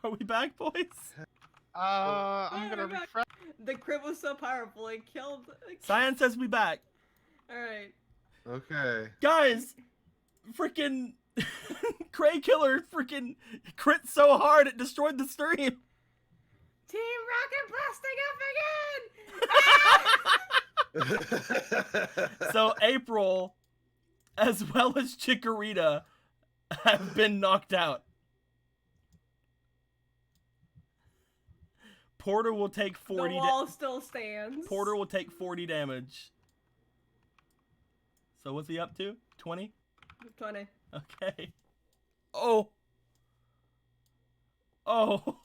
Are we back, boys? I'm Yeah, gonna we're back. refresh. The crit was so powerful, it killed. Science says we back. Alright. Okay. Guys, freaking Cray Killer freaking crit so hard it destroyed the stream. Team Rocket Plastic up again! So April, as well as Chikorita, have been knocked out. Porter will take 40 The wall still stands. Porter will take 40 damage. So what's he up to? 20? 20. Okay. Oh. Oh.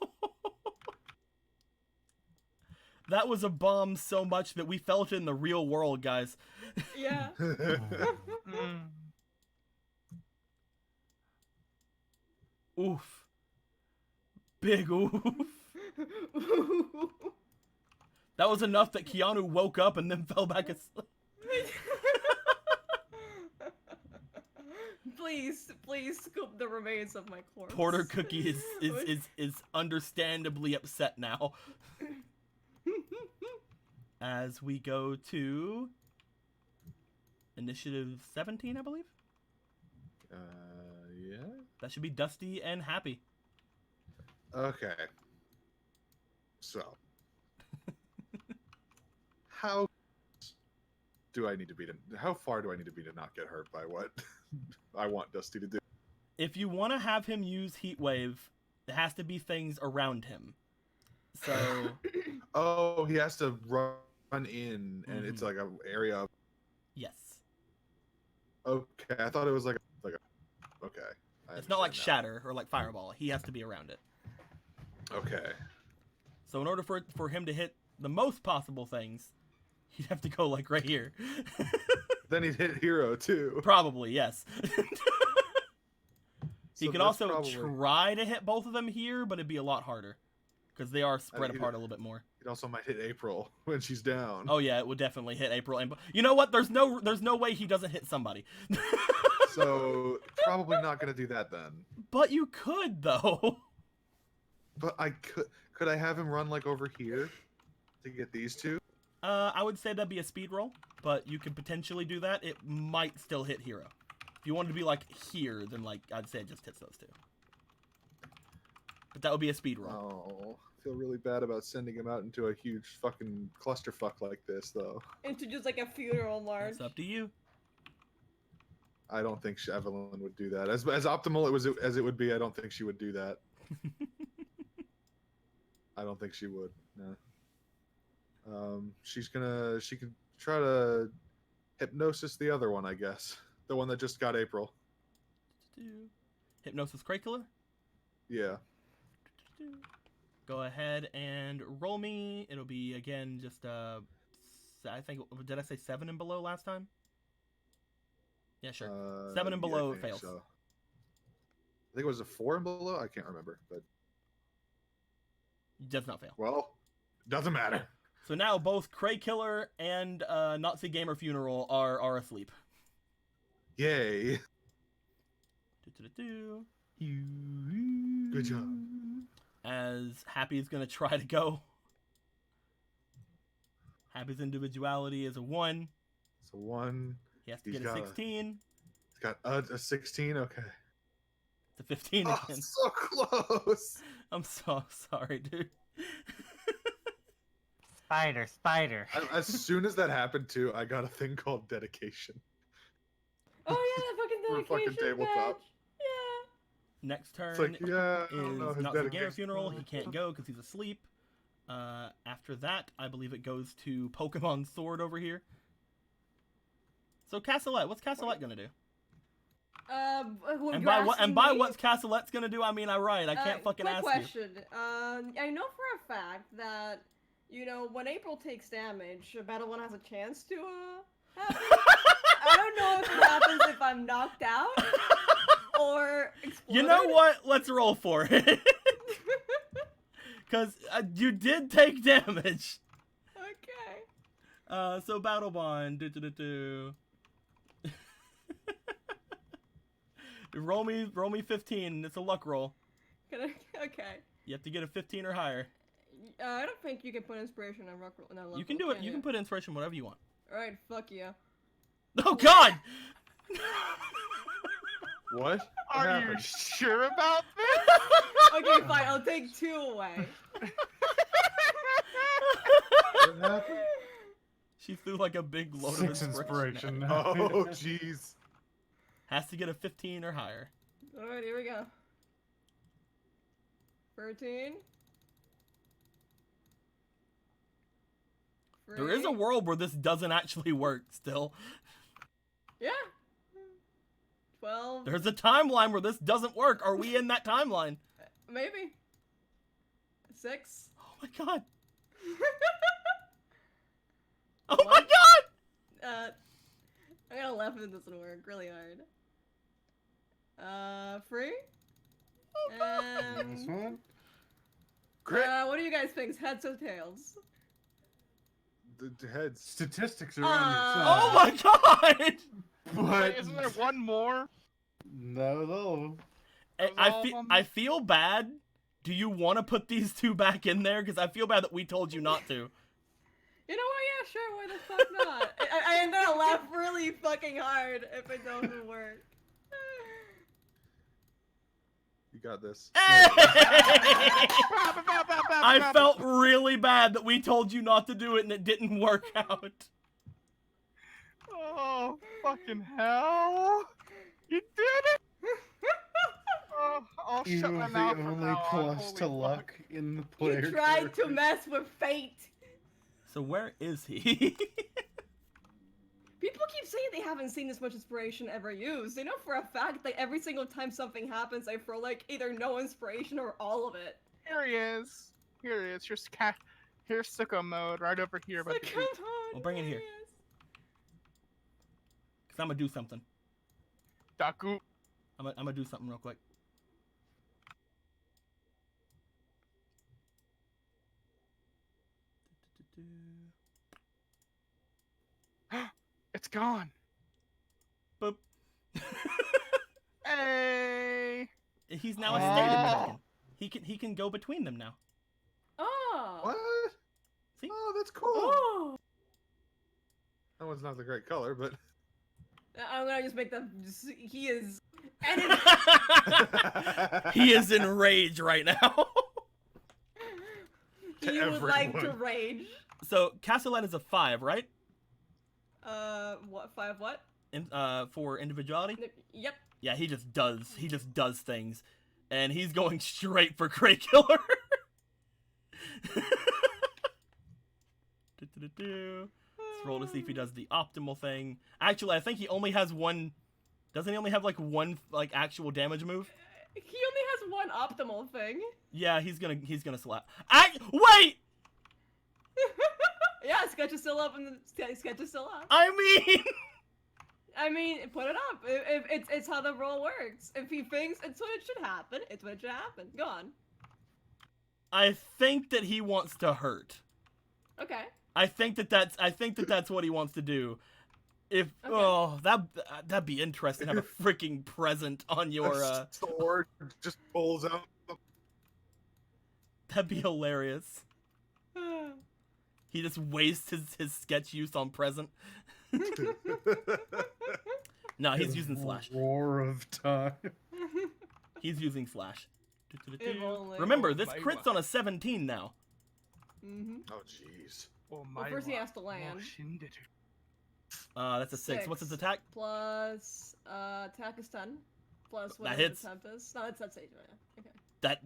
That was a bomb so much that we felt it in the real world, guys. Yeah. Oof. Big oof. That was enough that Keanu woke up and then fell back asleep. Please scoop the remains of my corpse. Porter Cookie is understandably upset now. As we go to initiative 17, I believe. Yeah. That should be Dusty and Happy. Okay. So, how do I need to be to? How far do I need to be to not get hurt by what I want Dusty to do? If you want to have him use Heat Wave, it has to be things around him. So, Oh, he has to run in, and it's like an area. Of, yes. okay, I thought it was like a okay. I It's not like understand Shatter or like Fireball. He has to be around it. now. Okay. So in order for him to hit the most possible things, he'd have to go like right here. Then he'd hit Hero too. Probably, yes. He So could that's also probably- try to hit both of them here, but it'd be a lot harder. Because they are spread he'd- apart a little bit more. It also might hit April when she's down. Oh yeah, it would definitely hit April. And you know what? There's no way he doesn't hit somebody. So probably not gonna do that then. But you could though. But I could I have him run like over here to get these two? I would say that'd be a speed roll, but you could potentially do that. It might still hit Hero. If you wanted to be like here, then like I'd say it just hits those two. But that would be a speed roll. Oh, I feel really bad about sending him out into a huge fucking clusterfuck like this, though. Into just like a funeral march. It's up to you. I don't think Evelyn would do that. As optimal as it would be, I don't think she would do that. I don't think she would. No. She could try to hypnosis the other one, I guess. The one that just got April. Hypnosis Crackler. Yeah. Go ahead and roll me. It'll be again just I think, did I say 7 and below last time? Yeah, sure. 7 and below I think fails. so. I think it was a 4 and below. I can't remember, but Does not fail. well, doesn't matter. So now both Cray Killer and Nazi Gamer Funeral are asleep. Yay! Good job. As Happy's gonna try to go. Happy's individuality is a 1. So 1. He has to He's get a got 16. It's got a 16. Okay. It's a 15 Oh, again. so close. I'm so sorry, dude. Spider. As soon as that happened, too, I got a thing called dedication. Oh yeah, that fucking For dedication fucking tabletop. badge. Yeah. Next turn It's like, yeah, I don't know. is His Nazi Gamer dedication. Funeral. He can't go because he's asleep. After that, I believe it goes to Pokemon Sword over here. So Castellette, what's Castellette gonna do? What, And you're by asking by me? what's Castellette's gonna do? I mean, I can't fucking quick ask question. I know for a fact that, you know, when April takes damage, Battle One has a chance to, happen. I don't know if it happens if I'm knocked out or you. exploded. You know what? Let's roll for it. Because you did take damage. Okay. So Battle Bond. Roll me 15. It's a luck roll. Okay. You have to get a 15 or higher. I don't think you can put inspiration on rock. No, You can do it. You can put inspiration whatever you want. All right, fuck yeah. Oh God! What? Are you happened? sure about this? Okay, fine. I'll take 2 away. What happened? She threw like a big load 6 of inspiration. inspiration. Oh, jeez. Has to get a 15 or higher. All right, here we go. 13. There is a 3. world where this doesn't actually work still. Yeah. 12. There's a timeline where this doesn't work. Are we in that timeline? Maybe. 6. Oh my God. Oh my God! I got 11. Doesn't work. Really hard. 3. This one? Crit. What do you guys think? Heads or tails? The heads. Statistics are on Oh your my side. God! But Wait, isn't there one more? no, no. I feel bad. Do you want to put these 2 back in there? Because I feel bad that we told you not to. You know what? Yeah, sure. Why the fuck not? I'm gonna laugh really fucking hard if it doesn't work. You got this. Hey! I felt really bad that we told you not to do it and it didn't work out. Oh, fucking hell! You did it! Oh, I'll You shut my have the mouth from only now on. plus to Holy luck fuck. in the player. You tried to character. mess with fate. So where is he? People keep saying they haven't seen this much inspiration ever used. They know for a fact that every single time something happens, I throw like either no inspiration or all of it. Here he is. Here he is. Here's sicko mode right over here. It's But like, come on. Well, bring it here. yes. Because I'm going to do something. Daku. I'm gonna do something real quick. It's gone. Boop. Hey. He's now a Oh. standard Pelican. He can go between them now. Oh. What? See? Oh, that's cool. Oh. That one's not the great color, but. I'm gonna just make them. He is. And He is in rage right now. he would like to everyone. rage. So Castellan is a 5, right? What? 5 what? For individuality. Yep. Yeah, he just does things, and he's going straight for Grey Killer. Let's roll to see if he does the optimal thing. Actually, I think he only has one. Doesn't he only have like one like actual damage move? He only has one optimal thing. Yeah, he's gonna slap. Wait! Yeah, Sketch is still up, and Sketch is still up. I mean, Put it up. It's how the roll works. If he thinks it's what it should happen, it's what it should happen. Go on. I think that he wants to hurt. Okay. I think that's what he wants to do. If Okay. that'd be interesting. Have a freaking present on your A sword just pulls out. That'd be hilarious. He just wastes his sketch use on present. No, he's using slash. Roar of time. He's using slash. If only. Remember, Oh this my crit's God. on a 17 now. Mm-hmm. Oh, jeez. Oh Well, first he has to land. That's a 6. What's his 6. attack? Plus, attack is 10. Plus whatever hits. the temp is. No, that's 8. Okay.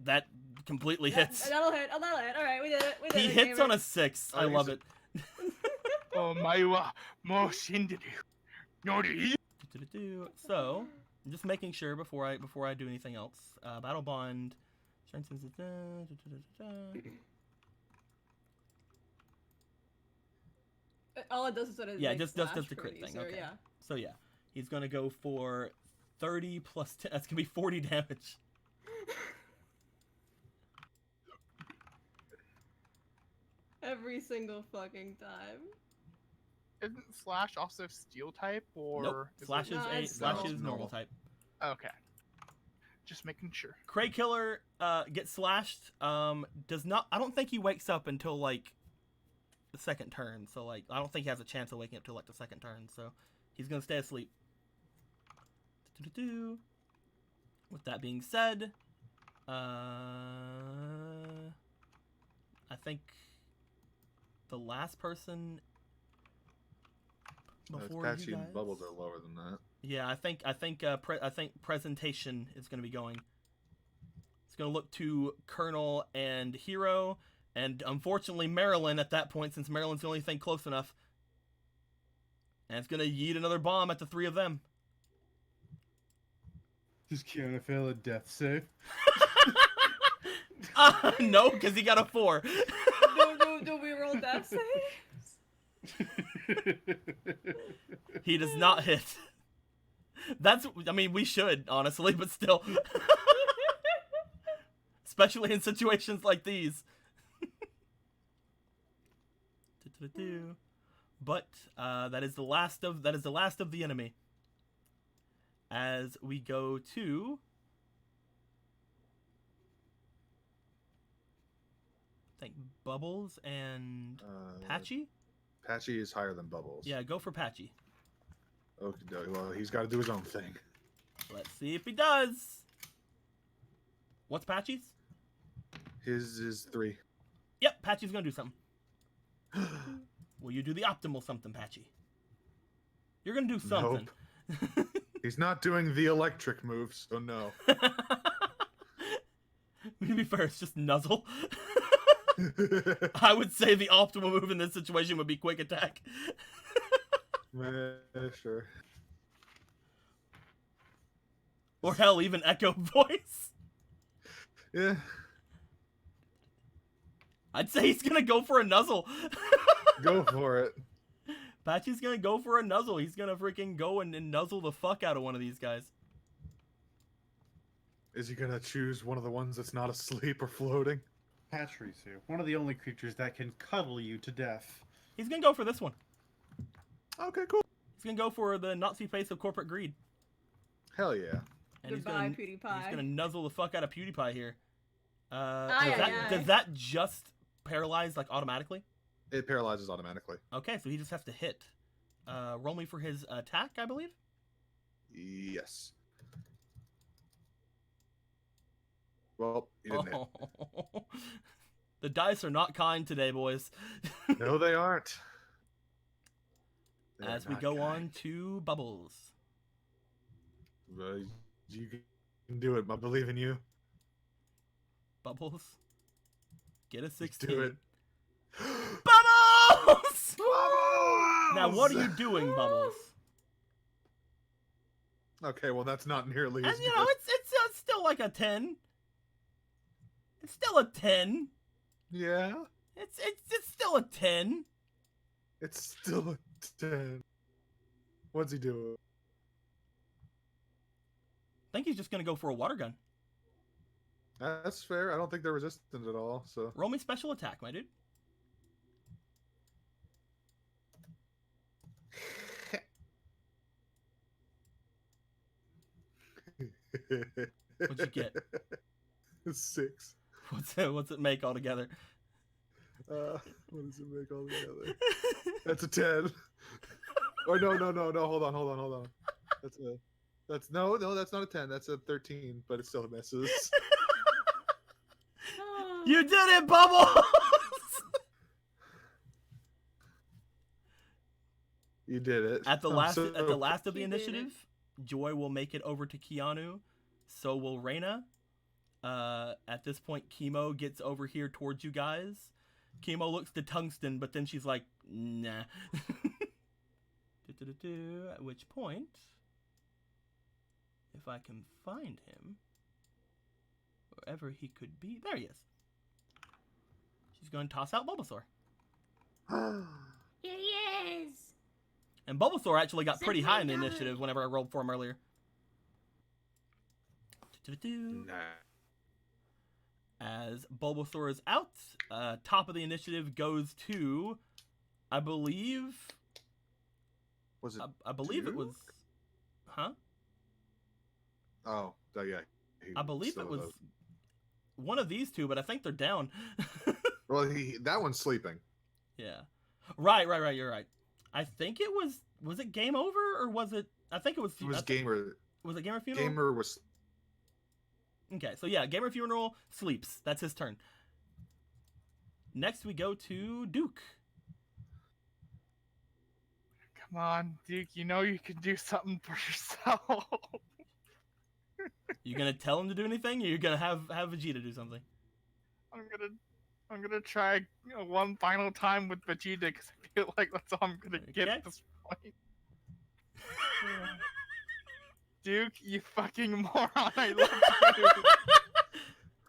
That completely Yeah, hits. That'll hit. Oh, that'll hit. All right, we did it. We did He it. hits on gamer. a 6. Oh, I he's love a- it. Oh my wa mo shinderu. Nori. So, I'm just making sure before I do anything else. Battle bond. Strength. All it does is that it Yeah, makes just does slash the crit pretty, thing. so Okay. yeah. So yeah, he's gonna go for 30 plus 10. That's gonna be 40 damage. Every single fucking time. Isn't slash also steel type or? Nope. is Slash it- is No, a it's slash normal. is normal type. Okay. Just making sure. Cray Killer gets slashed. Does not. I don't think he wakes up until like the second turn. So like, I don't think he has a chance of waking up till like the second turn. So he's gonna stay asleep. With that being said, I think the last person before Patchy you guys. and Bubbles are lower than that. Yeah, I think presentation is going to be going. It's going to look to Colonel and Hero, and unfortunately Marilyn at that point, since Marilyn's the only thing close enough. And it's going to yeet another bomb at the three of them. Does Keanu fail a death save? No, because he got a 4. Do we roll death saves? He does not hit. I mean, we should, honestly, but still. Especially in situations like these. But that is the last of the enemy. As we go to I think Bubbles and Patchy? Patchy is higher than Bubbles. Yeah, go for Patchy. Okay, well, he's got to do his own thing. Let's see if he does. What's Patchy's? His is 3. Yep, Patchy's gonna do something. Will you do the optimal something, Patchy? You're gonna do something. Nope. He's not doing the electric moves, so no. To be fair, it's just nuzzle. I would say the optimal move in this situation would be quick attack. Sure. Or hell, even echo voice. Yeah. I'd say he's gonna go for a nuzzle. Go for it. Patchy's gonna go for a nuzzle. He's gonna freaking go and nuzzle the fuck out of one of these guys. Is he gonna choose one of the ones that's not asleep or floating? Pachirisu, one of the only creatures that can cuddle you to death. He's gonna go for this one. Okay, cool. He's gonna go for the Nazi face of corporate greed. Hell yeah. And Goodbye, he's PewDiePie. gonna nuzzle the fuck out of PewDiePie here. Aye, aye, aye. Does that just paralyze like automatically? It paralyzes automatically. Okay, so he just has to hit. Roll me for his attack, I believe. Yes. Well, he didn't hit. The dice are not kind today, boys. No, they aren't. They're As we not go kind. on to Bubbles. You can do it. I believe in you. Bubbles. Get a 16. Do it. Bubbles! Bubbles! Now, what are you doing, Bubbles? Okay, well, that's not nearly And as you good. know, it's still like a 10. It's still a 10. Yeah, It's still a 10. it's still a 10. What's he doing? I think he's just gonna go for a water gun. That's fair. I don't think they're resistant at all, so. Roll me special attack, my dude. What'd you get? 6. What's it make altogether? What does it make all together? That's a 10. Or no, hold on. That's no, that's not a 10. That's a 13, but it still misses. You did it, Bubbles! You did it. At the I'm last so- of the She did it. initiative, Joy will make it over to Keanu. So will Reyna. At this point, Chemo gets over here towards you guys. Chemo looks to Tungsten, but then she's like, nah. At which point, if I can find him, wherever he could be, there he is. She's going to toss out Bulbasaur. Here he is. And Bulbasaur actually got pretty high in the Simply initiative whenever I rolled for him earlier. Nah. As Bulbasaur is out, top of the initiative goes to, I believe, Was it? I believe it Duke? was, huh? Oh, yeah. I believe still it was does. one of these two, but I think they're down. Well, that one's sleeping. Yeah. Right. You're right. I think it was it game over or was it? I think it was. It was Gamer. Was it Gamer Funeral? Gamer was. Okay, so yeah, Gamer Funeral sleeps. That's his turn. Next we go to Duke. Come on, Duke. You know you can do something for yourself. You gonna tell him to do anything, or you gonna have Vegeta do something? I'm gonna try one final time with Vegeta because I feel like that's all I'm gonna get Okay. at this point. Duke, you fucking moron! I love you.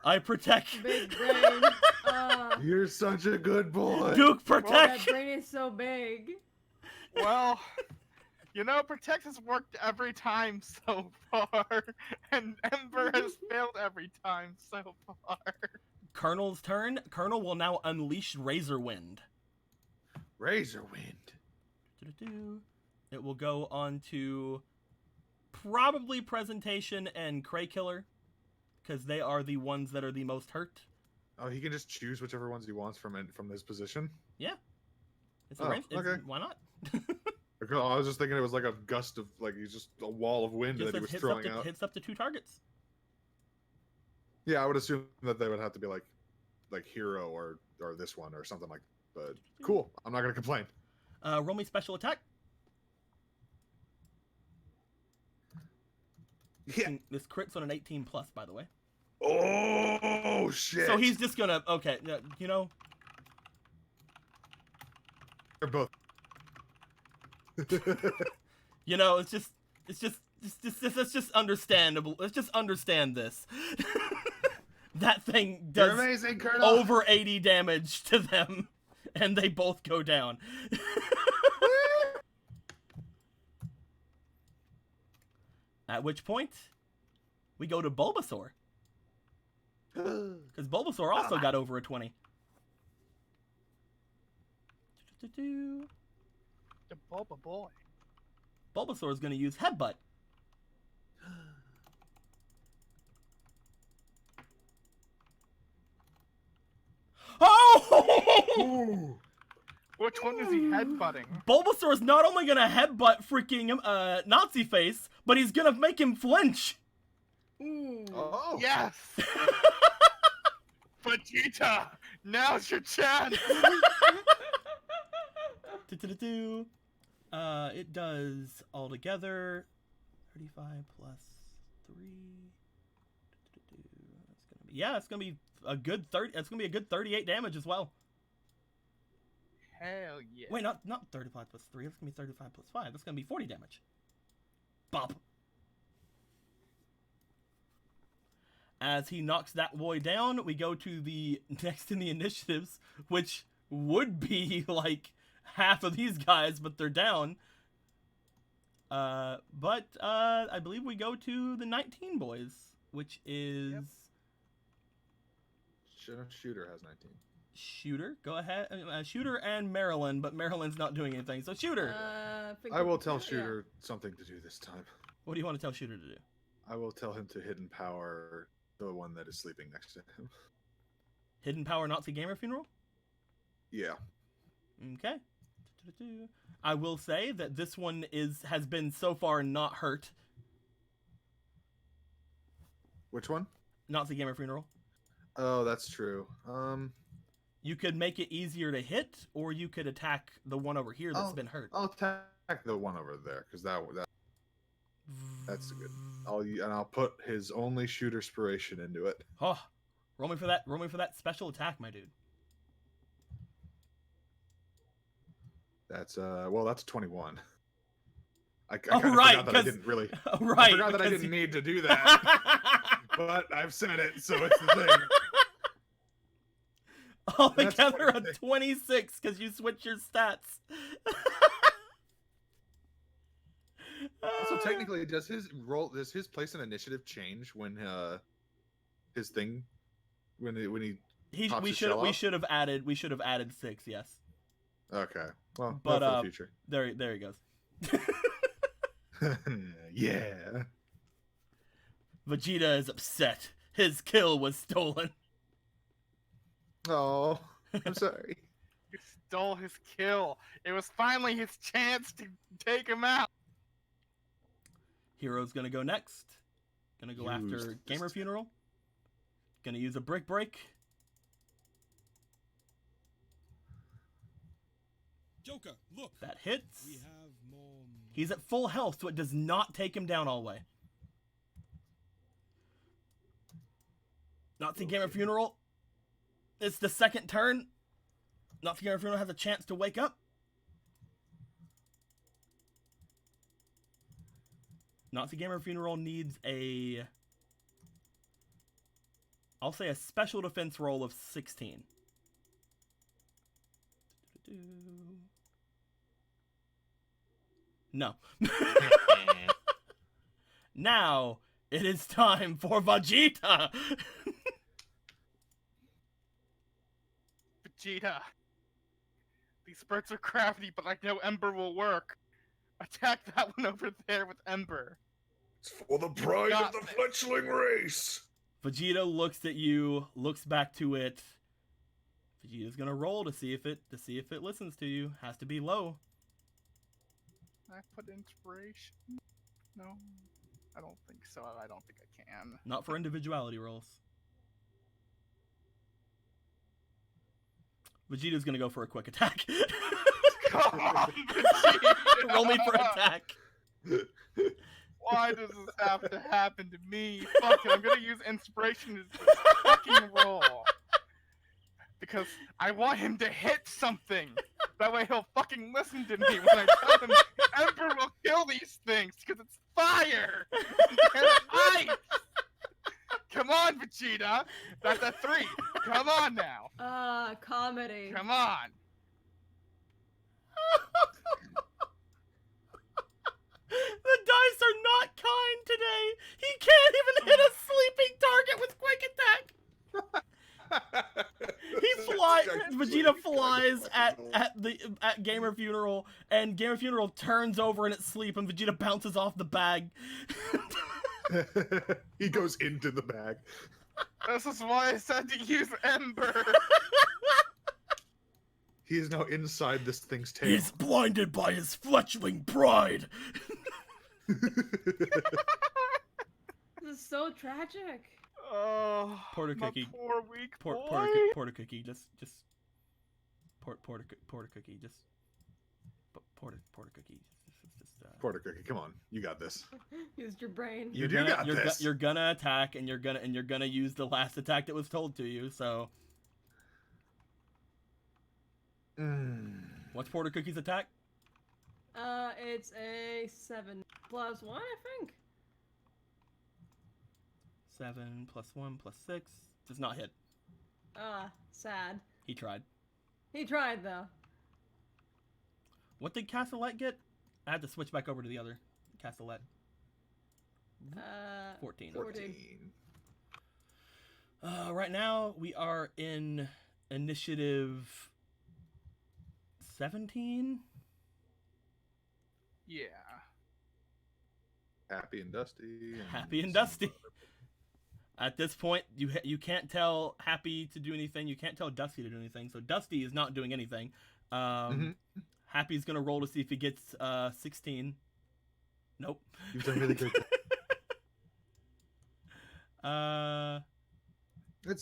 I protect. Big brain. You're such a good boy. Duke That protect. brain is so big. Well, you know, Protect has worked every time so far, and Ember has failed every time so far. Colonel's turn. Colonel will now unleash Razor Wind. Razor Wind. Doo-doo-doo. It will go on to probably Presentation and Cray Killer, because they are the ones that are the most hurt. Oh, he can just choose whichever ones he wants from this position. It's Oh, a range. okay. Why not? I was just thinking it was like a gust of he's just a wall of wind Just that he says was throwing out. hits up to 2 targets. Yeah, I would assume that they would have to be like Hero or this one or something like. But cool, I'm not gonna complain. Roll me special attack. Yeah. This crits on an 18 plus, by the way. Oh shit. So he's just gonna you know. They're both. You know, it's just let's just understandable. Let's just understand this. That thing You're does amazing, Colonel. over 80 damage to them, and they both go down. At which point, we go to Bulbasaur, because Bulbasaur also got over a 20. The Bulba boy. Bulbasaur is going to use Headbutt. Oh! Ooh. Which one is he headbutting? Bulbasaur is not only going to headbutt freaking Nazi face, but he's going to make him flinch. Ooh. Oh. Yes! Vegeta! Now's your chance! Do-do-do-do. It does altogether 35 plus 3. That's gonna be, yeah, it's gonna be a good 30. It's gonna be a good 38 damage as well. Hell yeah. Wait, not 35 plus 3. It's gonna be 35 plus 5. That's gonna be 40 damage. Bop. As he knocks that boy down, we go to the next in the initiatives, which would be like half of these guys, but they're down. But I believe we go to the 19 boys, which is Shooter has 19. Shooter. Go ahead, Shooter and Marilyn, but Marilyn's not doing anything. So Shooter, I will tell Shooter something to do this time. what do you want to tell Shooter to do? I will tell him to hidden power the one that is sleeping next to him. Hidden Power Nazi Gamer Funeral? Yeah. Okay. I will say that this one has been so far not hurt. Which one? Nazi Gamer Funeral. Oh, that's true. You could make it easier to hit, or you could attack the one over here that's been hurt. I'll attack the one over there because that's good. I'll put his only shooter inspiration into it. Oh, roll me for that. Roll me for that special attack, my dude. That's that's 21. I Oh, kinda right, forgot that I 'cause- didn't really. Oh, right. I forgot that I because didn't need to do that, but I've said it, so it's the thing. Altogether a 26. 26 because you switch your stats. So technically, does his place in initiative change when his thing when he pops we his shell off? should have added 6. Yes. Okay. Well, But, for the future. There he goes. Yeah. Vegeta is upset. His kill was stolen. Oh, I'm sorry. He stole his kill. It was finally his chance to take him out. Hero's gonna go next. Gonna go after Used Gamer this. Funeral. Gonna use a Brick Break. Joker, look. That hits. We have more. He's at full health, so it does not take him down all the way. Nazi Gamer Funeral. It's the second turn. Nazi Gamer Funeral has a chance to wake up. Nazi Gamer Funeral needs a... I'll say a special defense roll of 16. No. Now, it is time for Vegeta! Vegeta. These spurts are crafty, but I know Ember will work. Attack that one over there with Ember. It's for the pride got of the this. fletchling race. Vegeta looks at you, looks back to it. Vegeta's gonna roll to see if it listens to you. Has to be low. I put inspiration. No, I don't think so. I don't think I can. Not for individuality rolls. Vegeta's gonna go for a quick attack. Come on, Vegeta! Roll me for attack. Why does this have to happen to me? Fuck it, I'm gonna use inspiration as this fucking roll. Because I want him to hit something. That way he'll fucking listen to me when I tell him Ember will kill these things because it's fire and ice. Come on, Vegeta. That's a 3. Come on now. Comedy. Come on. The dice are not kind today. He can't even hit a sleeping target with quick attack. He flies. Vegeta flies at Gamer Funeral, and Gamer Funeral turns over in its sleep, and Vegeta bounces off the bag. He goes into the bag. This is why I said to use Ember. He is now inside this thing's tail. He's blinded by his fletchling pride. This is so tragic. Oh, Porter my Cookie. poor weak boy. Porter Cookie, just Porter Cookie, just Porter Cookie, Porter Cookie, come on, you got this. Used your brain. You do got this. You're gonna attack, and you're gonna use the last attack that was told to you. So, what's Porter Cookie's attack? It's a 7 plus 1, I think. 7 + 1 + 6 does not hit. Sad. He tried. He tried though. What did Castellette get? I had to switch back over to the other Castellette. 14. 14. Right now we are in initiative 17. Yeah. Happy and Dusty. Happy and Dusty. At this point, you can't tell Happy to do anything. You can't tell Dusty to do anything. So Dusty is not doing anything. Happy's gonna roll to see if he gets 16. Nope. You've done really good.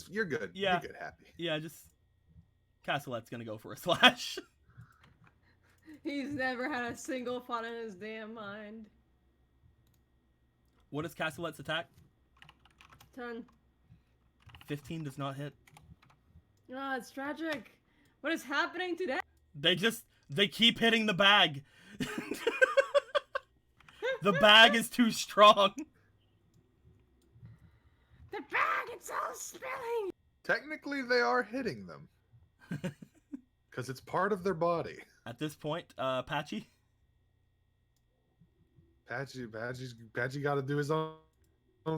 You're good. Yeah. You're good, Happy. Yeah, just Castellette's gonna go for a slash. He's never had a single thought in his damn mind. What is Castellette's attack? 10. 15 does not hit. Oh, it's tragic. What is happening today? They keep hitting the bag. The bag is too strong. The bag, it's all spilling. Technically, they are hitting them. Because it's part of their body. At this point, Patchy. Patchy got to do his own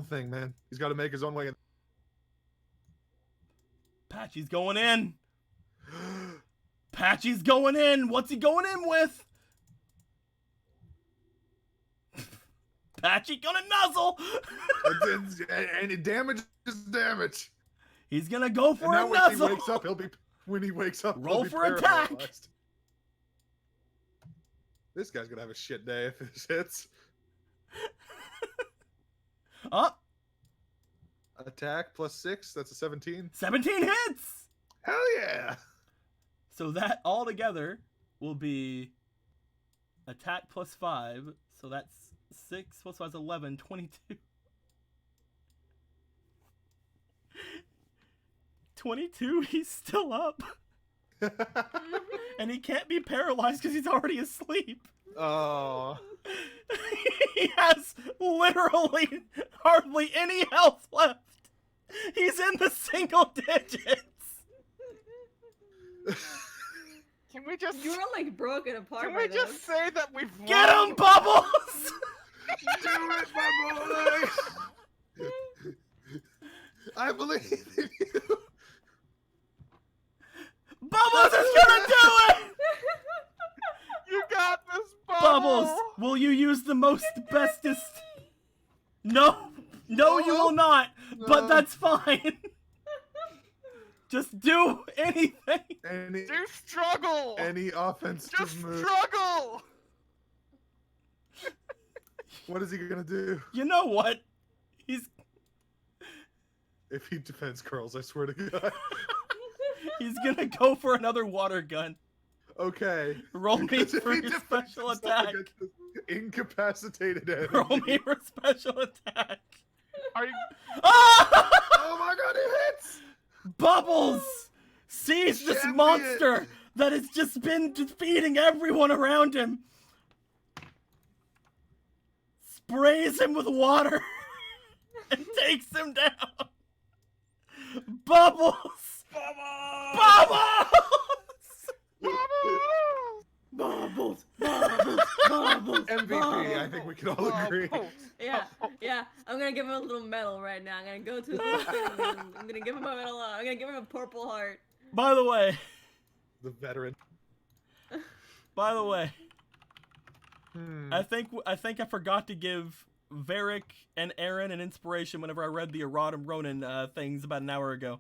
thing, man. He's got to make his own way. Patchy's going in. Patchy's going in. What's he going in with? Patchy gonna nuzzle. And damage is damage. He's gonna go And for now a when nuzzle. he wakes up, when he wakes up, Roll he'll be for attack. paralyzed. This guy's gonna have a shit day if this hits. Oh, Attack plus 6, that's a 17. 17 hits. Hell yeah! So that all together will be attack plus 5. So that's 6 plus 5 is 11, 22. 22, he's still up. And he can't be paralyzed because he's already asleep. Oh. He has literally hardly any health left. He's in the single digits. Can we just You were like broken apart. can by we this. just say that we've Get won? him, Bubbles! Do it, my boy! I believe in you. Bubbles is gonna do it! You got this, Bubbles, will you use the most bestest? No, you will not, but No. that's fine. Just do anything. Any Do struggle. offensive Just move. struggle. What is he gonna do? You know what? If he defends curls, I swear to God. He's gonna go for another water gun. Okay. Roll me Because if for he your defends special himself attack. against this incapacitated enemy. Roll me for special attack. Are you? Ah! Oh my God, it hits! Bubbles sees this Champion! monster that has just been defeating everyone around him. Sprays him with water and takes him down. Bubbles! Bubbles! Bubbles! Bubbles! Bubbles! MVP, I think we can all agree. Yeah, yeah. I'm gonna give him a little medal right now. I'm gonna go to the I'm gonna give him a medal. I'm gonna give him a purple heart. By the way, The veteran. I think I forgot to give Varric and Aaron an inspiration whenever I read the Arad and Ronan things about an hour ago.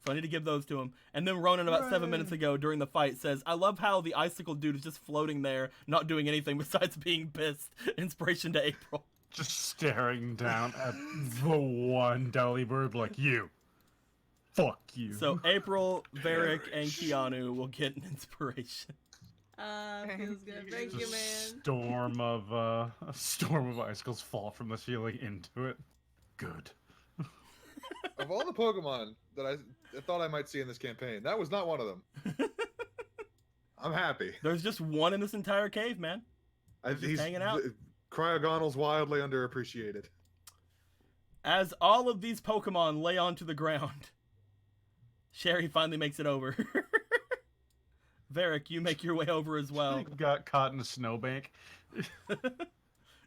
So I need to give those to him. And then Ronan about 7 minutes ago during the fight says, I love how the icicle dude is just floating there, not doing anything besides being pissed. Inspiration to April. Just staring down at the one Delibird like, you. Fuck you. So April, Varric, and Keanu will get an inspiration. Feels good. Thank you, Just man. a storm of icicles fall from the ceiling into it. Good. Of all the Pokemon that I thought I might see in this campaign, that was not one of them. I'm happy. There's just one in this entire cave, man. Just hanging out. Cryogonal's wildly underappreciated. As all of these Pokemon lay onto the ground, Sherry finally makes it over. Varric, you make your way over as well. Got caught in a snowbank.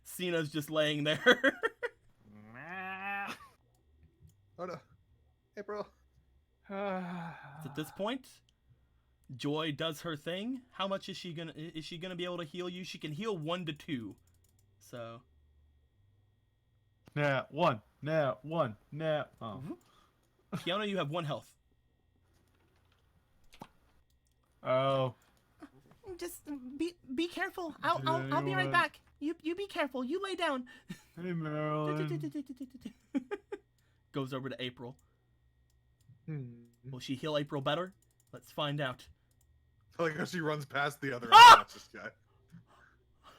Cena's just laying there. Oh no. April. At this point, Joy does her thing. How much is she gonna be able to heal you? She can heal 1 to 2. So Nah, one. Nah. Oh. Kiana, you have 1 health. Oh. Just be careful. I'll be right back. You be careful. You lay down. Hey, Marilyn. Goes over to April. Will she heal April better? Let's find out. I like how she runs past the other Ah! unconscious guy.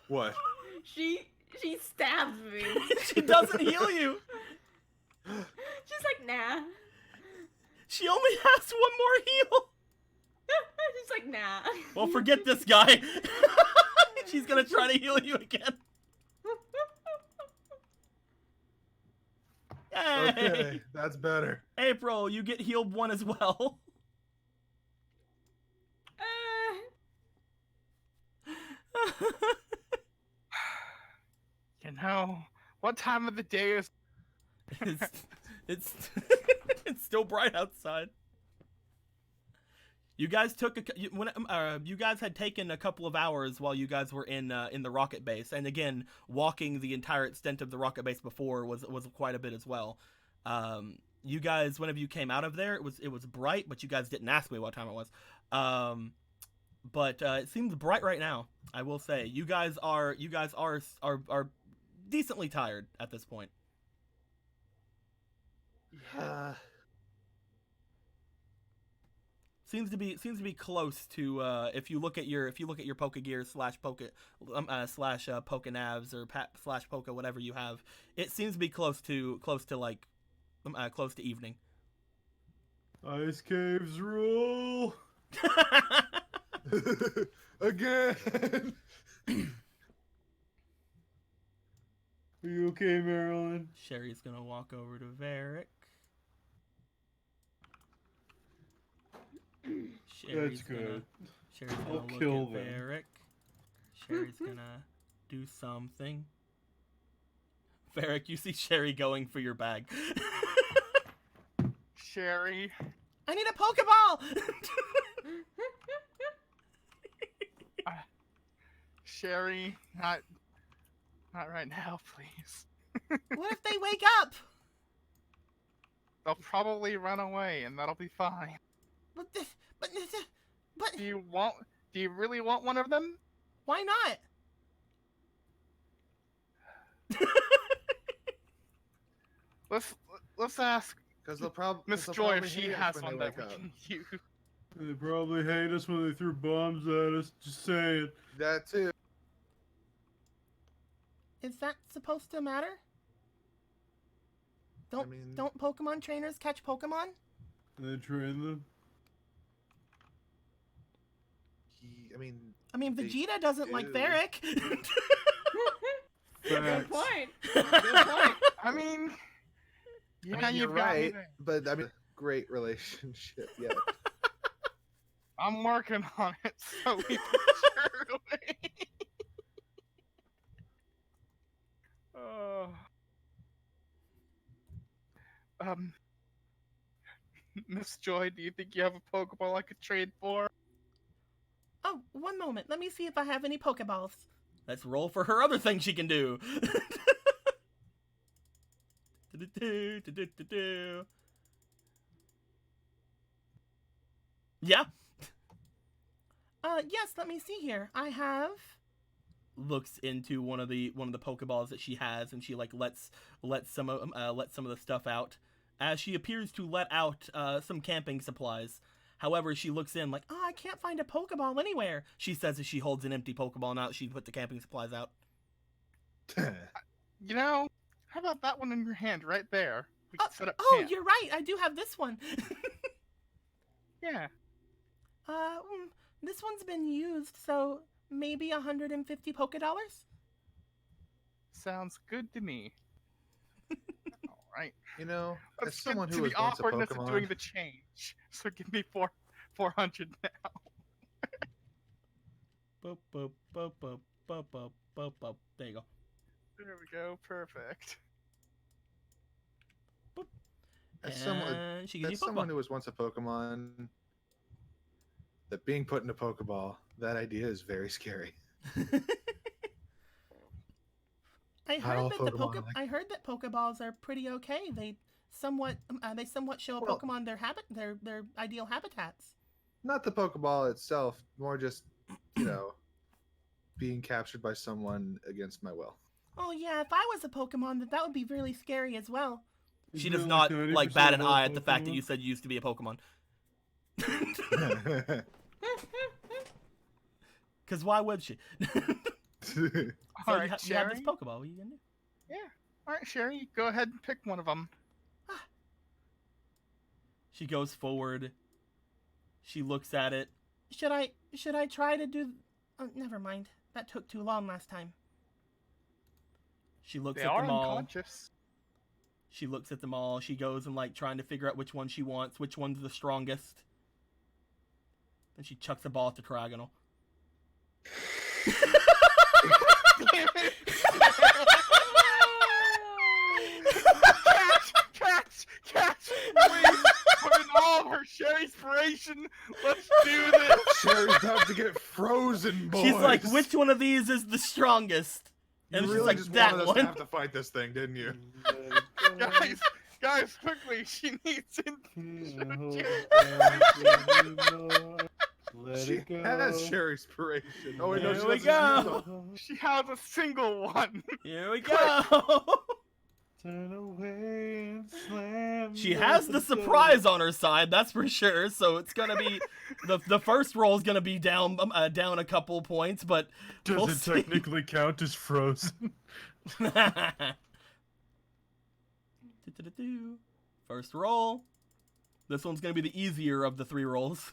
What? She stabs me. She doesn't heal you. She's like, nah. She only has 1 more heal. She's like, nah. Well, forget this guy. She's gonna try to heal you again. Yay! Okay, that's better. April, you get healed 1 as well. You know, what time of the day is? it's it's still bright outside. You guys took you guys had taken a couple of hours while you guys were in the rocket base, and again, walking the entire extent of the rocket base before was quite a bit as well. You guys, whenever you came out of there, it was bright, but you guys didn't ask me what time it was. But it seems bright right now. I will say, you guys are decently tired at this point. Seems to be close to if you look at your Pokegear slash Pokenavs or slash Poke whatever you have, it seems to be close to evening. Ice caves rule. Again. Are you okay, Marilyn? Sherry's gonna walk over to Varric. That's good. Sherry's I'll gonna kill look at them. Varric. Sherry's gonna do something. Varric, you see Sherry going for your bag. Sherry. I need a Pokeball! Sherry, not right now, please. What if they wake up? They'll probably run away, and that'll be fine. But Do you really want one of them? why not? Let's ask Because they'll probably Miss Joy if she has one that we can use. They probably hate us when they threw bombs at us. Just saying. That too. Is that supposed to matter? Don't Pokemon trainers catch Pokemon? They train them. I mean, They Vegeta doesn't like do. Varric. Good Facts. point. Good point. I mean, yeah, you're you've got me right, there. but I mean, great relationship. Yeah. I'm working on it, so we can share away. Oh. Miss Joy, do you think you have a Pokeball I could trade for? Oh, one moment. Let me see if I have any Pokeballs. Let's roll for her other thing she can do. Yeah. Yes, let me see here. I have looks into one of the Pokeballs that she has, and she like lets some of the stuff out as she appears to let out some camping supplies. However, she looks in like, I can't find a Pokeball anywhere, she says as she holds an empty Pokeball now that she put the camping supplies out. You know, how about that one in your hand right there? We can set up camp. You're right. I do have this one. Yeah. This one's been used, so maybe 150 Pokedollars? Sounds good to me. All right. You know, as Let's someone get who to was the once a awkwardness of doing Pokemon, the change. So give me 400 now. Boop, boop, boop, boop, boop, boop, boop, boop. There you go. There we go. Perfect. as someone, And she gives you as a someone Pokeball. who was once a Pokemon, that being put in a Pokeball, that idea is very scary. I Not heard all that the Pokemon are like- I heard that Pokeballs are pretty okay. They somewhat show a Well- Pokemon their ideal habitats. Not the Pokeball itself, more just, you know, being captured by someone against my will. Oh yeah, if I was a Pokemon, that would be really scary as well. She Isn't does that not 90% like bat an of all eye at the fact that Pokemon? you said you used to be a Pokemon. Because why would she? So All you, right, you have Sherry. this Pokeball. What are you gonna do? All right, Sherry, go ahead and pick one of them. She goes forward. She looks at it. Should I try to do? Oh, never mind. That took too long last time. She looks They at are them all. unconscious. She looks at them all. She goes and like trying to figure out which one she wants, which one's the strongest. And she chucks a ball at the trigonal. Catch! Please! Put in all of her Sherry inspiration. Let's do this. Sherry's about to get frozen, boys. She's like, which one of these is the strongest? You And she's really like, just that wanted us one. to have to fight this thing, didn't you? Guys, quickly. She needs inspiration. Let She it go. has Sherry inspiration. Oh wait, no, Here she we doesn't use go. them. She has a single one. Here we go. Turn away and slam. She has the surprise on her side, that's for sure. So it's gonna be the first roll is gonna be down a couple points, but Does we'll it see. technically count as frozen? First roll. This one's gonna be the easier of the 3 rolls.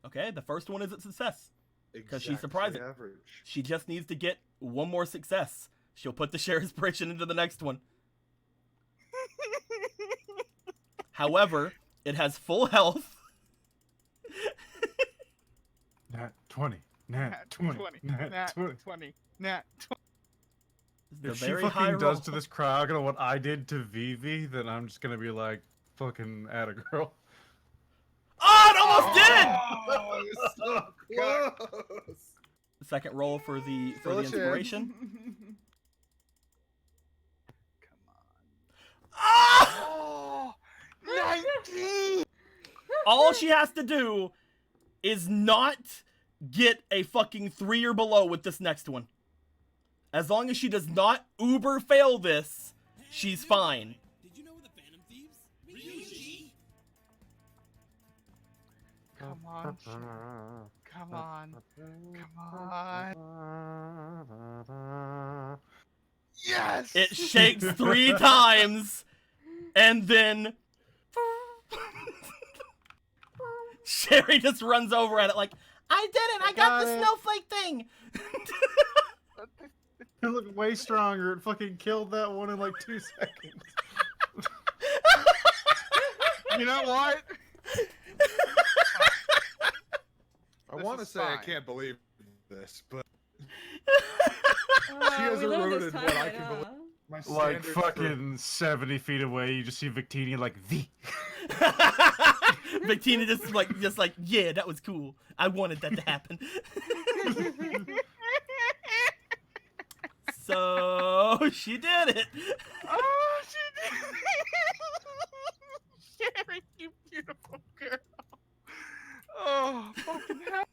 Okay, the first one is a success. 'Cause she's Exactly surprising. average. She just needs to get one more success. She'll put the share inspiration into the next one. However, it has full health. Nat 20. Nat 20. Nat 20. 20. Nat 20. The If she very fucking high does roll. to this crowd what I did to Vivi, then I'm just gonna be like, fucking atta girl. Oh, it almost did! Oh, it's so close. The second roll for the Fill it in. inspiration. Come on. Ah! Oh, 19. All she has to do is not get a fucking 3 or below with this next one. As long as she does not uber fail this, she's fine. Did you know we're the Phantom Thieves? Ryuji! Come on. Come on. Come on. Yes. It shakes 3 times, and then Sherry just runs over at it like, I did it! I got the Got it. snowflake thing! It looked way stronger. It fucking killed that one in like 2 seconds. You know what? I This want to is say I fine. can't believe this, but Oh, has we learned this eroded what time, I right, can huh? believe. My Like standards for- fucking 70 feet away, you just see Victini like, the. Victina just like, yeah, that was cool. I wanted that to happen. So she did it. Oh, she did. Sherry, you beautiful girl. Oh, fucking hell.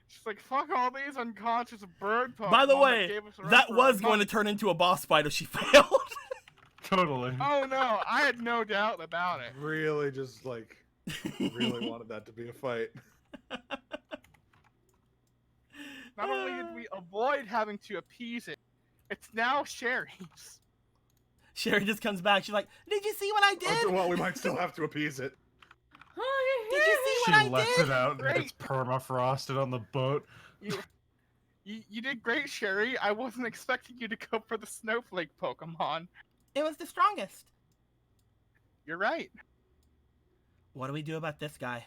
She's like, fuck all these unconscious bird Pokemon. By the that way, gave us a run that for was our going to money." turn into a boss fight if she failed. Totally. Oh no, I had no doubt about it. really just like really wanted that to be a fight. Not only did we avoid having to appease it, it's now Sherry's. Sherry just comes back. She's like, "Did you see what I did? Well, we might still have to appease it. Did you see She what I lets did?" it out and Great. it's permafrosted on the boat. You did great, Sherry. I wasn't expecting you to go for the snowflake Pokemon. It was the strongest. You're right. What do we do about this guy?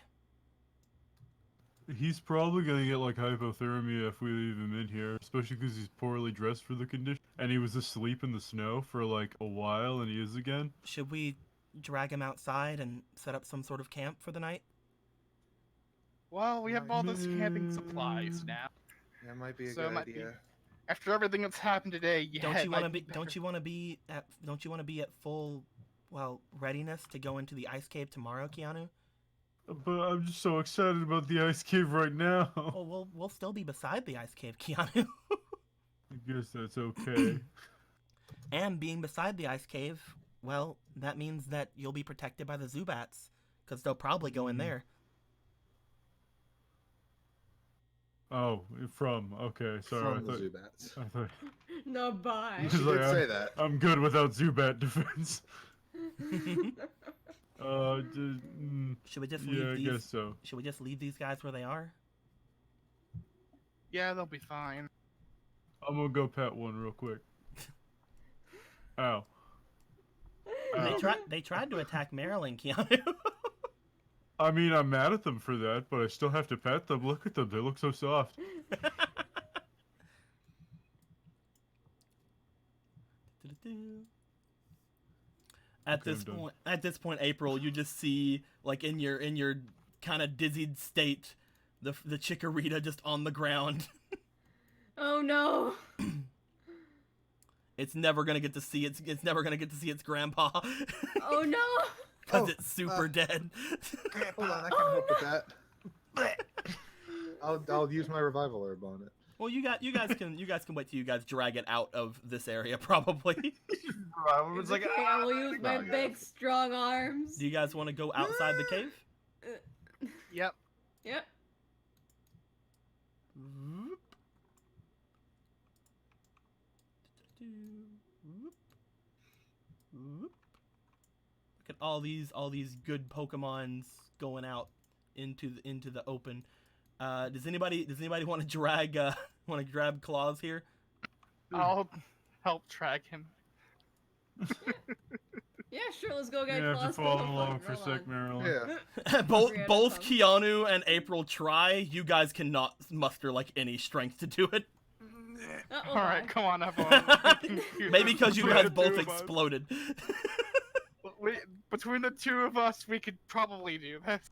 He's probably gonna get like hypothermia if we leave him in here, especially because he's poorly dressed for the condition. And he was asleep in the snow for like a while, and he is again. Should we drag him outside and set up some sort of camp for the night? Well, we have all this camping supplies now. That might be a So it good might be- idea. After everything that's happened today, yeah. Don't it you might want to be? better. Don't you want to be at? Don't you want to be at full, well, readiness to go into the ice cave tomorrow, Keanu? But I'm just so excited about the ice cave right now. Well, we'll still be beside the ice cave, Keanu. I guess that's okay. And being beside the ice cave, well, that means that you'll be protected by the Zubats, because they'll probably go in there. Oh, okay, sorry. From the Zubats. I thought No, bye. He's She like, did say that. I'm good without Zubat defense. Should we just Yeah, leave I these? guess so. Should we just leave these guys where they are? Yeah, they'll be fine. I'm gonna go pet one real quick. Ow. They Ow. They tried to attack Marilyn, Keanu. I mean, I'm mad at them for that, but I still have to pet them. Look at them; they look so soft. At Okay, this I'm done. point, April, you just see like in your kind of dizzied state, the Chikorita just on the ground. Oh no. It's never gonna get to see its grandpa Oh no. because Oh, it's super dead. Hold on, I can help with that. I'll use my revival herb on it. Well, you guys can wait till you guys drag it out of this area probably. It's like, Okay, I will use my no, yeah. big strong arms. Do you guys want to go outside the cave? yep. Yep. Whoop. Whoop. Whoop. Look at all these good Pokemons going out into the open. Does anybody want to grab Claws here? I'll help track him. Yeah, sure. Let's go get You have to Claus. follow along for a sec, Marilyn. Yeah. both Brianna, both come. Keanu and April try. You guys cannot muster like any strength to do it. All right, come on, everyone. Maybe because you Between guys the both two of us. exploded. Between the two of us, we could probably do this.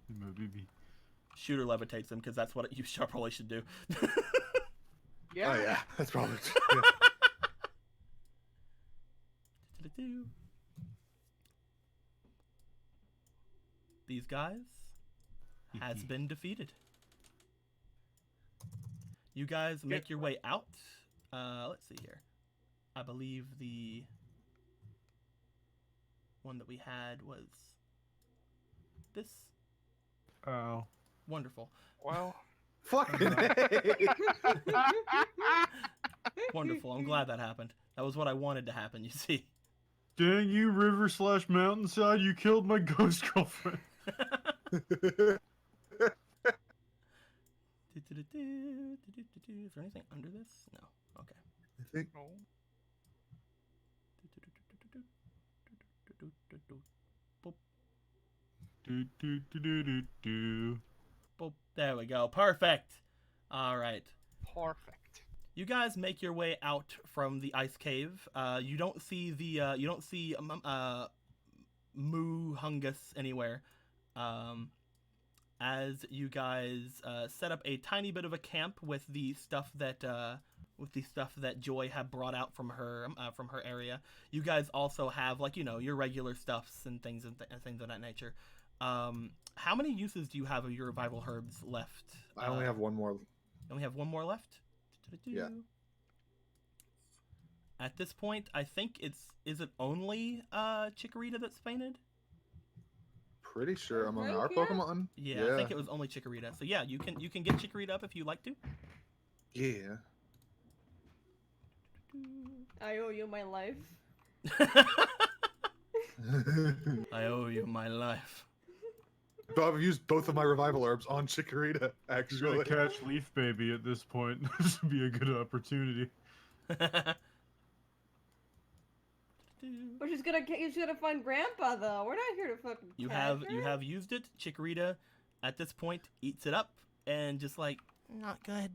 My baby. Shooter levitates him because that's what you probably should do. Yeah. Oh yeah, that's probably. Yeah. These guys has been defeated. You guys make your way out. Let's see here. I believe the one that we had was this. Oh. Wonderful. Well. Fucking hey. Wonderful. I'm glad that happened. That was what I wanted to happen, you see. Dang you, river/mountainside! You killed my ghost girlfriend. Is there anything under this? No. Okay. I think No. Do do do do do do. Boop. There we go. Perfect. All right. Perfect. You guys make your way out from the ice cave. You don't see Moo Hungus anywhere. As you guys set up a tiny bit of a camp with the stuff that Joy had brought out from her area. You guys also have your regular stuffs and things and things of that nature. How many uses do you have of your revival herbs left? I only have one more. You only have one more left? Yeah. At this point, I think is it only Chikorita that's fainted? Pretty sure among think, our yeah. Pokemon. Yeah, I think it was only Chikorita. So yeah, you can get Chikorita up if you'd like to. Yeah. I owe you my life. I owe you my life. But I've used both of my revival herbs on Chikorita, You're actually. gonna catch Leaf Baby at this point. This would be a good opportunity. We're just gonna find Grandpa though. We're not here to fucking. You catch her. have used it. Chikorita, at this point, eats it up and just like not good.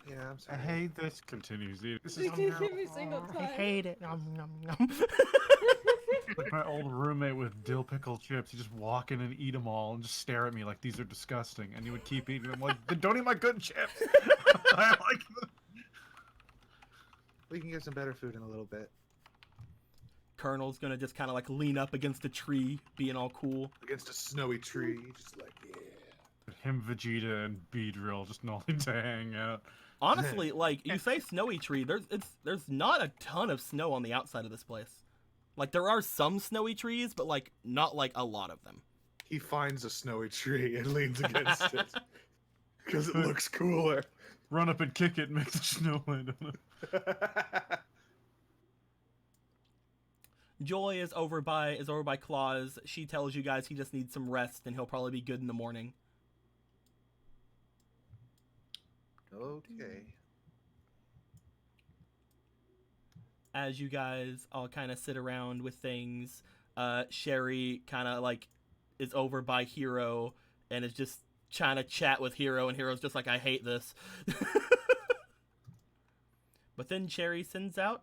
Yeah, I'm I sorry. hate this. Continues eating. This is Every single time. it. Nom, nom, nom. like my old roommate with dill pickle chips. He'd just walk in and eat them all and just stare at me like these are disgusting. And he would keep eating them. Like, "Then don't eat my good chips. I like them." We can get some better food in a little bit. Colonel's gonna just kind of like lean up against a tree, being all cool. Against a snowy tree, just like, yeah. Him, Vegeta, and Beedrill just knowing to hang out. Honestly, like you say, snowy tree. There's not a ton of snow on the outside of this place. Like there are some snowy trees, but like not like a lot of them. He finds a snowy tree and leans against it. Because it looks cooler. Run up and kick it and make the snow land on it. Joy is over by Claus. She tells you guys he just needs some rest and he'll probably be good in the morning. Okay. As you guys all kind of sit around with things, Sherry kind of like is over by Hero and is just trying to chat with Hero, and Hero's just like, I hate this. But then Cherry sends out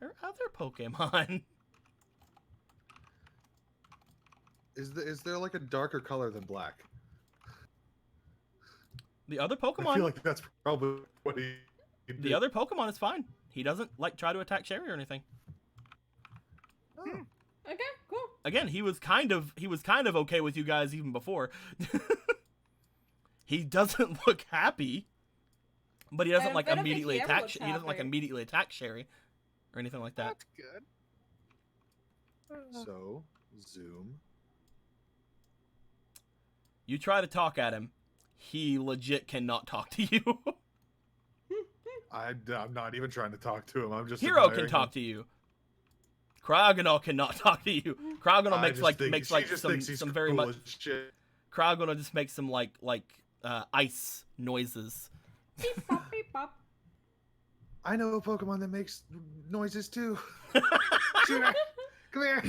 her other Pokemon. Is there like a darker color than black? The other I feel Pokemon, like that's probably what he. the other Pokemon is fine. He doesn't like try to attack Cherry or anything. Oh. Okay, cool. Again, he was kind of okay with you guys even before. He doesn't look happy, but he doesn't I like don't think immediately he ever attack. looks He doesn't like happy. immediately attack Sherry or anything like that. That's good. So zoom. You try to talk at him, he legit cannot talk to you. I'm not even trying to talk to him. I'm just. Hero can admiring talk him. to you. Cryogonal cannot talk to you. Cryogonal I makes just like think- makes she like just some thinks he's very cool much. as shit. Cryogonal just makes some like ice noises. Beep pop, beep pop. I know a Pokemon that makes noises too. Come here.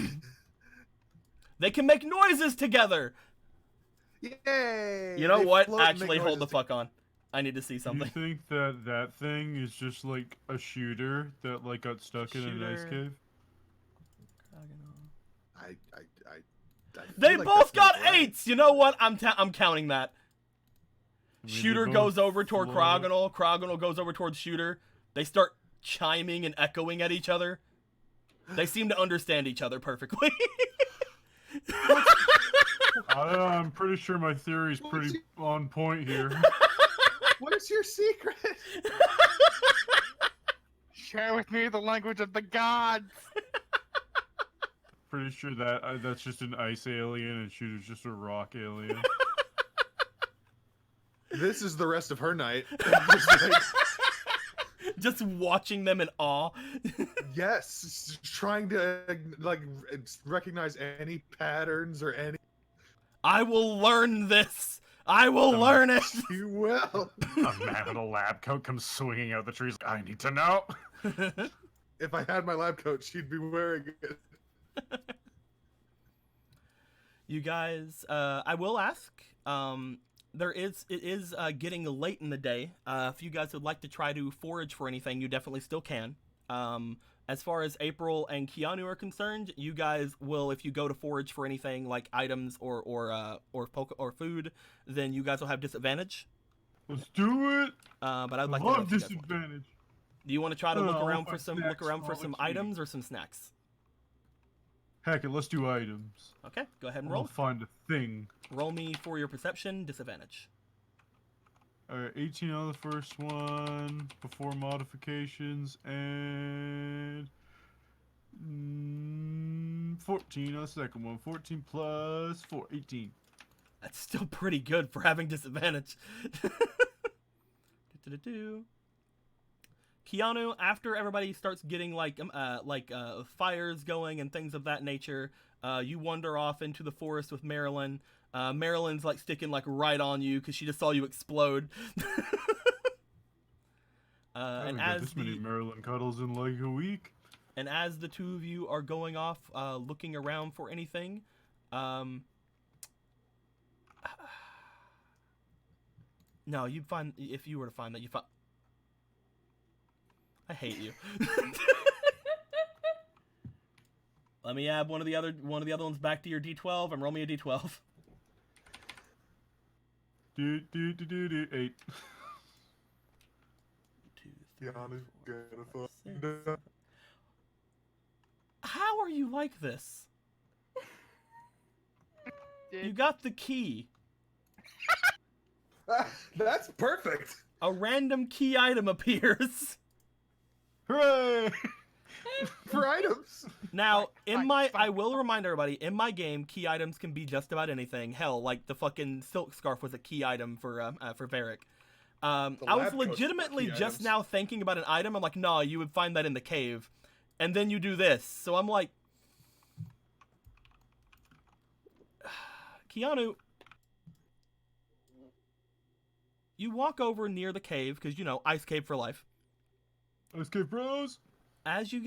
They can make noises together. Yay! You know They what? float and Actually, make hold the noises fuck on. I need to see You something. think that thing is just like a shooter that like got stuck in an ice Shooter. cave? I They feel like both that's not got right. 8s. You know what? I'm counting that. I mean, Shooter they goes both over toward float. Cryogonal. Cryogonal goes over towards Shooter. They start chiming and echoing at each other. They seem to understand each other perfectly. I'm pretty sure my theory's pretty on point here. What is your secret? Share with me the language of the gods. Pretty sure that that's just an ice alien and Shooter's just a rock alien. This is the rest of her night. Just like, Just watching them in awe. yes, trying to like recognize any patterns or any. I will learn this. I will learn it. You will. A man in a lab coat comes swinging out the trees. I need to know. If I had my lab coat, she'd be wearing it. You guys, I will ask. It is getting late in the day. If you guys would like to try to forage for anything, you definitely still can. As far as April and Keanu are concerned, you guys will, if you go to forage for anything like items or food, then you guys will have disadvantage. Let's do it. But I I'd like to know love if you guys want. disadvantage. Do you want to try to look Oh, around my for some snacks items quality. or some snacks? Heck it, let's do items. Okay, go ahead and I'll roll. find a thing. Roll me for your perception disadvantage. Alright, 18 on the first one, before modifications, and 14 on the second one. 14 plus 4, 18. That's still pretty good for having disadvantage. Do-do-do-do. Keanu, after everybody starts getting fires going and things of that nature, you wander off into the forest with Marilyn. Marilyn's like sticking like right on you because she just saw you explode. I And haven't got as this many Maryland cuddles in like a week. and as the two of you are going off, looking around for anything, no, you'd find if you were to find that you find. I hate you. Let me add one of the other ones back to your D12 and roll me a D12. Do 8. Keanu's gonna fuck. Six. How are you like this? You got the key. That's perfect. A random key item appears. Hooray! For items. Now, Fine, I will remind everybody, in my game, key items can be just about anything. Hell, like the fucking silk scarf was a key item for Varric. I was lab coats were legitimately key just items. now thinking about an item. I'm like, nah, you would find that in the cave. And then you do this. So I'm like, Keanu, you walk over near the cave, because, you know, ice cave for life. Escape bros! As you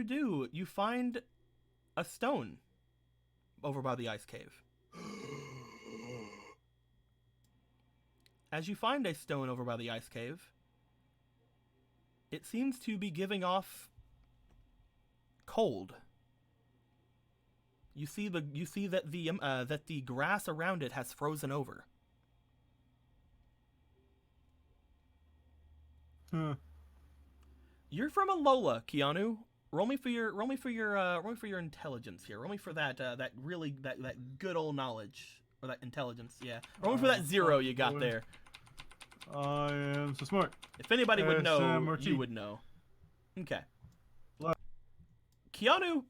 do, you find a stone over by the ice cave. As you find a stone over by the ice cave, it seems to be giving off cold. You see that the grass around it has frozen over. Huh. You're from Alola, Keanu. Roll me for your intelligence here. Roll me for that good old knowledge or that intelligence. Yeah. Roll me for that 0 you got boy. there. I am so smart. If anybody would know, SMRT. you would know. Okay. Lo- Keanu,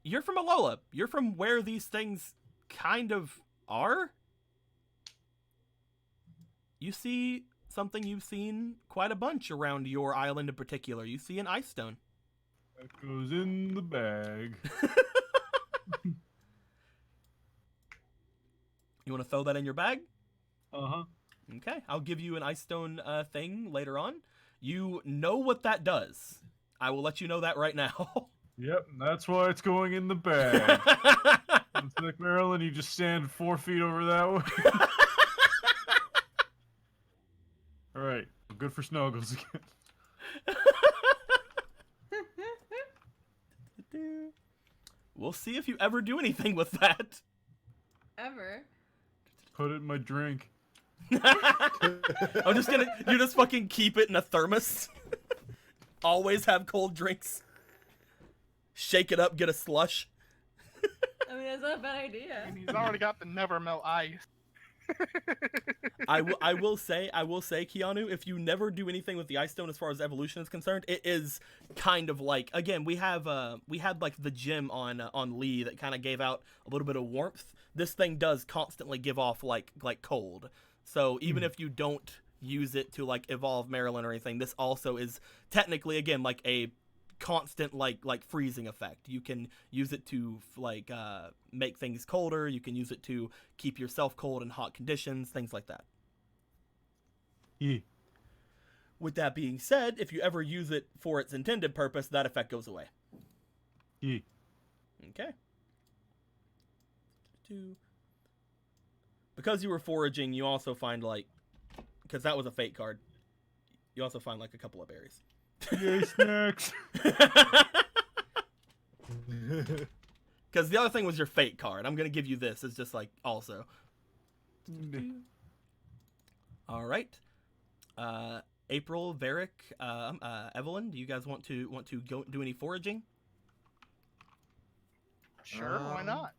you're from Alola. You're from where these things kind of are. You see something you've seen quite a bunch around your island in particular. You see an ice stone. That goes in the bag. You want to throw that in your bag? Uh-huh. Okay, I'll give you an ice stone thing later on. You know what that does. I will let you know that right now. Yep, that's why it's going in the bag. It's like, Marilyn, you just stand 4 feet over that way. All right, good for Snuggles again. We'll see if you ever do anything with that. Ever. Put it in my drink. You just fucking keep it in a thermos. Always have cold drinks. Shake it up, get a slush. I mean, that's not a bad idea. And he's already got the never melt ice. I will say, Keanu, if you never do anything with the ice stone as far as evolution is concerned, it is kind of like, again, we had like the gym on Lee that kind of gave out a little bit of warmth. This thing does constantly give off like cold. So even if you don't use it to like evolve Marilyn or anything, this also is technically, again, like a constant like freezing effect. You can use it to like make things colder. You can use it to keep yourself cold in hot conditions, things like that. Yeah. With that being said, if you ever use it for its intended purpose, that effect goes away. Yeah. Okay. Because you were foraging, you also find like, because that was a fate card, you also find like a couple of berries. Yay, snacks. Because the other thing was your fate card. I'm gonna give you this. It's just like also. All right. April, Varric, Evelyn, do you guys want to go do any foraging? Sure, why not?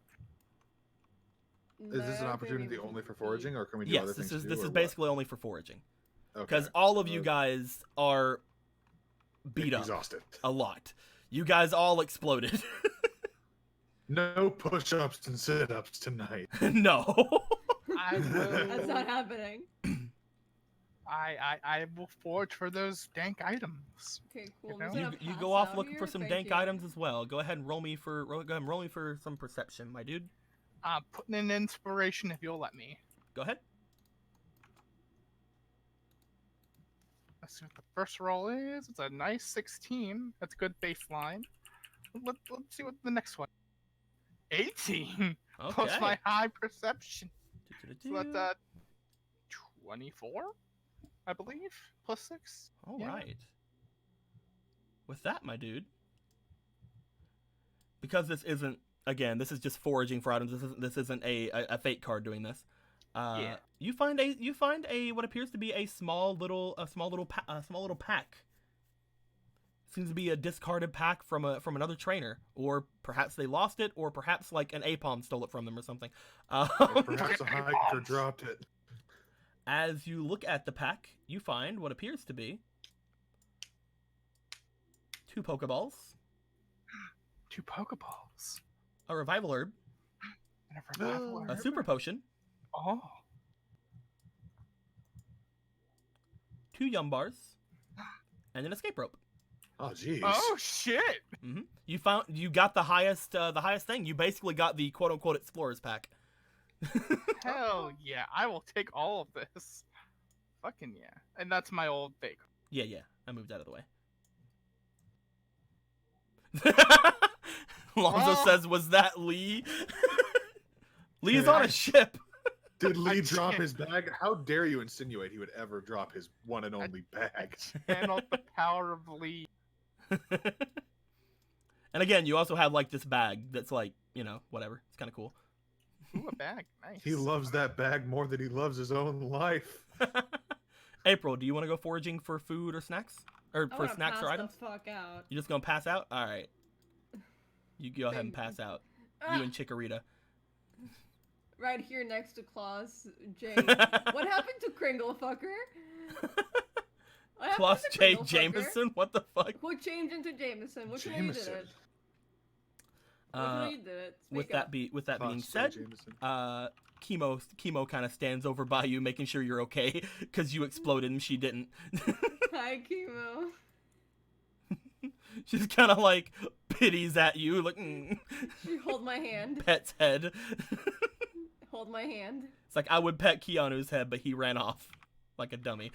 Is this an opportunity only for foraging, or can we do Yes, other this things is too, or basically only for foraging. what? Because Okay. all of you guys are beat up Exhausted. a lot. You guys all exploded. No push-ups and sit-ups tonight. No. I will. That's not happening. I will forge for those dank items. Okay, cool. You I'm know? just gonna You pass go off out looking for here. some Thank dank you. items as well. Go ahead and roll me for some perception, my dude. Putting in inspiration if you'll let me. Go ahead. Let's see what the first roll is. It's a nice 16. That's a good baseline. Let's see what the next one. 18 Okay. plus my high perception. So Do-do-do. that's 24, I believe, plus 6. All yeah. right. With that, my dude, because this isn't, again, this is just foraging for items. This isn't a fate card doing this. Yeah. You find a what appears to be a small little pack. Seems to be a discarded pack from another trainer, or perhaps they lost it, or perhaps like an APOM stole it from them or something. Or perhaps a hiker dropped it. As you look at the pack, you find what appears to be 2 Pokeballs, 2 Pokeballs. a Revival Herb, And a revival a herb. Super Potion, Oh. 2 Yum Bars, and an Escape Rope. Oh, jeez. Oh shit! You got the highest thing. You basically got the quote unquote Explorers pack. Hell yeah! I will take all of this. Fucking yeah! And that's my old fake. Yeah. I moved out of the way. Lonzo Oh. says, "Was that Lee?" Lee's Yeah. on a ship. Did Lee I drop can't- his bag? How dare you insinuate he would ever drop his one and only bag? Channel the power of Lee. And again, you also have like this bag that's like, you know, whatever. It's kind of cool. Ooh, a bag. Nice. He loves that bag more than he loves his own life. April, do you want to go foraging for food or snacks? Or I for wanna snacks pass or the items? fuck out. You just gonna pass out? All right. You go ahead and Thank pass out. Ah, You and Chikorita. right here next to Claus J. What happened to Kringle fucker? What happened Plus to J. Kringle fucker? Jameson? What the fuck? Who changed into Jameson? Which one you did Jameson. it? Which one you did it? With Speak up. that being Class J. said, Jameson. Chemo kind of stands over by you, making sure you're okay, because you exploded and she didn't. Hi, Chemo. She's kind of like pities at you, like She hold my hand. pet's head. Hold my hand. It's like I would pet Keanu's head, but he ran off like a dummy.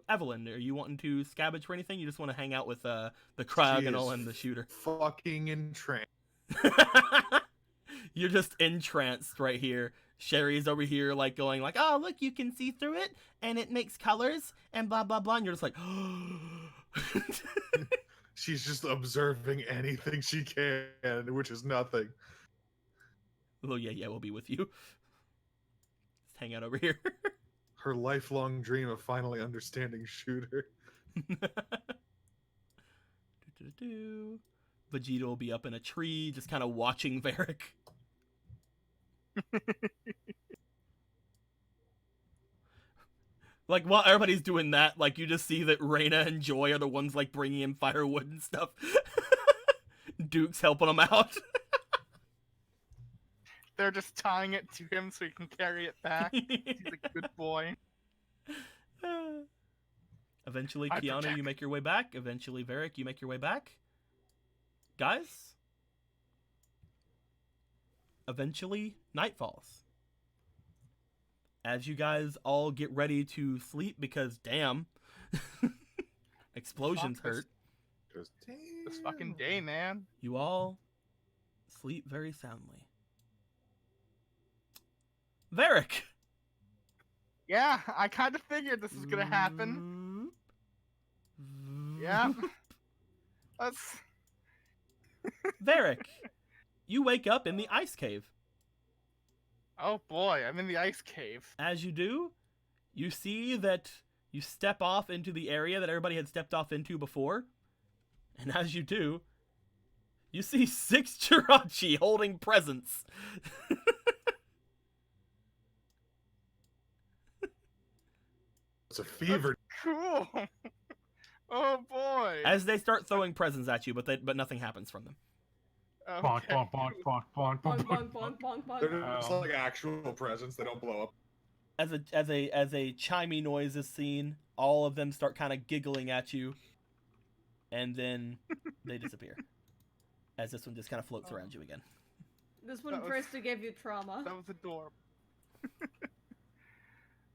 Evelyn, are you wanting to scavenge for anything? You just want to hang out with the Cryogonal is and the shooter. Fucking entranced. You're just entranced right here. Sherry's over here like going like, oh look, you can see through it and it makes colors and blah blah blah, and you're just like She's just observing anything she can, which is nothing. oh yeah, we'll be with you. Just hang out over here. Her lifelong dream of finally understanding Shooter. Vegeta will be up in a tree, just kind of watching Varric. Like while everybody's doing that, like you just see that Reina and Joy are the ones like bringing in firewood and stuff. Duke's helping them out. They're just tying it to him so he can carry it back. He's a good boy. Eventually, I Keanu, protect. you make your way back. Eventually, Varric, you make your way back. Guys, eventually, night falls. As you guys all get ready to sleep, because damn, explosions Fuck this- hurt. Just, This fucking day, man. You all sleep very soundly. Varric! Yeah, I kind of figured this was gonna happen. Yeah. Let's. Varric, you wake up in the ice cave. Oh boy, I'm in the ice cave. As you do, you see that you step off into the area that everybody had stepped off into before. And as you do, you see 6 Jirachi holding presents. it's a fever. Cool. Oh boy. As they start throwing presents at you, but nothing happens from them. Bonk, Okay. bonk, bonk, bonk, bonk, Bonk, bonk, bonk, bonk, bonk, bonk. They're just like actual presents. They don't blow up. As a chimey noise is seen, all of them start kind of giggling at you, and then they disappear. As this one just kind of floats around you again. This one That was- first to give you trauma. That was adorable.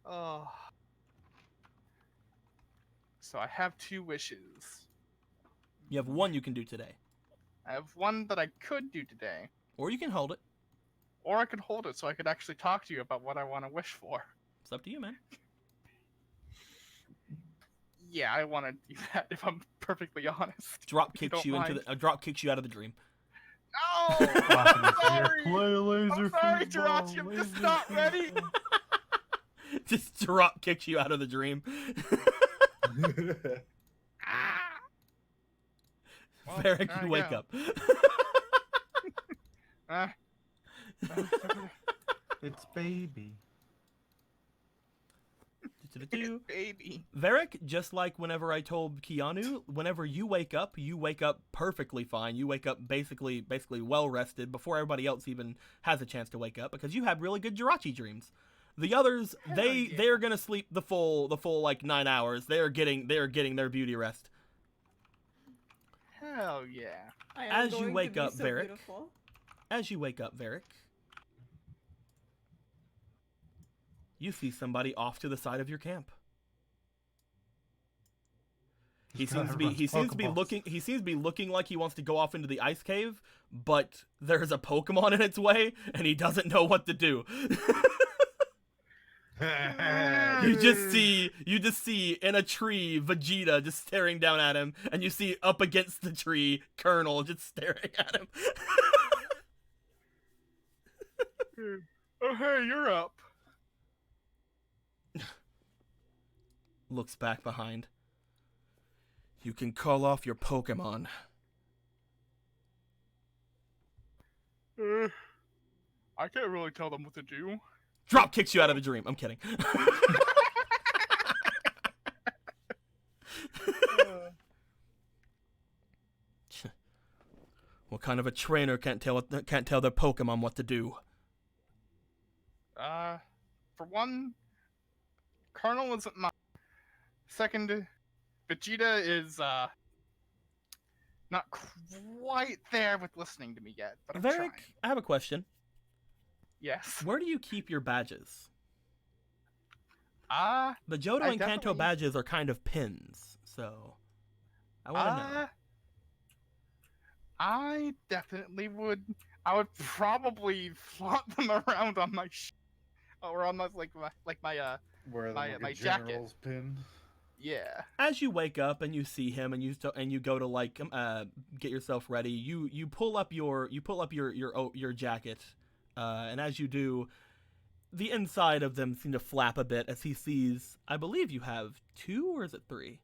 Oh. So I have 2 wishes. You have one you can do today, I have one that I could do today, or you can hold it. or I could hold it so I could actually talk to you about what I want to wish for. It's up to you, man. Yeah, I want to do that if I'm perfectly honest. Drop If you kicks don't you into mind. the drop kicks you out of the dream. No! Laughing I'm at you. sorry! Play laser I'm sorry, football, Jirachi, I'm just laser not ready. football. Just drop kicks you out of the dream. Ah! Well, Varric, there you I wake go. up. Ah. It's baby. Baby. Varric, just like whenever I told Keanu, whenever you wake up perfectly fine. You wake up basically well rested before everybody else even has a chance to wake up, because you had really good Jirachi dreams. The others, Hell they yeah. they're gonna sleep the full like 9 hours. They're getting their beauty rest. Hell yeah. I am As you going to wake be up, so Varric. beautiful. As you wake up, Varric, you see somebody off to the side of your camp. He God, seems to be everyone's looking Pokeballs. he seems to be looking like he wants to go off into the ice cave, but there's a Pokemon in its way and he doesn't know what to do. You just see in a tree Vegeta just staring down at him, and you see up against the tree Colonel just staring at him. Oh, hey, you're up. Looks back behind. You can call off your Pokemon. I can't really tell them what to do. Drop kicks you out of a dream. I'm kidding. What kind of a trainer can't tell their Pokemon what to do? For one, Colonel isn't mine. Second, Vegeta is, not quite there with listening to me yet, but I'm Varric, trying. I have a question. Yes. Where do you keep your badges? Uh, The Johto I and Kanto definitely- badges are kind of pins, so I want to know. I definitely would. I would probably flaunt them around on my or on my Where my my jacket. general's pin. yeah. As you wake up and you see him and you go to like get yourself ready, you pull up your jacket, and as you do, the inside of them seem to flap a bit as he sees. I believe you have 2, or is it 3?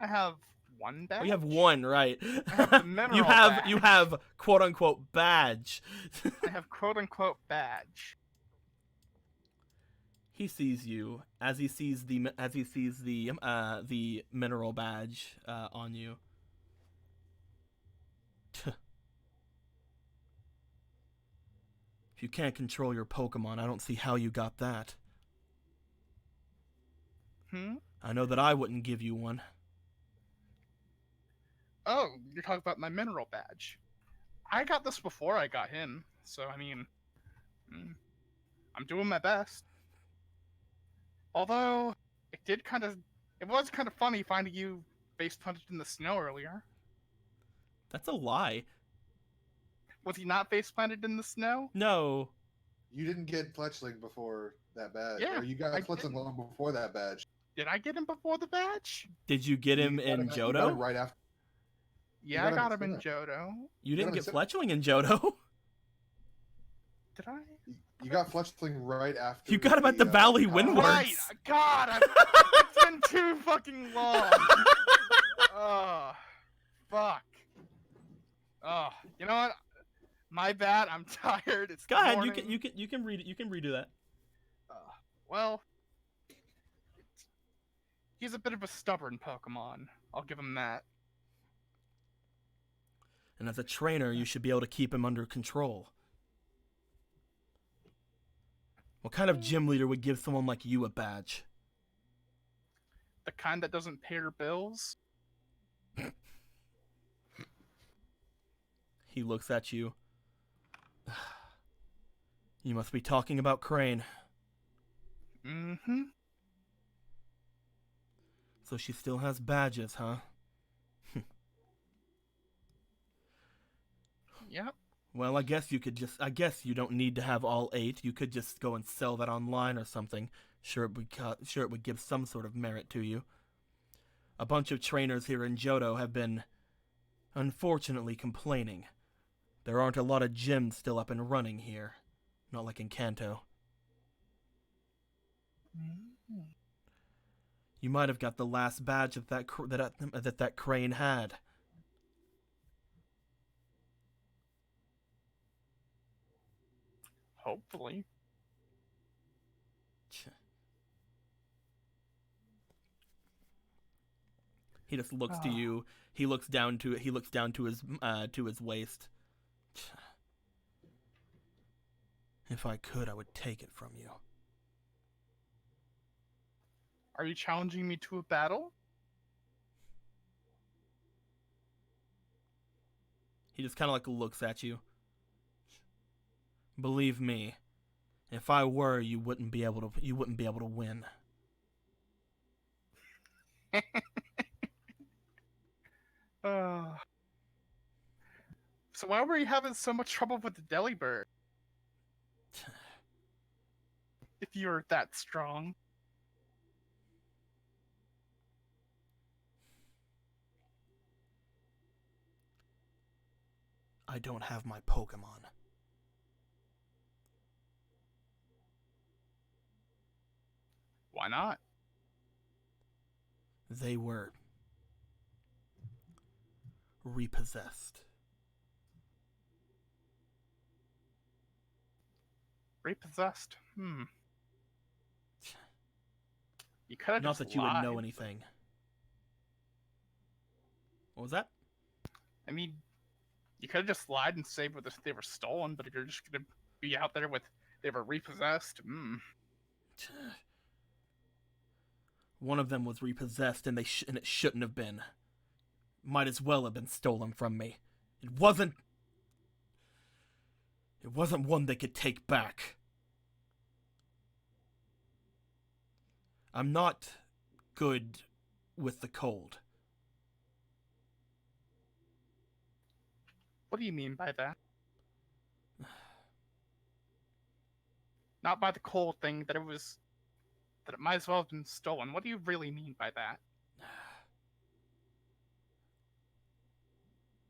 I have one badge. Oh, you have 1, right? I have the mineral you badge. have quote unquote badge. I have quote unquote badge. He sees you as he sees the mineral badge on you. If you can't control your Pokemon, I don't see how you got that. I know that I wouldn't give you one. Oh, you're talking about my mineral badge. I got this before I got him, so I mean, I'm doing my best. Although it was kind of funny finding you face planted in the snow earlier. That's a lie. Was he not face planted in the snow? No. You didn't get Fletchling before that badge. Yeah, Or you got I Fletchling didn't. long before that badge. Did I get him before the badge? Did you get him You got in you got Johto? him right after. Yeah, got I got him him in in Johto. You didn't him get in Fletchling in Johto? Did I? You got Fletchling right after. You got him at the Valley Colorado. Windward. Right! God, it's been too fucking long. Oh, fuck. Oh, you know what? My bad. I'm tired. It's Go the ahead. morning. You can read it. You can redo that. Well, he's a bit of a stubborn Pokemon. I'll give him that. And as a trainer, you should be able to keep him under control. What kind of gym leader would give someone like you a badge? The kind that doesn't pay her bills. He looks at you. You must be talking about Crane. Mm-hmm. So she still has badges, huh? Yep. Well, I guess you don't need to have all 8. You could just go and sell that online or something. Sure it would give some sort of merit to you. A bunch of trainers here in Johto have been, unfortunately, complaining. There aren't a lot of gyms still up and running here. Not like in Kanto. You might have got the last badge that Crane had. Hopefully. He just looks to you. He looks down to his waist. If I could, I would take it from you. Are you challenging me to a battle? He just kind of like looks at you. Believe me, if I were, you wouldn't be able to win. Uh, so why were you having so much trouble with the Delibird? If you're that strong. I don't have my Pokemon. Why not? They were repossessed. Repossessed? You could have Not just that you would know lied. anything. What was that? I mean, you could have just lied and said what they were stolen, but if you're just gonna be out there with they were repossessed, One of them was repossessed, and and it shouldn't have been. Might as well have been stolen from me. It wasn't one they could take back. I'm not good with the cold. What do you mean by that? Not by the cold thing, that it might as well have been stolen. What do you really mean by that?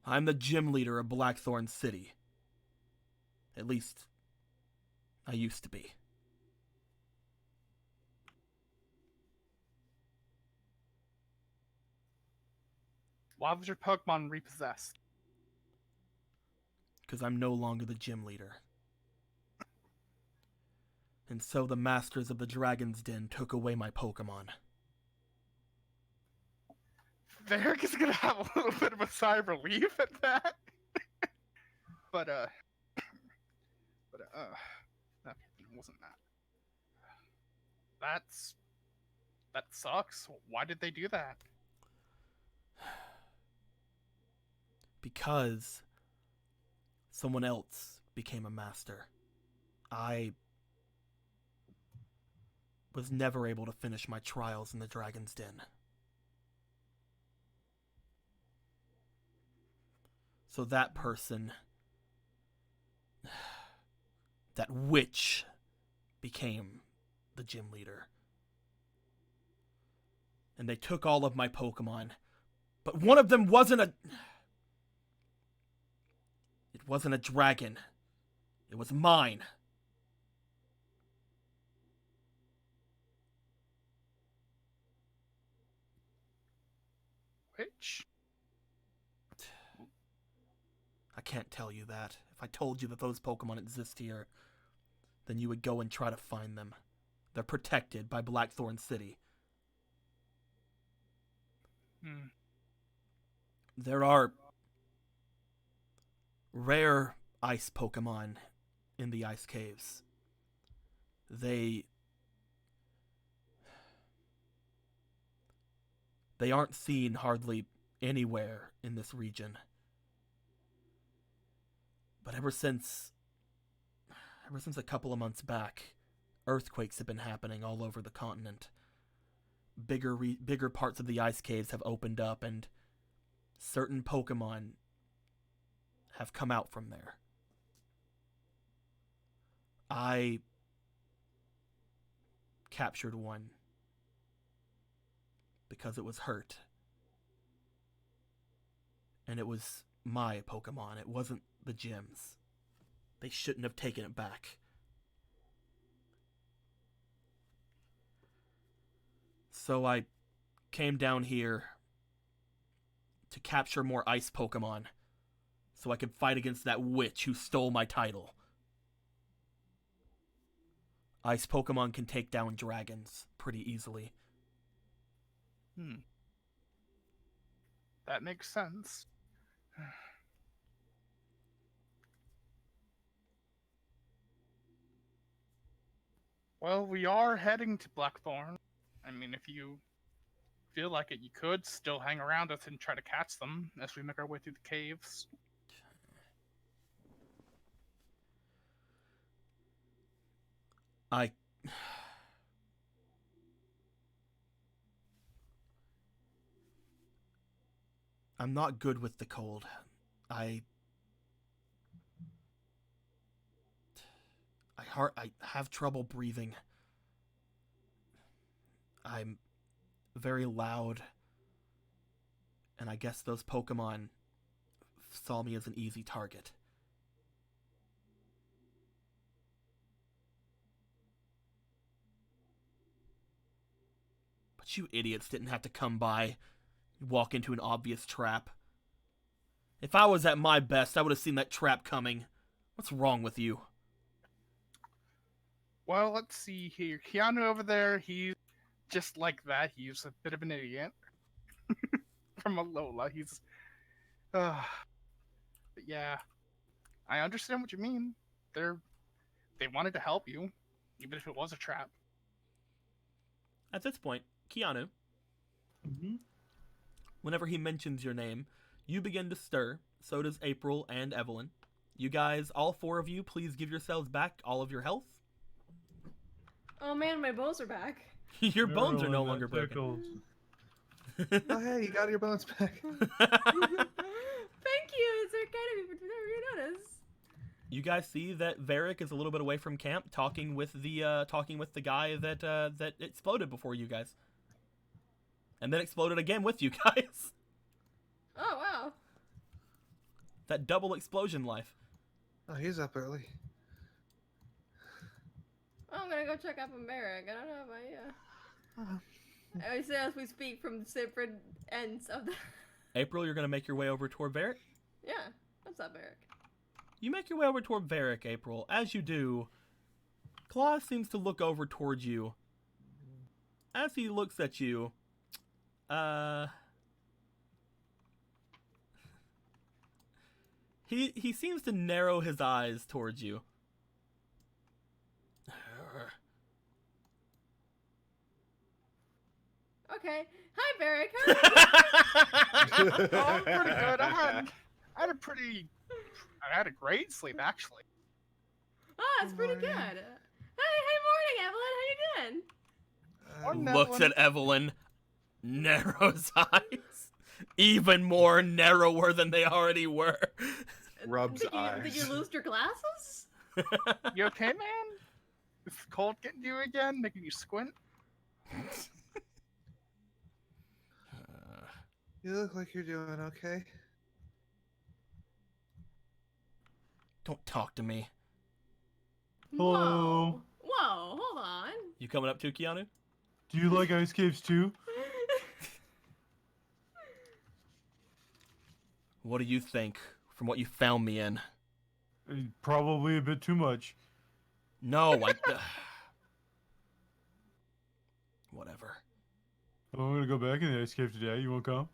I'm the gym leader of Blackthorn City. At least, I used to be. Why was your Pokemon repossessed? Because I'm no longer the gym leader. And so the Masters of the Dragon's Den took away my Pokemon. Varric is gonna have a little bit of a sigh of relief at that. but okay, it wasn't that. That sucks. Why did they do that? Because someone else became a master. I was never able to finish my trials in the Dragon's Den. So that person, that witch, became the gym leader. And they took all of my Pokemon. But one of them wasn't a... It wasn't a dragon. It was mine. Which? I can't tell you that. If I told you that those Pokemon exist here, then you would go and try to find them. They're protected by Blackthorn City. There are rare ice Pokemon in the ice caves. They aren't seen hardly anywhere in this region. But ever since a couple of months back, earthquakes have been happening all over the continent. Bigger parts of the ice caves have opened up, and certain Pokemon have come out from there. I captured one because it was hurt. And it was my Pokemon. It wasn't the gym's. They shouldn't have taken it back. So I came down here to capture more ice Pokemon so I could fight against that witch who stole my title. Ice Pokemon can take down dragons pretty easily. That makes sense. Well, we are heading to Blackthorn. I mean, if you feel like it, you could still hang around us and try to catch them as we make our way through the caves. I'm not good with the cold. I have trouble breathing. I'm very loud. And I guess those Pokemon saw me as an easy target. But you idiots didn't have to come by, walk into an obvious trap. If I was at my best, I would have seen that trap coming. What's wrong with you? Well, let's see here. Keanu over there, he's just like that. He's a bit of an idiot. From Alola, he's... but yeah, I understand what you mean. They wanted to help you, even if it was a trap. At this point, Keanu, Mm-hmm. whenever he mentions your name, you begin to stir. So does April and Evelyn. You guys, all four of you, please give yourselves back all of your health. Oh man, my bones are back. Your bones are no Marilyn, longer that broken. tickles. Oh, hey, you got your bones back. Thank you, it's so kind of you for never notice. You guys see that Varric is a little bit away from camp, talking with the guy that exploded before you guys, and then exploded again with you guys. Oh wow. That double explosion life. Oh, he's up early. I'm gonna go check up on Merrick. I don't know if Uh, I say as we speak from separate ends of the. April, you're gonna make your way over toward Varric. Yeah, what's up, Merrick? You make your way over toward Varric, April. As you do, Claus seems to look over towards you. As he looks at you, he seems to narrow his eyes towards you. Okay. Hi, Merrick. How are you? Oh, I'm pretty good. I had a great sleep, actually. Oh, that's pretty good. Hey, morning, Evelyn. How you doing? Morning, Looks at Evelyn, narrows eyes, even more narrower than they already were. Rubs Did eyes. you lose your glasses? You okay, man? Is the cold getting to you again, making you squint? You look like you're doing okay. Don't talk to me. Hello. Whoa, hold on. You coming up too, Keanu? Do you like ice caves too? What do you think from what you found me in? Probably a bit too much. No, whatever. I'm gonna go back in the ice cave today. You wanna come?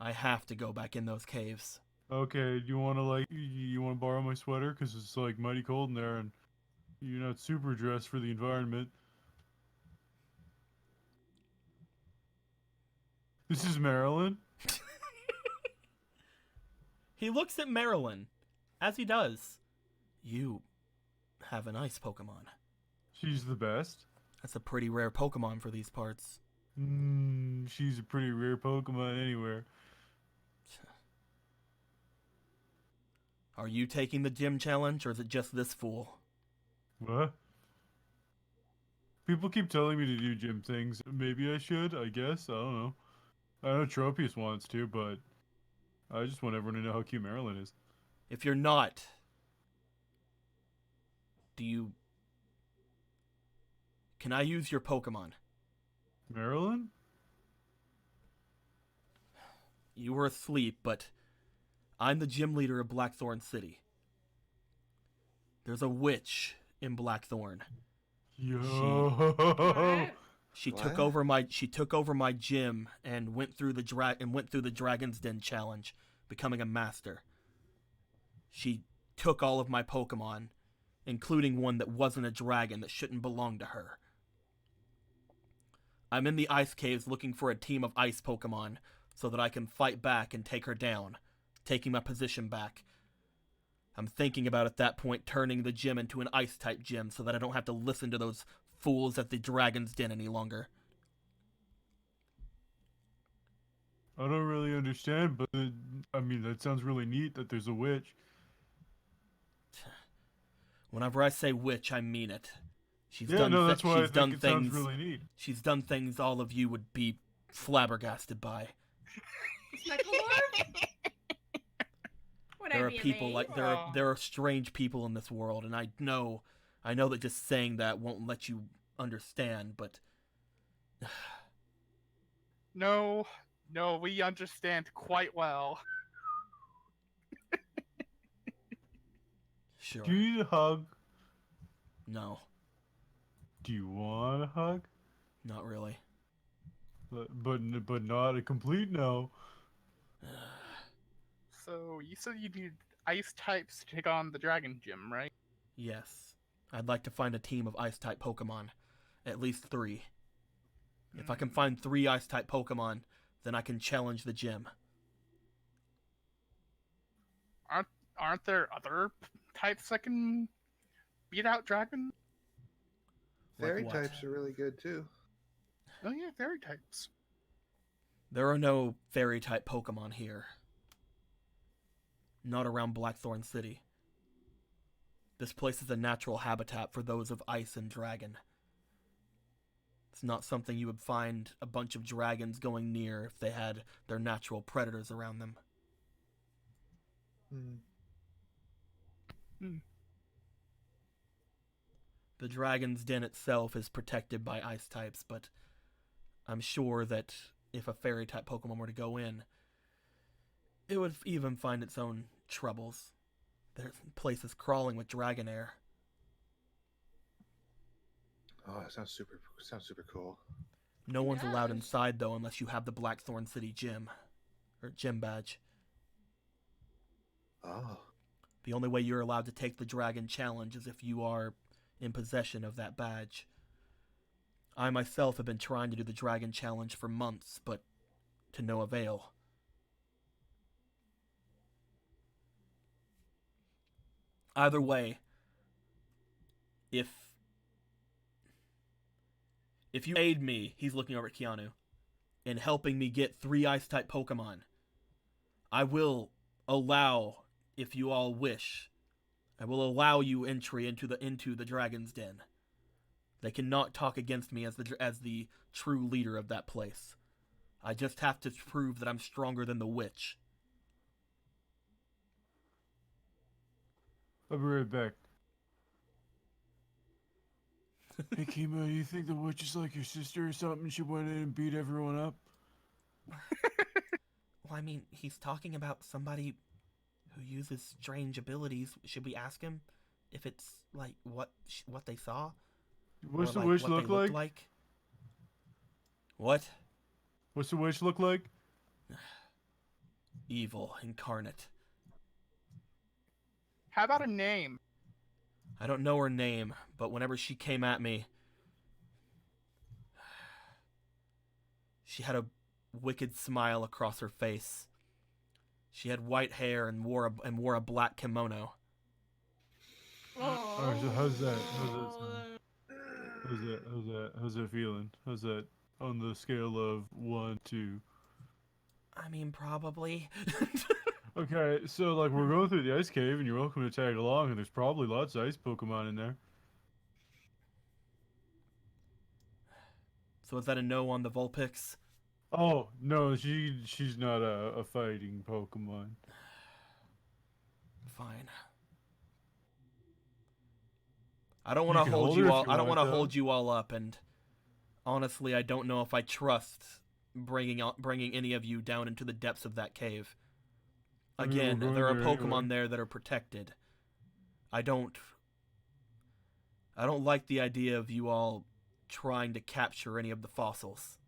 I have to go back in those caves. Okay. Do you wanna borrow my sweater? Cause it's like mighty cold in there, and you're not super dressed for the environment. This is Marilyn. He looks at Marilyn. As he does, you have an ice Pokemon. She's the best. That's a pretty rare Pokemon for these parts. She's a pretty rare Pokemon anywhere. Are you taking the gym challenge, or is it just this fool? What? People keep telling me to do gym things. Maybe I should, I guess. I don't know. I know Tropius wants to, but I just want everyone to know how cute Marilyn is. If you're not, can I use your Pokemon? Marilyn? You were asleep, but I'm the gym leader of Blackthorn City. There's a witch in Blackthorn. Yo. She What? took over my gym and went through the Dragon's Den challenge, becoming a master. She took all of my Pokemon, including one that wasn't a dragon that shouldn't belong to her. I'm in the ice caves looking for a team of ice Pokemon so that I can fight back and take her down, taking my position back. I'm thinking about at that point turning the gym into an ice type gym so that I don't have to listen to those fools at the Dragon's Den any longer. I don't really understand, but I mean, that sounds really neat that there's a witch. Whenever I say witch, I mean it. She's Yeah, done. no, that's why I she's think done it sounds things. really neat. She's done things all of you would be flabbergasted by. Smekalorb? There Whatever are you people mean. like there are strange people in this world, and I know that just saying that won't let you understand, but No, no, we understand quite well. sure, Do you need a hug? no, Do you want a hug? not really. But not a complete no. So you said you need ice types to take on the dragon gym, right? Yes, I'd like to find a team of ice-type Pokemon, at least 3. If I can find 3 ice-type Pokemon, then I can challenge the gym. Aren't there other types that can beat out dragon? Like Fairy what? types are really good too. Oh yeah, fairy types. There are no fairy-type Pokemon here. Not around Blackthorn City. This place is a natural habitat for those of ice and dragon. It's not something you would find a bunch of dragons going near if they had their natural predators around them. The Dragon's Den itself is protected by ice types, but I'm sure that if a fairy type Pokemon were to go in, it would even find its own troubles. There's places crawling with dragon air. Oh, that sounds super cool. No one's allowed Yes. inside though unless you have the Blackthorn City gym or gym badge. Oh, The only way you're allowed to take the Dragon Challenge is if you are in possession of that badge. I myself have been trying to do the Dragon Challenge for months, but to no avail. Either way, if you aid me, he's looking over at Keanu, in helping me get 3 Ice-type Pokemon, I will allow, if you all wish, I will allow you entry into the Dragon's Den. They cannot talk against me as the true leader of that place. I just have to prove that I'm stronger than the witch. I'll be right back. Hey, Kima, you think the witch is like your sister or something? She went in and beat everyone up? Well, I mean, he's talking about somebody who uses strange abilities. Should we ask him if it's like what they saw? What's Or, the like, witch what they look looked like? What? What's the witch look like? Evil incarnate. How about a name? I don't know her name, but whenever she came at me, she had a wicked smile across her face. She had white hair and wore a black kimono. Alright, so how's that? How's that feeling? How's that on the scale of 1 to... I mean, probably. Okay, so like we're going through the ice cave and you're welcome to tag along and there's probably lots of ice Pokemon in there. So is that a no on the Vulpix? Oh, no, she's not a fighting Pokemon. Fine. I don't want to can hold hold her you if all. you I don't want, want to though. hold you all up, and honestly, I don't know if I trust bringing any of you down into the depths of that cave. I mean, we're Again, going there are there Pokemon anyway. there that are protected. I don't like the idea of you all trying to capture any of the fossils.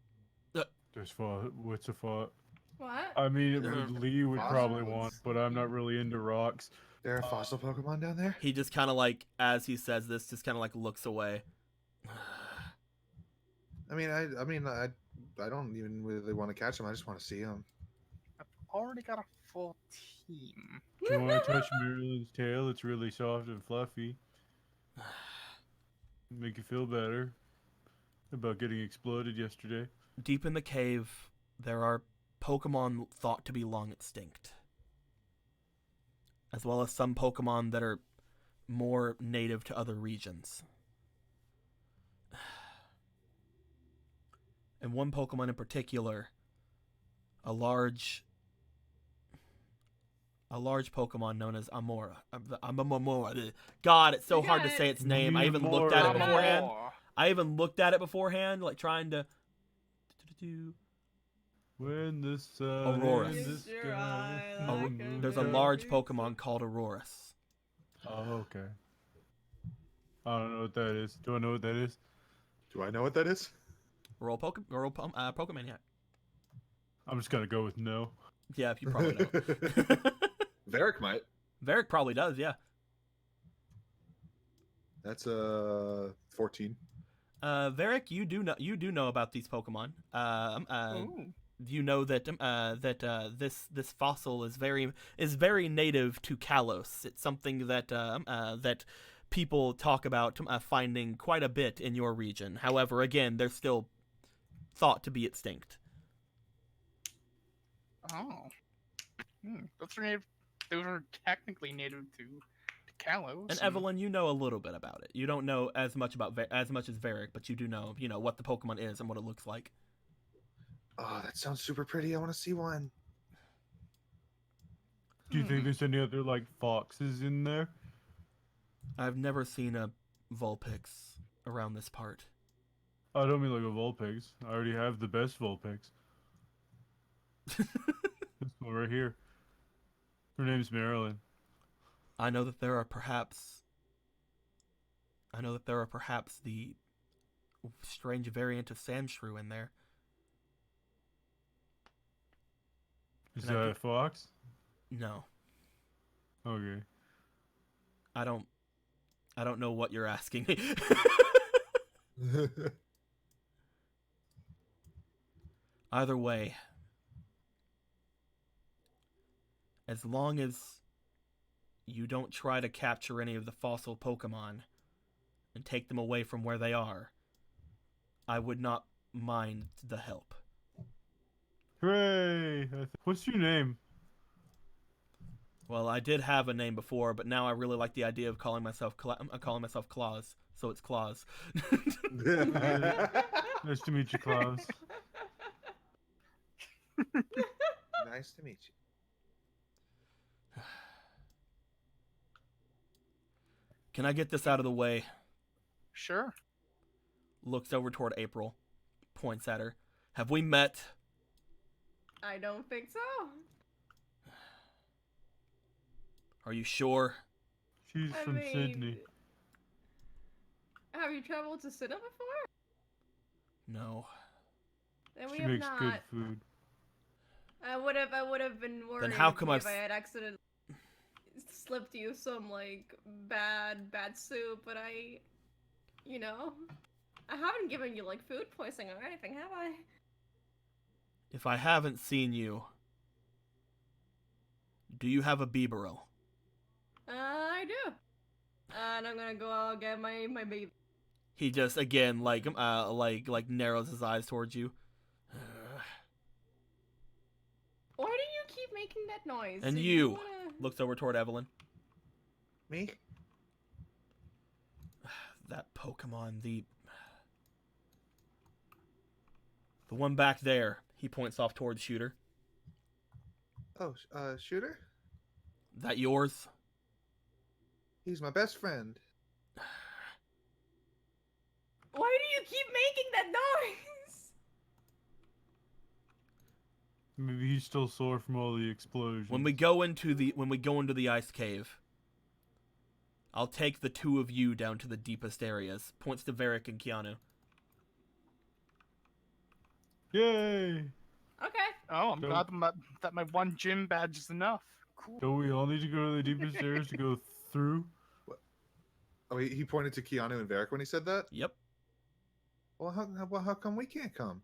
There's what's a fought? What? I mean, There- Lee would probably Fossils? want, but I'm not really into rocks. there are fossil Pokemon down there. He just kind of like, as he says this, just kind of like looks away. I don't even really want to catch them. I just want to see them. I've already got a full team. Do you want to touch Merlin's tail? It's really soft and fluffy. Make you feel better about getting exploded yesterday. Deep in the cave, there are Pokemon thought to be long extinct, as well as some Pokemon that are more native to other regions. And one Pokemon in particular, a large Pokemon known as Amora. God, it's so hard to say its name. I even looked at it beforehand. Like trying to. When the sun Aurorus. in the Use your sky, eye Aur- like a There's a baby. large Pokemon called Aurorus. Oh, okay. I don't know what that is. Do I know what that is? Do I know what that is? Pokemaniac. I'm just gonna go with no. Yeah, you probably know. Varric might. Varric probably does, yeah. That's 14. Varric, you do know about these Pokemon. Ooh. You know that this fossil is very native to Kalos. It's something that that people talk about finding quite a bit in your region. However, again, they're still thought to be extinct. Oh. Those are technically native to Kalos. And Evelyn, you know a little bit about it. You don't know as much about as much as Varric, but you do know, what the Pokemon is and what it looks like. Oh, that sounds super pretty. I want to see one. Do you think there's any other like foxes in there? I've never seen a Vulpix around this part. I don't mean like a Vulpix. I already have the best Vulpix. This one right here. Her name's Marilyn. I know that there are perhaps the strange variant of Sandshrew in there. Is And I that a fox? No, Okay. I don't know what you're asking me. Either way, as long as you don't try to capture any of the fossil Pokemon and take them away from where they are, I would not mind the help. Hooray! What's your name? Well, I did have a name before, but now I really like the idea of calling myself Claus, so it's Claus. Nice to meet you, Klaus. Nice to meet you. Can I get this out of the way? Sure. Looks over toward April, points at her. Have we met? I don't think so. Are you sure? She's I from mean, Sydney. have you traveled to Sinnoh before? No. Then we She have makes not. good food. I would have been worried how come if I've I had accidentally slipped you some like bad soup, but I haven't given you like food poisoning or anything, have I? If I haven't seen you, do you have a Bibarel? I do. And I'm gonna go out get my baby. He just again like narrows his eyes towards you. Why do you keep making that noise? And Do you wanna- looks over toward Evelyn. Me? That Pokemon, the one back there. He points off toward the shooter. Oh, Shooter? That yours? He's my best friend. Why do you keep making that noise? Maybe he's still sore from all the explosions. When we go into the ice cave, I'll take the two of you down to the deepest areas. Points to Varric and Keanu. Yay! Okay. Oh, I'm So- glad that my one gym badge is enough. Cool. Don't we all need to go to the deepest areas to go through? Oh, he pointed to Keanu and Varric when he said that? Yep. Well, how come we can't come?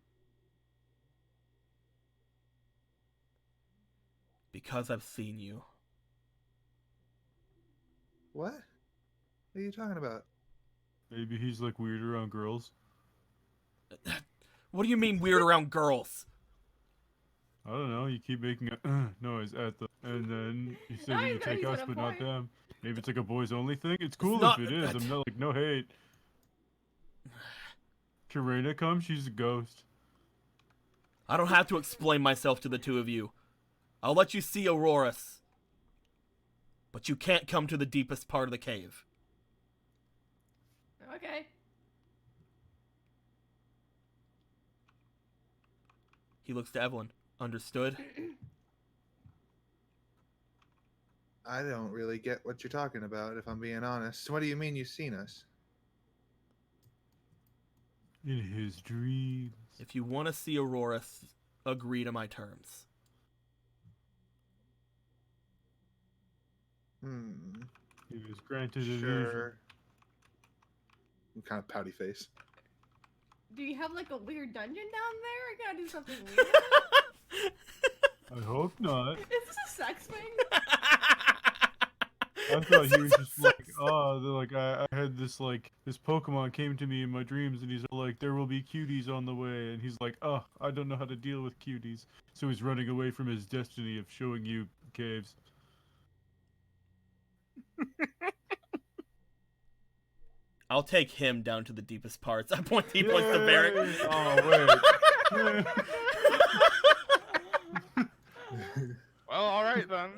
Because I've seen you. What? What are you talking about? Maybe he's like weird around girls. What do you mean weird around girls? I don't know. You keep making a noise at the, and then you say No, that you he's take got us a but not point. them. Maybe it's like a boys only thing. It's cool not- if it is. I'm not like no hate. Karina comes. She's a ghost. I don't have to explain myself to the two of you. I'll let you see Auroras. But you can't come to the deepest part of the cave. Okay. He looks to Evelyn. Understood? I don't really get what you're talking about, if I'm being honest. What do you mean you've seen us? In his dreams. If you want to see Auroras, agree to my terms. He was granted illusion. Sure. Kind of pouty face. Do you have like a weird dungeon down there? I gotta do something weird. I hope not. Is this a sex thing? I thought he was just like, oh, like I had this this Pokemon came to me in my dreams, and he's like, there will be cuties on the way, and he's like, oh, I don't know how to deal with cuties, so he's running away from his destiny of showing you caves. I'll take him down to the deepest parts. I point he points to Barrick. Yay! Oh wait. Well, all right then.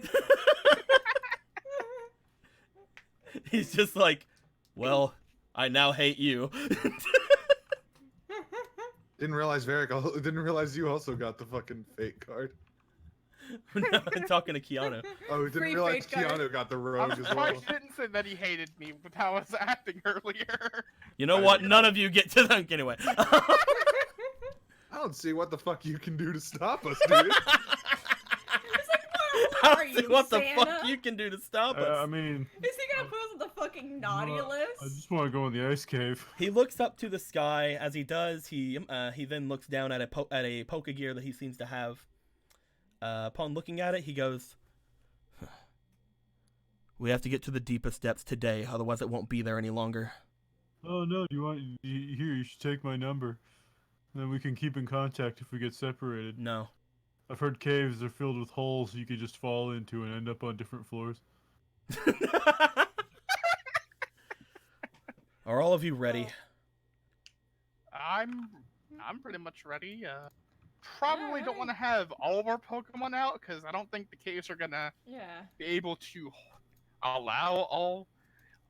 He's just like, well, I now hate you. Didn't realize didn't realize you also got the fucking fake card. No, I'm talking to Keanu. Oh, didn't Free realize fake card. Keanu got the I'm rogue as well. surprised you didn't say that he hated me with how I was acting earlier. You know what? None of you get to them anyway. I don't see what the fuck you can do to stop us, dude. I Are don't see you, what the Santa? fuck you can do to stop us. I mean, Is he gonna put us on the fucking naughty I list? just want to go in the ice cave. He looks up to the sky. As he does, he then looks down at a Pokegear that he seems to have. Upon looking at it, he goes, "We have to get to the deepest depths today, otherwise it won't be there any longer." Oh no, here, you should take my number. Then we can keep in contact if we get separated. No. I've heard caves are filled with holes you could just fall into and end up on different floors. Are all of you ready? I'm pretty much ready. Probably don't want to have all of our Pokemon out because I don't think the caves are gonna Yeah. be able to allow all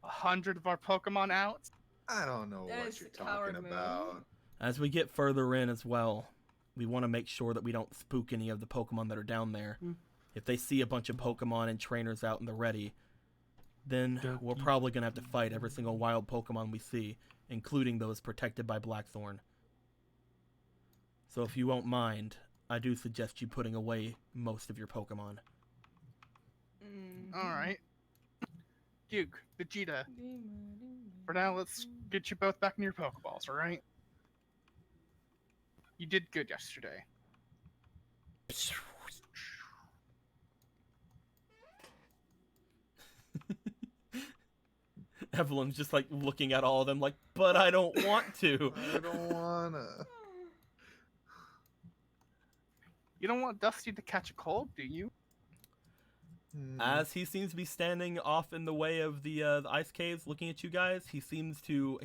100 of our Pokemon out. I don't know That what is you're a coward talking move. about. As we get further in as well, we want to make sure that we don't spook any of the Pokemon that are down there. If they see a bunch of Pokemon and trainers out and they're ready, then we're probably going to have to fight every single wild Pokemon we see, including those protected by Blackthorn. So if you won't mind, I do suggest you putting away most of your Pokemon. Alright. Duke, Vegeta, for now let's get you both back in your Pokeballs, alright? You did good yesterday. Evelyn's just like looking at all of them like, but I don't want to. I don't wanna. You don't want Dusty to catch a cold, do you? As he seems to be standing off in the way of the ice caves, looking at you guys, he seems to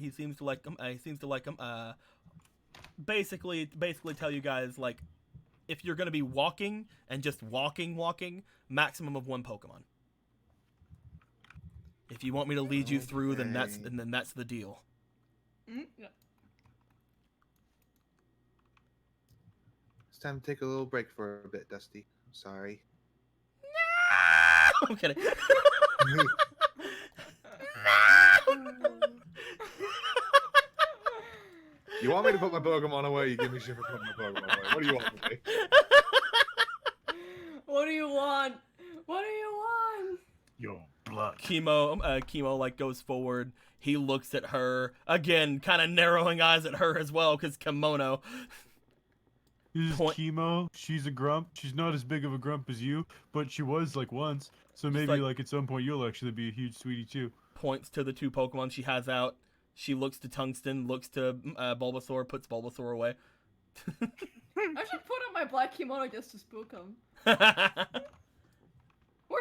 basically tell you guys like, if you're gonna be walking and just walking, maximum of one Pokemon. If you want me to lead you through, then that's the deal. Yeah. It's time to take a little break for a bit, Dusty. I'm sorry. I'm kidding. You want me to put my Pokemon away? You give me shit for putting my Pokemon away. What do you want from me? What do you want? What do you want? Your blood. Chemo like goes forward. He looks at her again, kind of narrowing eyes at her as well, because kimono. This is Point- Chemo. She's a grump. She's not as big of a grump as you, but she was like once. So maybe like- like at some point you'll actually be a huge sweetie too. Points to the two Pokemon she has out. She looks to Tungsten, looks to Bulbasaur, puts Bulbasaur away. I should put on my black kimono just to spook him. Where's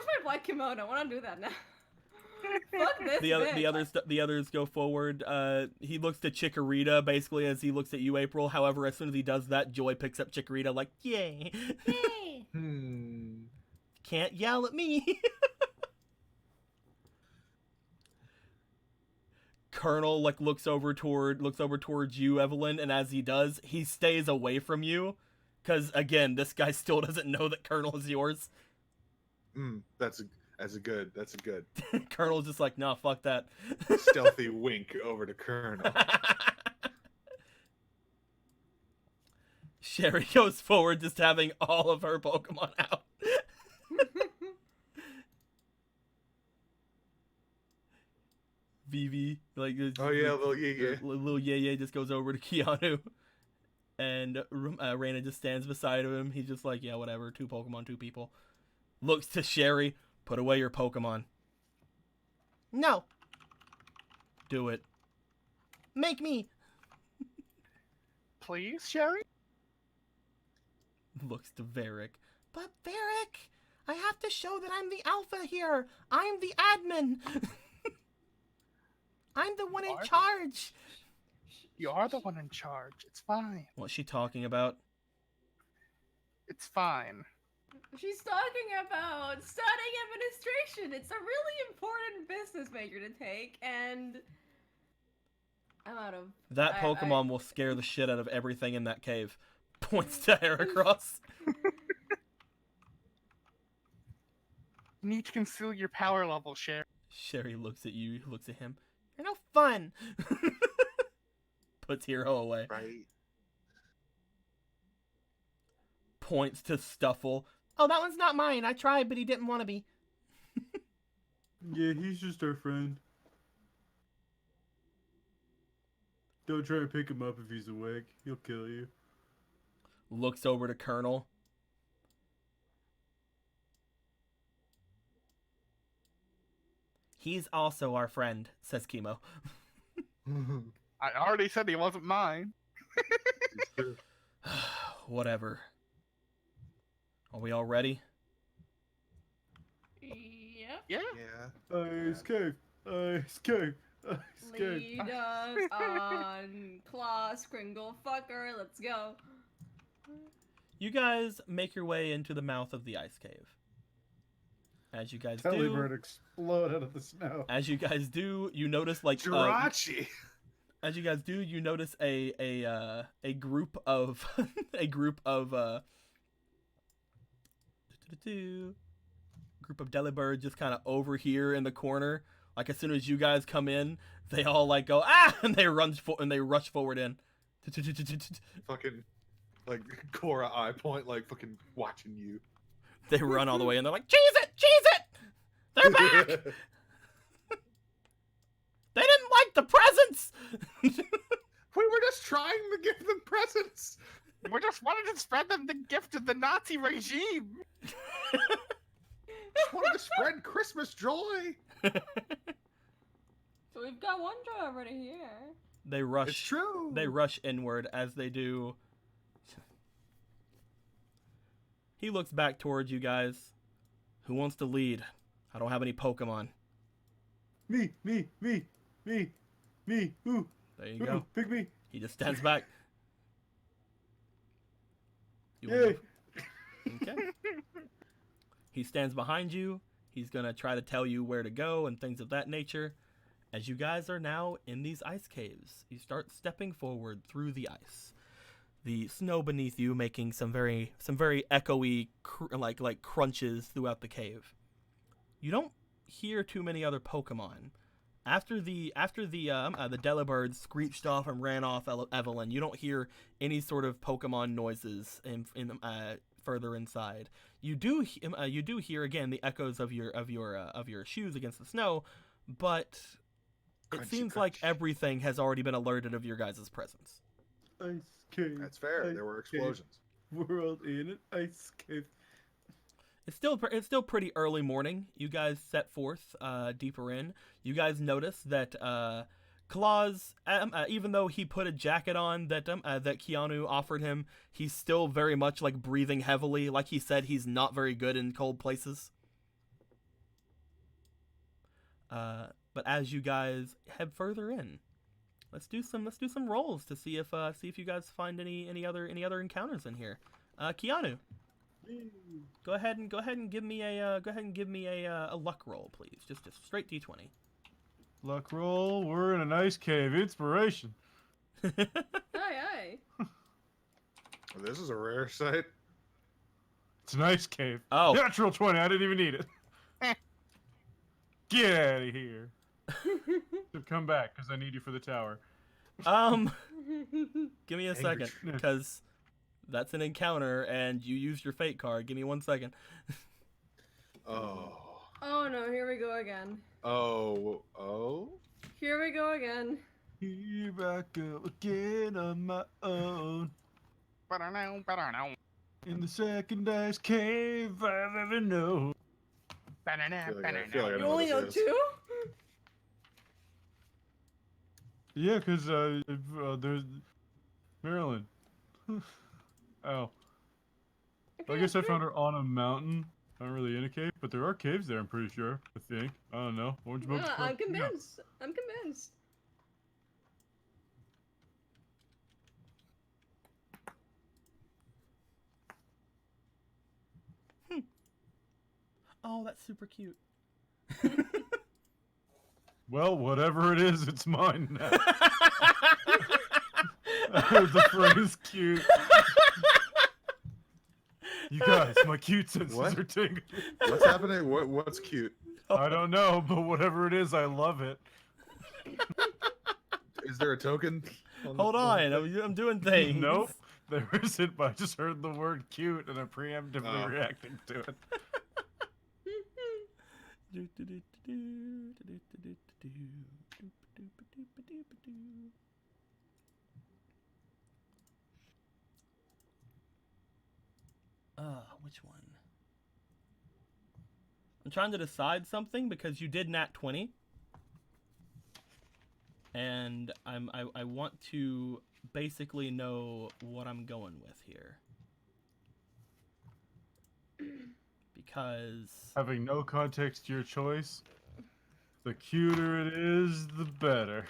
my black kimono? I want to do that now. Fuck this bitch. the others go forward. He looks to Chikorita basically as he looks at you, April. However, as soon as he does that, Joy picks up Chikorita like, yay. Yay! Can't yell at me. Colonel like looks over towards you, Evelyn, and as he does, he stays away from you, because again, this guy still doesn't know that Colonel is yours. That's a good. Colonel's just like, nah, fuck that. Stealthy wink over to Colonel. Sherry goes forward, just having all of her Pokemon out. Vivi, like, Oh yeah, little yeah. little Yeye just goes over to Keanu, and Reina just stands beside him. He's just like, yeah, whatever. 2 Pokemon, 2 people. Looks to Sherry. Put away your Pokemon. No. Do it. Make me. Please, Sherry? Looks to Varric. But Varric, I have to show that I'm the alpha here. I'm the admin. I'm the one in charge. You are the one in charge. It's fine. What's she talking about? It's fine. She's talking about studying administration. It's a really important business major to take, and I'm out of... That Pokemon will scare the shit out of everything in that cave. Points to Heracross. You need to conceal your power level, Sherry. Sherry looks at you, looks at him. You're no fun. Puts Hero away. Right. Points to Stuffle. Oh, that one's not mine. I tried, but he didn't want to be. Yeah, he's just our friend. Don't try to pick him up if he's awake. He'll kill you. Looks over to Colonel. He's also our friend, says Chemo. I already said he wasn't mine. Whatever. Are we all ready? Yep. Yeah. Yeah. Ice cave. Ice cave. Ice cave. Lead us on, Claw Skringle fucker. Let's go. You guys make your way into the mouth of the ice cave. As you guys Telebird do, explode out of the snow. as you guys do, you notice like Jirachi. as you guys do, you notice a group of a group of Delibird just kind of over here in the corner. Like as soon as you guys come in, they all like go and they rush forward in. Fucking like Cora eye point, like fucking watching you. They run all the way in. They're like, cheese it, cheese it. They're back. They didn't like the presents. We were just trying to give them presents. We just wanted to spread them the gift of the Nazi regime. Just wanted to spread Christmas joy. So we've got one joy already here. They rush. It's true. They rush inward as they do. He looks back towards you guys. Who wants to lead? I don't have any Pokemon. Me. Ooh. There you go. Pick me. He just stands back. You Yay. Okay. He stands behind you. He's gonna try to tell you where to go and things of that nature. As you guys are now in these ice caves, you start stepping forward through the ice. The snow beneath you making some very echoey like crunches throughout the cave. You don't hear too many other Pokemon. After the Delibird screeched off and ran off Evelyn, you don't hear any sort of Pokemon noises in further inside. You do hear again the echoes of your shoes against the snow, but it seems like everything has already been alerted of your guys' presence. Ice cave. That's fair. Ice There were cave. explosions. World in an ice cave. It's still pretty early morning. You guys set forth deeper in. You guys notice that Claus, even though he put a jacket on that that Keanu offered him, he's still very much like breathing heavily. Like he said, he's not very good in cold places. But as you guys head further in, let's do some rolls to see if you guys find any other encounters in here. Keanu, go ahead and give me a luck roll, please. Just a straight D20. Luck roll. We're in an ice cave. Inspiration. Aye, aye. Well, this is a rare sight. It's an ice cave. Oh. Natural 20. I didn't even need it. Get out of here. So come back, because I need you for the tower. Give me a second, because that's an encounter, and you used your fate card. Give me 1 second. Oh. Oh no, here we go again. Oh. Here we go again. Here I go again on my own. In the second ice cave I've ever known. I feel like I You know only know what this is. 2? Yeah, because there's Marilyn. Oh. I guess I found her on a mountain. Not really in a cave, but there are caves there, I'm pretty sure. I think. I don't know. Orange Book's Yeah, I'm close. Yeah. convinced. I'm convinced. Oh, that's super cute. Well, whatever it is, it's mine now. I heard the phrase cute. You guys, my cute senses What? are tingling. What's happening? What's cute? I don't know, but whatever it is, I love it. Is there a token? Hold on, I'm doing things. Nope, there isn't, but I just heard the word cute and I'm preemptively Oh. reacting to it. Which one? I'm trying to decide something because you did nat 20. And I want to basically know what I'm going with here. Because Having no context to your choice, the cuter it is, the better.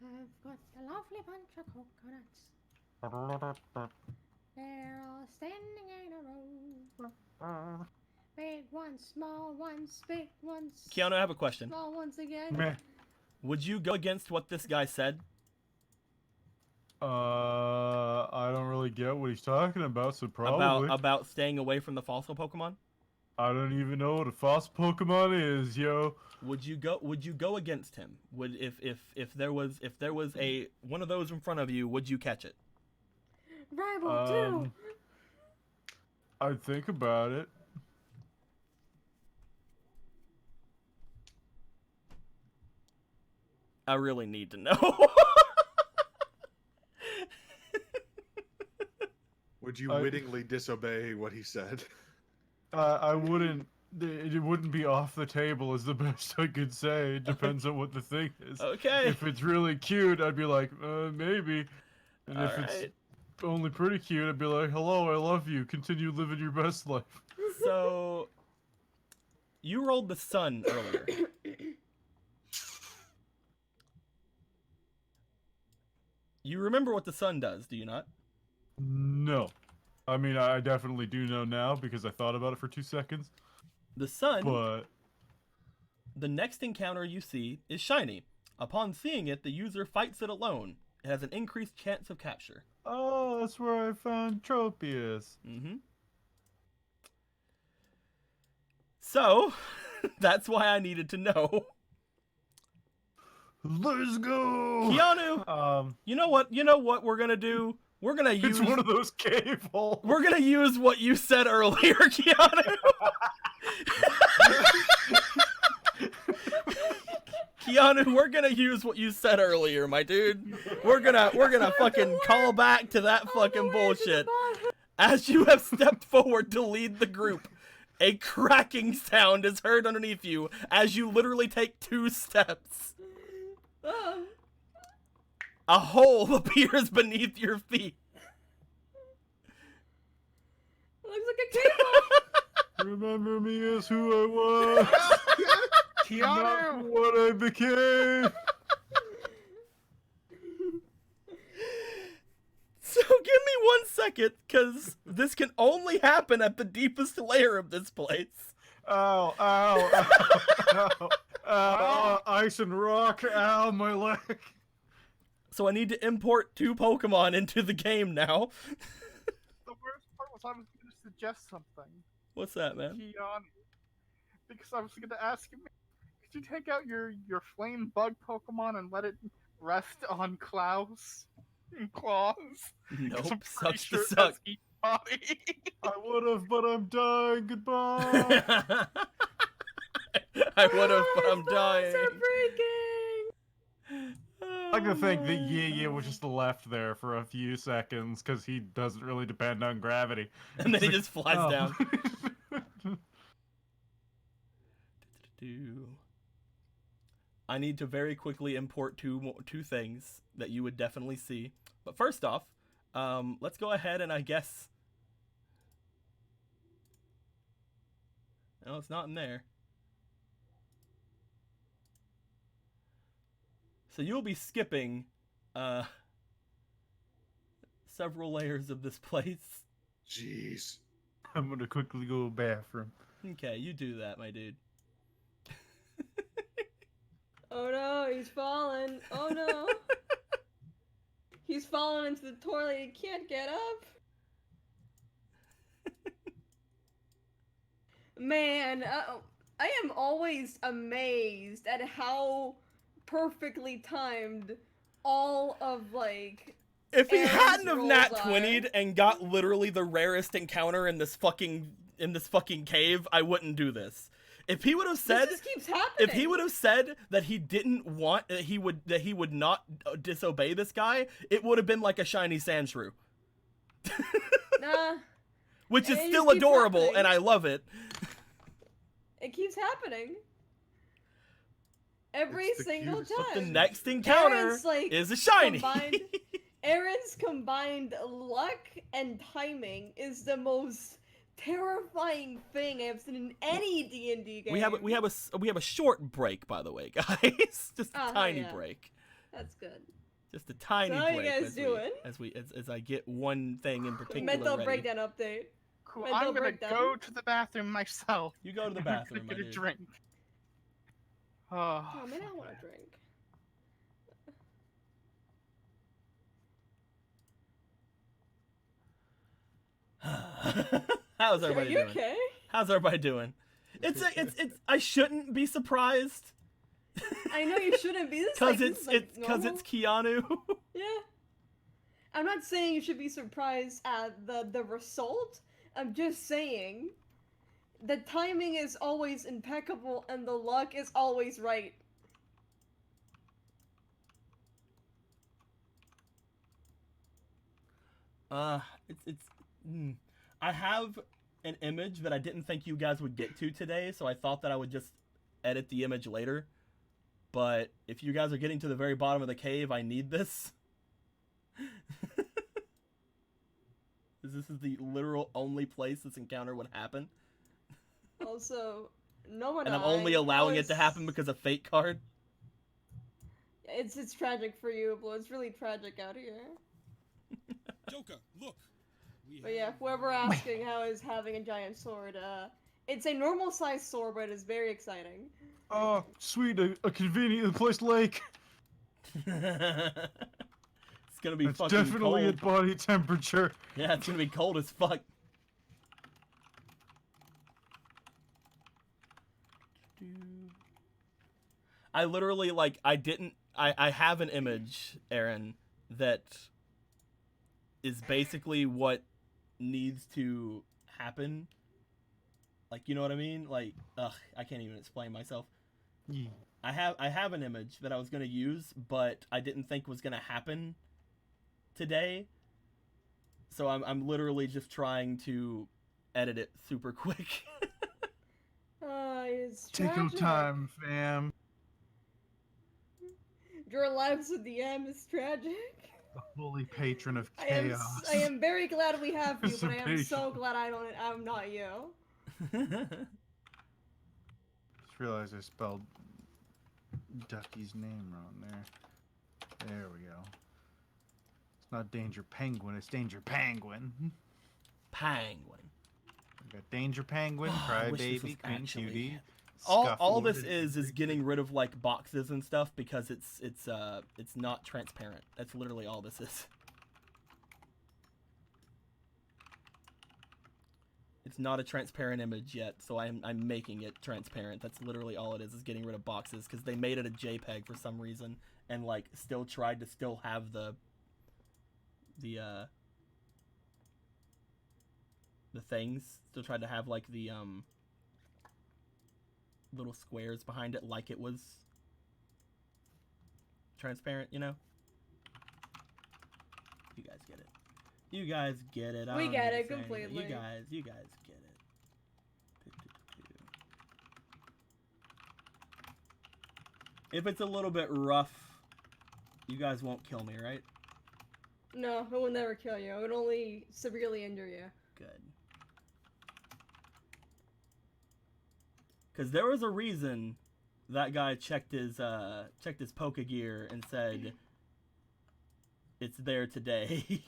I've got a lovely bunch of coconuts. They're all standing in a row. Big ones, small ones, big ones. Keanu, I have a question. Small ones again. Meh. Would you go against what this guy said? I don't really get what he's talking about, so probably. About staying away from the fossil Pokemon? I don't even know what a fossil Pokemon is, yo. Would you go against him? Would if there was a one of those in front of you, would you catch it? Rival too. I'd think about it. I really need to know. Would you I- wittingly disobey what he said? I wouldn't. It wouldn't be off the table, is the best I could say. It depends on what the thing is. Okay. If it's really cute, I'd be like, maybe. And if it's Alright. only pretty cute, I'd be like, hello, I love you. Continue living your best life. So you rolled the sun earlier. You remember what the sun does, do you not? No. I mean, I definitely do know now because I thought about it for 2 seconds. The sun, But the next encounter you see is shiny. Upon seeing it, the user fights it alone. It has an increased chance of capture. oh, that's where I found Tropius. Mm-hmm. So, that's why I needed to know. Let's go. Keanu, you know what we're gonna do? We're gonna use It's one of those cave holes. we're gonna use what you said earlier, Keanu. Keanu, we're gonna use what you said earlier, my dude. We're gonna fucking call back to that fucking bullshit. As you have stepped forward to lead the group, a cracking sound is heard underneath you as you literally take 2 steps. A hole appears beneath your feet. Looks like a cable. Remember me as who I was, not Keanu! what I became. So give me 1 second, because this can only happen at the deepest layer of this place. Ow, ow, ow, ow, ow, ice and rock, ow, my leg. So I need to import 2 Pokemon into the game now. The worst part was I was going to suggest something. What's that, man? Keanu. Because I was going to ask him, could you take out your flame bug Pokemon and let it rest on Klaus? Claws? 'Cause I'm Nope, pretty sucks sure to it suck. has each body. I would have, but I'm dying. Goodbye. I would have, but I'm Bones dying. are breaking. I'm gonna think that Yaya was just left there for a few seconds because he doesn't really depend on gravity. And then he It's just flies oh. down. I need to very quickly import two things that you would definitely see. But first off, let's go ahead and I guess... No, it's not in there. So you'll be skipping several layers of this place. Jeez. I'm gonna quickly go to the bathroom. Okay, you do that, my dude. Oh no, he's falling. Oh no. He's falling into the toilet. He can't get up. Man, I am always amazed at how perfectly timed all of, like... If he Aaron's hadn't have rolls nat are. 20'd and got literally the rarest encounter in this fucking cave, I wouldn't do this. If he would have said, this just keeps happening. if he would have said that he didn't want, that he would not disobey this guy, it would have been like a shiny Sandshrew, Nah, which is It still just keeps adorable, happening. and I love it. it keeps happening. Every It's the single cutest- time. But the next encounter Aaron's, like, is a shiny. combined- Aaron's combined luck and timing is the most terrifying thing I've seen in any D&D game. we have a short break, by the way, guys. Just a Oh, tiny yeah. break. That's good. Just a tiny So how break. you guys as doing? as I get one thing in particular Mental ready. breakdown update. Cool, Mental I'm gonna breakdown. go to the bathroom myself. You go to the I'm bathroom, gonna my get a dude. drink. Oh, Oh man, I want a drink. How's Are everybody you doing? okay? How's everybody doing? It's I shouldn't be surprised I know you shouldn't be. This because like, this is, like, normal. Keanu. Yeah. I'm not saying you should be surprised at the result. I'm just saying the timing is always impeccable and the luck is always right. I have an image that I didn't think you guys would get to today, so I thought that I would just edit the image later. But if you guys are getting to the very bottom of the cave, I need this. This is the literal only place this encounter would happen. Also, no one. And I'm only allowing it to happen because of Fate card. It's tragic for you, but it's really tragic out here. Joker, look. We But yeah, have- whoever asking how is having a giant sword, it's a normal sized sword, but it's very exciting. Oh, sweet, a conveniently placed lake. It's gonna be It's fucking definitely cold. at body temperature. Yeah, it's gonna be cold as fuck. I literally, like, I have an image, Aaron, that is basically what needs to happen. Like, you know what I mean? Like, ugh, I can't even explain myself. Yeah. I have an image that I was gonna use, but I didn't think was gonna happen today. So I'm literally just trying to edit it super quick. It's Take your tragic. time, fam. Your lives with the M is tragic. The holy patron of I am chaos. I am very glad we have you, but I am so Participation. glad I'm not you. Just realized I spelled Ducky's name wrong there. There we go. It's not Danger Penguin, it's Danger Penguin. Penguin. We got Danger Penguin, I wish this was Crybaby, Queen actually- Cutie. All Scufflord, this and is getting rid of like boxes and stuff because it's not transparent. That's literally all this is. It's not a transparent image yet, so I'm making it transparent. That's literally all it is getting rid of boxes because they made it a JPEG for some reason and like still tried to still have the things. Still tried to have like the little squares behind it like it was transparent, you know? You guys get it. You guys get it. I We don't get need it to say completely. You guys get it. If it's a little bit rough, you guys won't kill me, right? No, it will never kill you. It would only severely injure you. Good. Because there was a reason that guy checked his Poké Gear and said it's there today.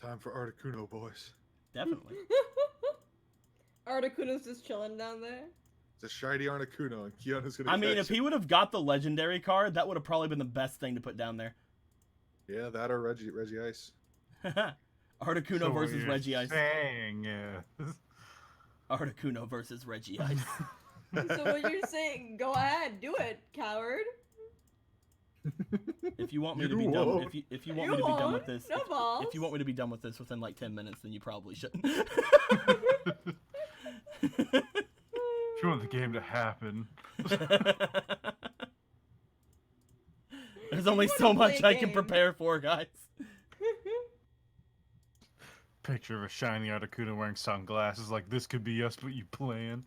Time for Articuno, boys. Definitely. Articuno's just chilling down there. It's a shiny Articuno, and Keanu's gonna I mean, catch if it. he would have got the legendary card, that would have probably been the best thing to put down there. Yeah, that or Reggie Ice. Articuno So what versus you're Reggie Ice. saying is- Articuno versus Reggie Ice. So what you're saying, go ahead, do it, coward. If you want me to You be done, won't. if you want You me to be done with won't. this, No balls. if you want me to be done with this within like 10 minutes, then you probably shouldn't. If you want the game to happen, There's only You so wanna play much a I can game. prepare for, guys. picture of a shiny Articuno wearing sunglasses like this could be us, but you playing.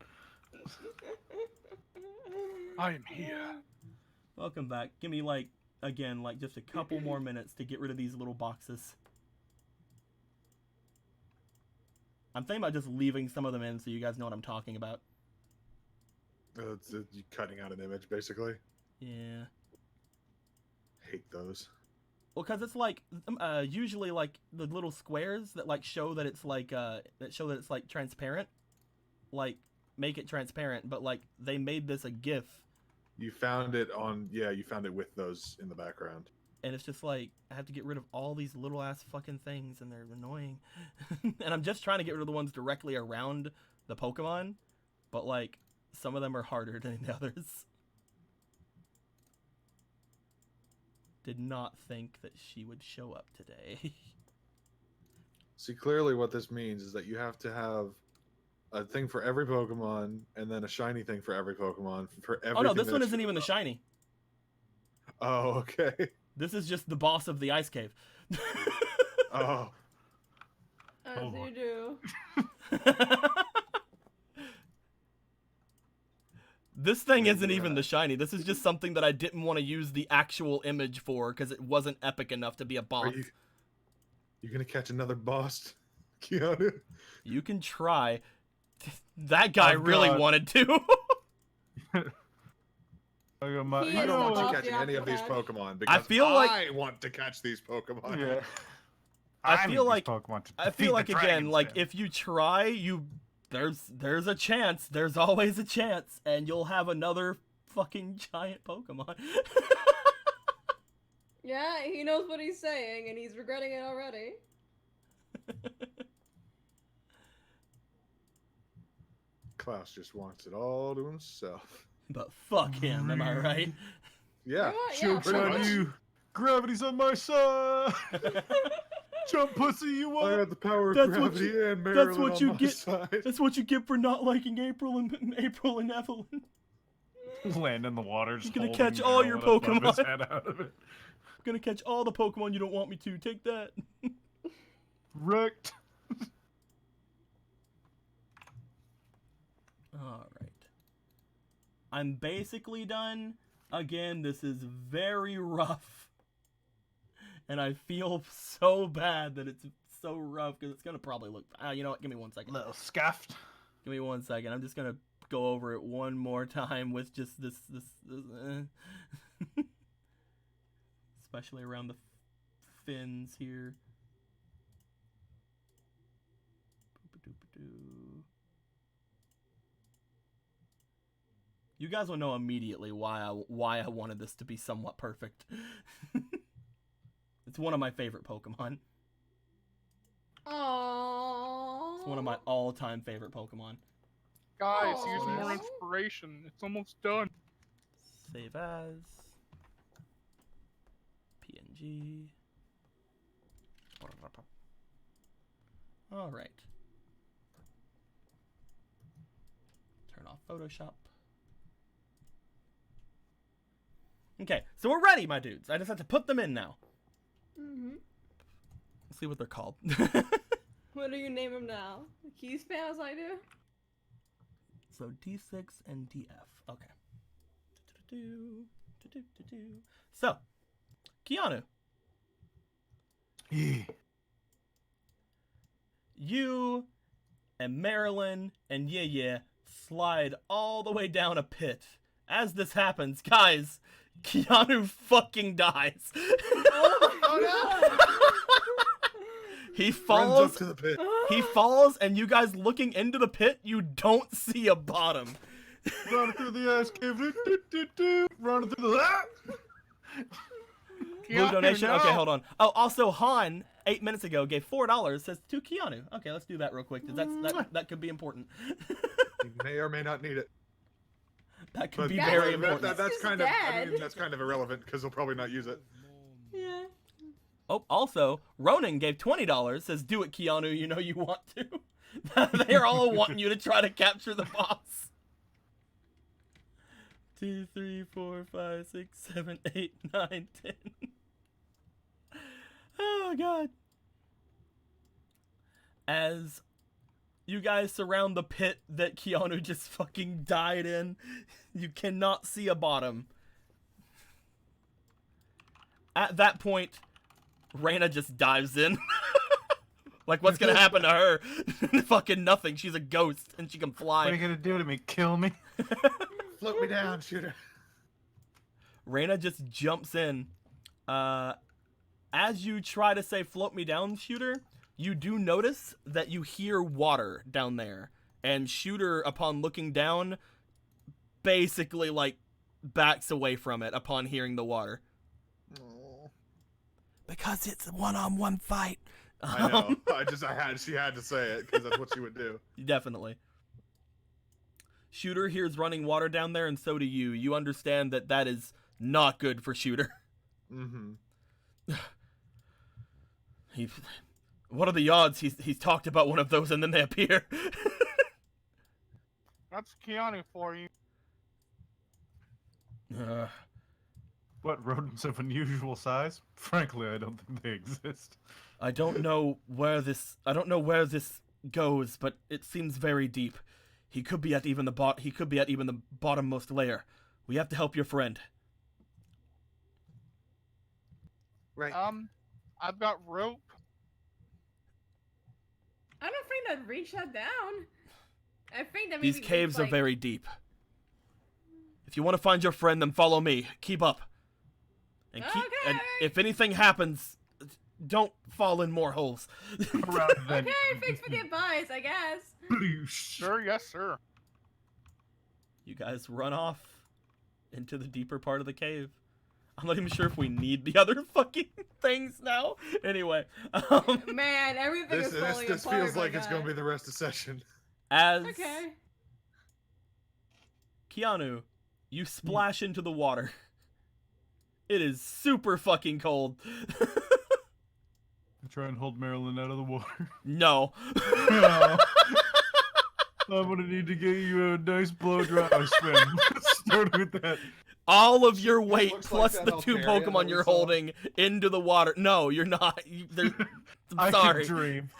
I am here. Welcome back. Give me like again, like just a couple more minutes to get rid of these little boxes. I'm thinking about just leaving some of them in so you guys know what I'm talking about. It's you cutting out an image, basically. Yeah. Hate those. Well, because it's like usually like the little squares that like show that it's like transparent, like make it transparent. But like they made this a GIF, You found it on, yeah, you found it with those in the background. and it's just like I have to get rid of all these little ass fucking things, and they're annoying. And I'm just trying to get rid of the ones directly around the Pokemon, but like some of them are harder than the others. Did not think that she would show up today. See, clearly what this means is that you have to have a thing for every Pokemon, and then a shiny thing for every Pokemon for every. Oh no, this one isn't even the shiny. Oh, okay. This is just the boss of the ice cave. Oh, As Oh, you boy. do. This thing isn't even the shiny. This is just something that I didn't want to use the actual image for because it wasn't epic enough to be a boss. are you gonna catch another boss, Keanu? You can try. That guy I've really got- wanted to. I got my, He I is don't want the you boss catching you have any to of these catch. Pokemon because feel like- I want to catch these Pokemon. yeah. I need feel these like- Pokemon to I defeat feel the like again, dragons like then. if you try, there's a chance. There's always a chance, and you'll have another fucking giant Pokemon. Yeah, he knows what he's saying, and he's regretting it already. Klaus just wants it all to himself. But fuck him, am I right? Yeah, You know what? Joke's pretty on much. you. Gravity's on my side. Jump, pussy, you I want? had the power of That's what gravity you- and Marilyn that's what on you my get. side. That's what you get for not liking April and Evelyn. Land in the water. Just gonna holding catch all your Marilyn above his Pokemon. head out of it. I'm gonna catch all the Pokemon you don't want me to. Take that. Wrecked. Alright. I'm basically done. Again, this is very rough. And I feel so bad that it's so rough because it's gonna probably look. You know what? Give me 1 second. Little scuffed. Give me 1 second. I'm just gonna go over it one more time with just this especially around the fins here. Boop-a-doop-a-doo. You guys will know immediately why I wanted this to be somewhat perfect. It's one of my favorite Pokemon. Aww. It's one of my all-time favorite Pokemon. Guys, use Aw. more inspiration. It's almost done. Save as PNG. All right. Turn off Photoshop. Okay, so we're ready, my dudes. I just have to put them in now. Mhm. Let's see what they're called. What do you name him now? Key spam as I do? So D6 and DF. Okay. So, Keanu, Yeah. you and Marilyn and Yeah slide all the way down a pit. As this happens, guys, Keanu fucking dies. He Runs up falls. to the pit. He falls, and you guys looking into the pit, you don't see a bottom. Running through the ice cave. Do. Running through the. Blue Keanu, donation? no. Okay, hold on. Oh, also, Han, 8 minutes ago, gave $4, says to Keanu. Okay, let's do that real quick, because that could be important. You may or may not need it. That could But be Guys, very that- important. that's He's kind of. I mean, dead. that's kind of irrelevant because he'll probably not use it. Yeah. Oh, also, Ronan gave $20, says, do it, Keanu, you know you want to. They're all wanting you to try to capture the boss. 2, 3, 4, 5, 6, 7, 8, 9, 10. Oh, God. As you guys surround the pit that Keanu just fucking died in, you cannot see a bottom. At that point, Reyna just dives in. Like, what's gonna happen to her? Fucking nothing. She's a ghost, and she can What are you fly. gonna do to me? Kill me? Float me down, shooter. Reyna just jumps in. As you try to say, float me down, Shooter, you do notice that you hear water down there. And Shooter, upon looking down, basically, like, backs away from it upon hearing the water. Because it's a one-on-one fight. I know. She had to say it because that's what she would do. Definitely. Shooter hears running water down there, and so do you. You understand that that is not good for Shooter. Mm-hmm. What are the odds he's talked about one of those and then they appear? That's Keanu for you. What, rodents of unusual size? Frankly, I don't think they exist. I don't know where this goes, but it seems very deep. He could be at even the bottommost layer. We have to help your friend. Right. I've got rope. I don't think I'd reach that down. I think that These maybe caves are like... very deep. If you want to find your friend, then follow me. Keep up. And Okay. if anything happens, don't fall in more holes. Rather than Okay, thanks for the advice, I guess. Sure, yes, sir. You guys run off into the deeper part of the cave. I'm not even sure if we need the other fucking things now. Anyway, Man, everything This is falling this apart. feels my like it's God. gonna be the rest of session. as Okay. Keanu, you splash into the water. It is super fucking cold. Try and hold Marilyn out of the water. No. I'm gonna need to get you a nice blow dry spin. Let's start with that. All of your weight looks plus like the that two Altaria Pokemon that we you're saw. holding into the water. No, you're not. I'm I sorry. can dream.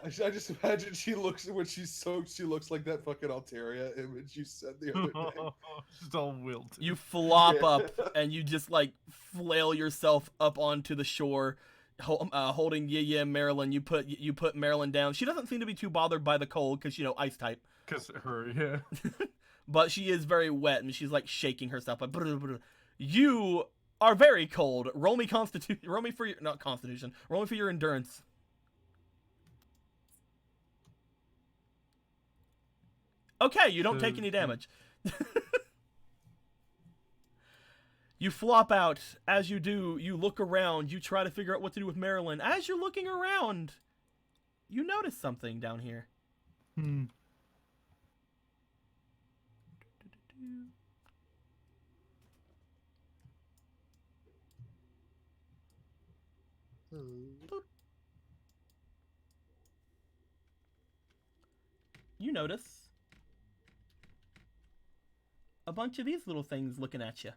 I just imagine she looks when she's soaked. She looks like that fucking Altaria image you said the other day. Just all wilted. You flop Yeah. up and you just like flail yourself up onto the shore, holding Yaya and Marilyn. You put Marilyn down. She doesn't seem to be too bothered by the cold because ice type, Cause her, yeah. but she is very wet and she's like shaking herself. Like, brr, brr. You are very cold. Roll me for your not constitution. Roll me for your endurance. Okay, you don't take any damage. You flop out. As you do, you look around. You try to figure out what to do with Marilyn. As you're looking around, you notice something down here. Hmm. You notice a bunch of these little things looking at you.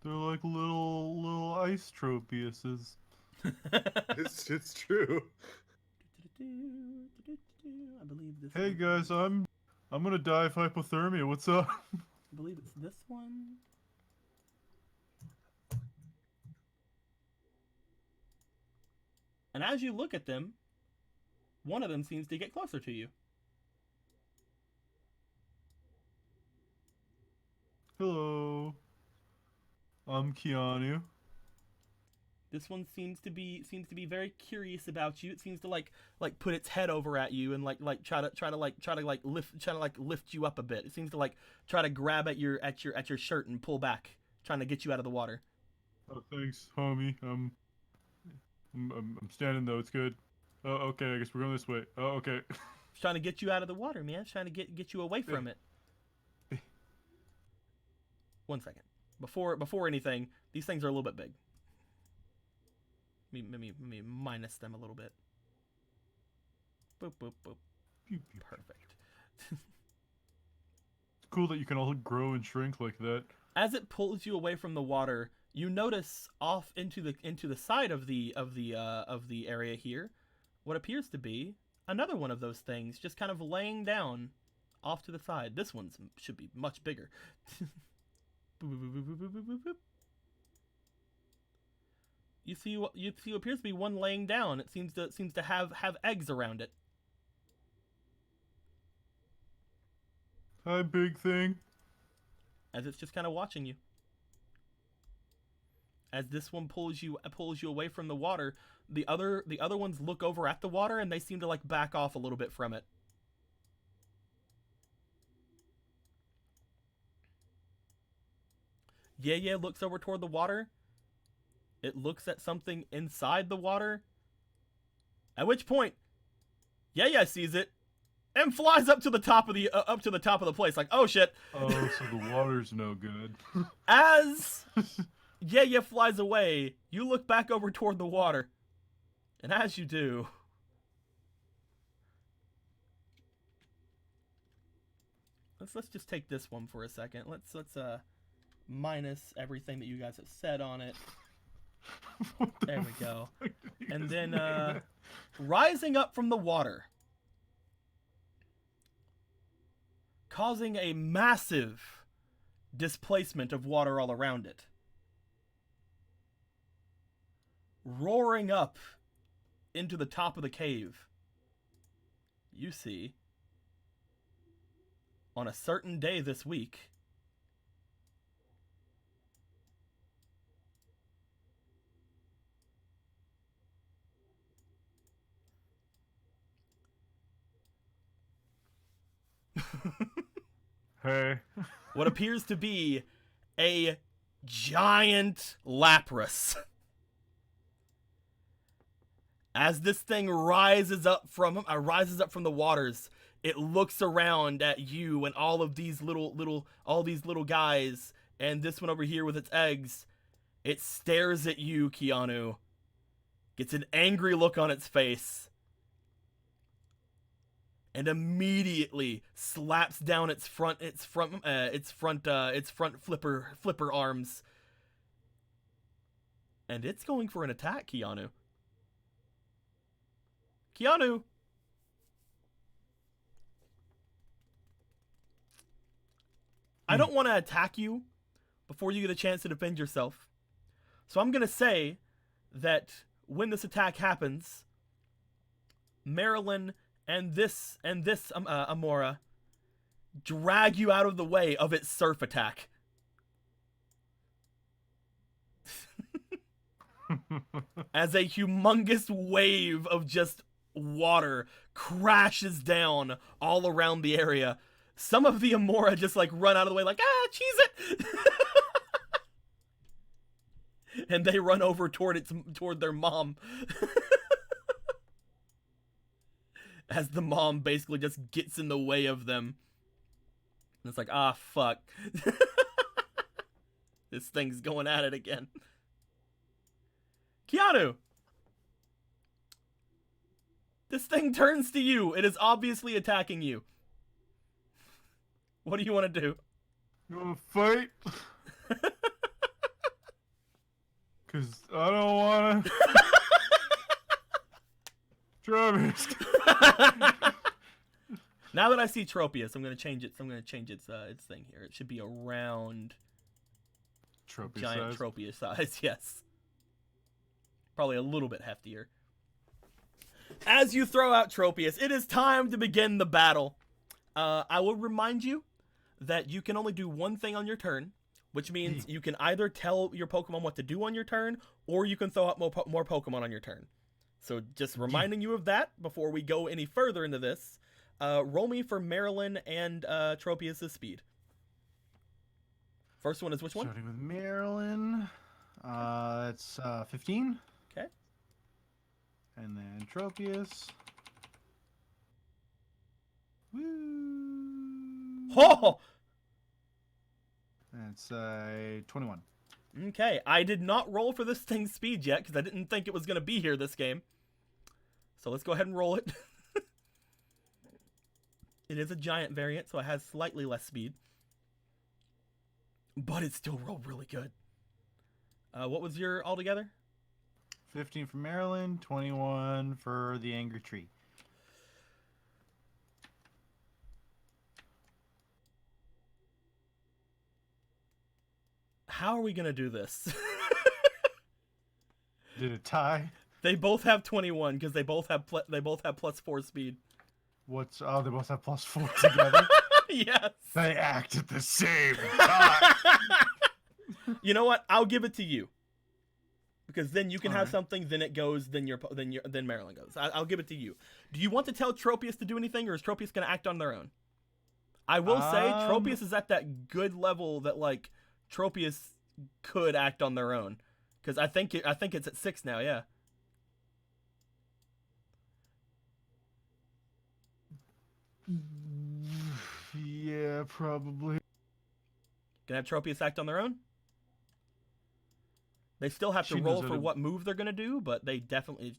They're like little ice tropiuses. It's true. I believe this. Hey is- guys, I'm gonna die of hypothermia. What's up? I believe it's this one. And as you look at them, one of them seems to get closer to you. Hello. I'm Keanu. This one seems to be very curious about you. It seems to like put its head over at you and try to lift you up a bit. It seems to like try to grab at your shirt and pull back, trying to get you out of the water. Oh, thanks, homie. I'm standing though. It's good. Oh, okay. I guess we're going this way. Oh, okay. It's trying to get you out of the water, man. It's trying to get you away from it. 1 second. Before anything, these things are a little bit big. Let me minus them a little bit. Boop, boop, boop. Pew, pew. Perfect. It's cool that you can all grow and shrink like that. As it pulls you away from the water, you notice off into the side of the area here, what appears to be another one of those things, just kind of laying down off to the side. This one should be much bigger. Boop, boop, boop, boop, boop, boop, boop, boop. You see what appears to be one laying down. It seems to have eggs around it. Hi, big thing. As it's just kind of watching you. As this one pulls you away from the water, the other ones look over at the water and they seem to like back off a little bit from it. Yeah looks over toward the water. It looks at something inside the water. At which point, yeah sees it and flies up to the top of the place like, oh shit. Oh, so the water's no good. As yeah flies away, you look back over toward the water. And as you do, let's just take this one for a second. Let's minus everything that you guys have said on it. What the There we go. fuck did you And just then say that? rising up from the water, causing a massive displacement of water all around it. Roaring up into the top of the cave, you see, on a certain day this week, Hey. what appears to be a giant Lapras. As this thing rises up from the waters, it looks around at you and all of these all these little guys, and this one over here with its eggs. It stares at you, Keanu. Gets an angry look on its face. And immediately slaps down its front flipper arms. And it's going for an attack, Keanu. Keanu! I don't want to attack you before you get a chance to defend yourself. So I'm going to say that when this attack happens, Marilyn and this Amora drag you out of the way of its surf attack. As a humongous wave of just water crashes down all around the area. Some of the Amora just like run out of the way like, cheese it! And they run over toward their mom. As the mom basically just gets in the way of them. And it's like, fuck. This thing's going at it again. Keanu! This thing turns to you. It is obviously attacking you. What do you want to do? You want to fight? Because I don't want to. Travis. Now that I see Tropius, I'm going to change it. I'm going to change its thing here. It should be around giant Tropius size. Yes. Probably a little bit heftier. As you throw out Tropius, it is time to begin the battle. I will remind you that you can only do one thing on your turn, which means you can either tell your Pokemon what to do on your turn, or you can throw out more Pokemon on your turn. So just reminding you of that before we go any further into this. Roll me for Marilyn and Tropius' speed. First one is which one? Starting with Marilyn. It's 15. Okay. And then Tropius. Woo! Oh! That's 21. Okay, I did not roll for this thing's speed yet because I didn't think it was going to be here this game. So let's go ahead and roll it. It is a giant variant, so it has slightly less speed. But it still rolled really good. What was your altogether? 15 for Marilyn, 21 for the Angry Tree. How are we going to do this? Did it tie? They both have 21 because they both have +4 speed. They both have +4 together? Yes. They act at the same time. You know what? I'll give it to you. Because then you can have something, then it goes, then Marilyn goes. I'll give it to you. Do you want to tell Tropius to do anything, or is Tropius going to act on their own? I will say Tropius is at that good level that like Tropius could act on their own. Because I think it's at 6 now, yeah. Yeah, probably. Gonna have Tropius act on their own? They still have to roll for what move they're gonna do, but they definitely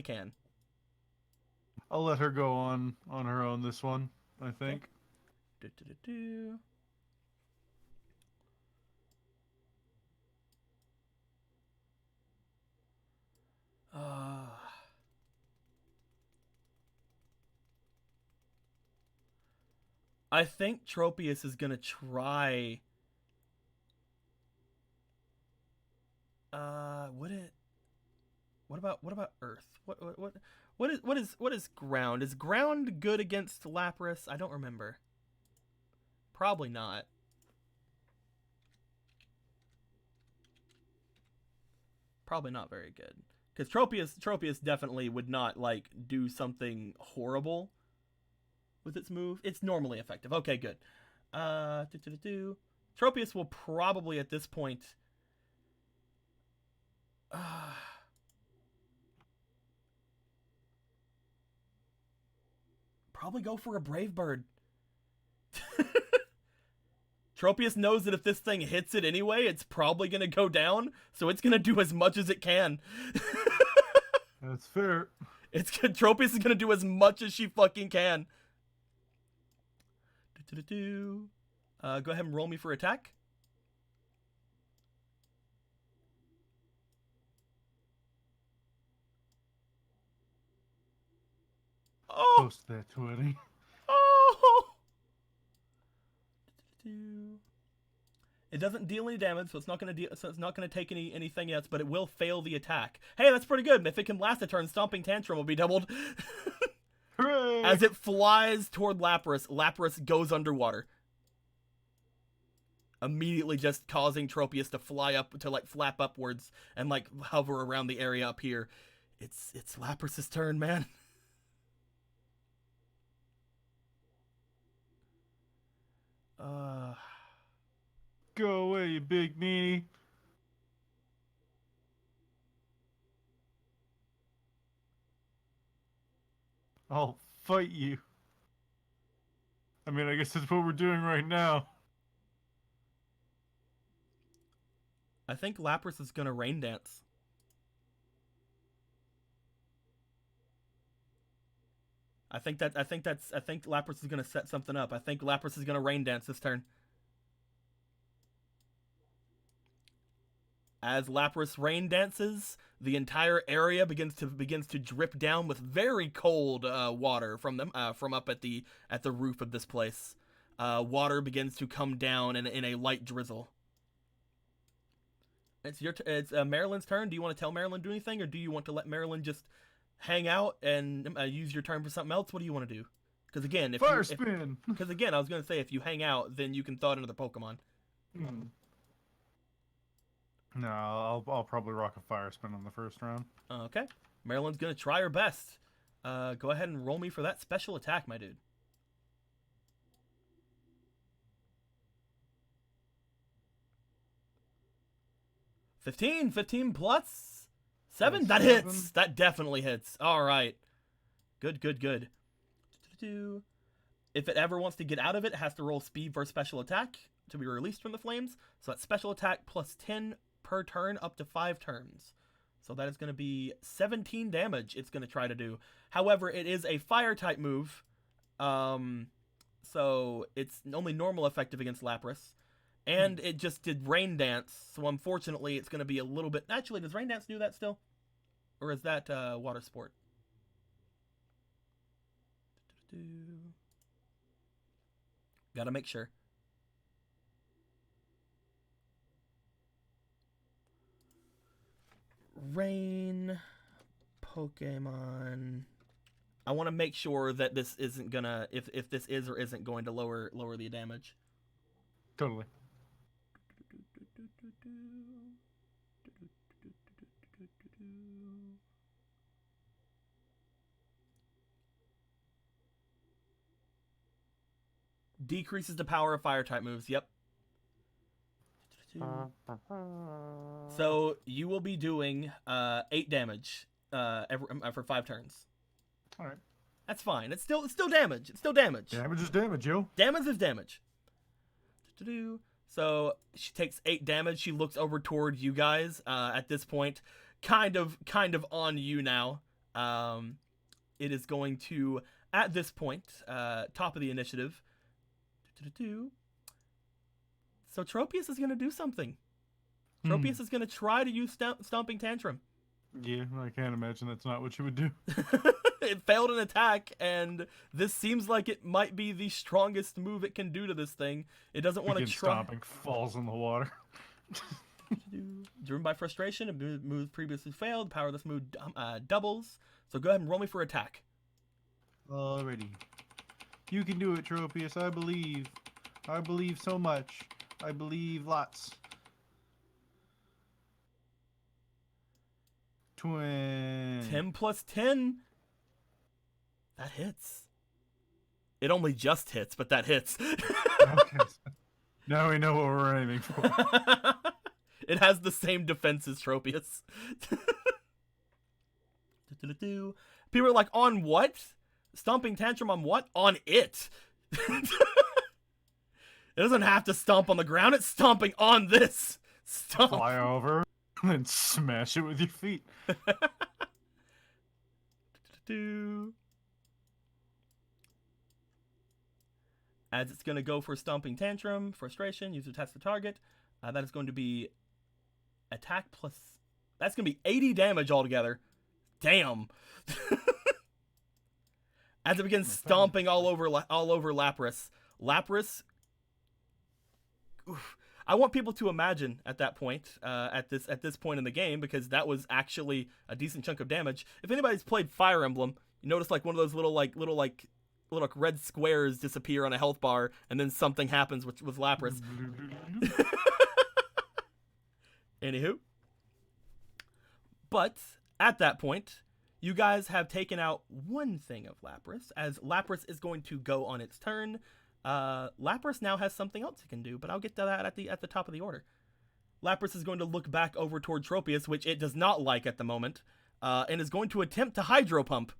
can. I'll let her go on her own this one, I think. Okay. I think Tropius is gonna try. What about Earth? What is ground? Is ground good against Lapras? I don't remember. Probably not. Probably not very good. Because Tropius definitely would not like do something horrible with its move. It's normally effective. Okay, good. Tropius will probably at this point probably go for a Brave Bird. Tropius knows that if this thing hits it anyway, it's probably going to go down, so it's going to do as much as it can. That's fair. Tropius is going to do as much as she fucking can. Go ahead and roll me for attack. Oh! Post that 20. Oh! It doesn't deal any damage, so it's not going to take anything else, but it will fail the attack. Hey, that's pretty good. If it can last a turn, Stomping Tantrum will be doubled. Hooray! As it flies toward Lapras, Lapras goes underwater, immediately just causing Tropius to fly up, to like flap upwards and like hover around the area up here. It's Lapras's turn, man. Go away, you big meanie. I'll fight you. I mean, I guess that's what we're doing right now. I think Lapras is gonna Rain Dance. I think Lapras is gonna set something up. I think Lapras is gonna Rain Dance this turn. As Lapras Rain Dances, the entire area begins to drip down with very cold water from up at the roof of this place. Water begins to come down in a light drizzle. It's Marilyn's turn. Do you want to tell Marilyn to do anything, or do you want to let Marilyn just hang out and use your turn for something else? What do you want to do? Because again, Fire spin. Because again, I was gonna say if you hang out, then you can thaw out another Pokemon. No, I'll probably rock a fire spin on the first round. Okay, Marilyn's gonna try her best. Go ahead and roll me for that special attack, my dude. $15 plus 7. That hits. That definitely hits. All right. Good. If it ever wants to get out of it, it has to roll speed for special attack to be released from the flames. So that's special attack plus 10 per turn up to 5 turns. So that is going to be 17 damage it's going to try to do. However, it is a fire type move. So it's only normal effective against Lapras. And it just did Rain Dance, so unfortunately it's going to be a little bit... Actually, does Rain Dance do that still? Or is that Water Sport? Gotta make sure. Rain... Pokemon... I want to make sure that this isn't gonna... If this is or isn't going to lower the damage. Totally. Decreases the power of fire type moves. Yep. So you will be doing 8 damage for 5 turns. All right. That's fine. It's still damage. It's still damage. Damage is damage, yo. Damage is damage. So she takes 8 damage. She looks over toward you guys. At this point, kind of on you now. It is going to, at this point, top of the initiative. So Tropius is going to do something. Tropius is going to try to use Stomping Tantrum. Yeah, I can't imagine that's not what you would do. It failed an attack, and this seems like it might be the strongest move it can do to this thing. It doesn't want to try. Stomping falls in the water. Driven by frustration, a move previously failed. Power of this move doubles. So go ahead and roll me for attack. Alrighty. You can do it, Tropius. I believe. I believe so much. I believe lots. 10 plus 10. That hits. It only just hits, but that hits. Okay. Now we know what we're aiming for. It has the same defense as Tropius. People are like, on what? Stomping Tantrum on what? On it. It doesn't have to stomp on the ground. It's stomping on this. Stomp. Fly over and then smash it with your feet. As it's going to go for Stomping Tantrum, Frustration, use attacks the target. That is going to be attack plus... That's going to be 80 damage altogether. Damn. As it begins stomping all over Lapras. Lapras... Oof. I want people to imagine at that point, at this point in the game, because that was actually a decent chunk of damage. If anybody's played Fire Emblem, you notice like one of those little red squares disappear on a health bar, and then something happens with Lapras. Anywho. But at that point, you guys have taken out one thing of Lapras, as Lapras is going to go on its turn. Lapras now has something else it can do, but I'll get to that at the top of the order. Lapras is going to look back over toward Tropius, which it does not like at the moment, and is going to attempt to Hydro Pump.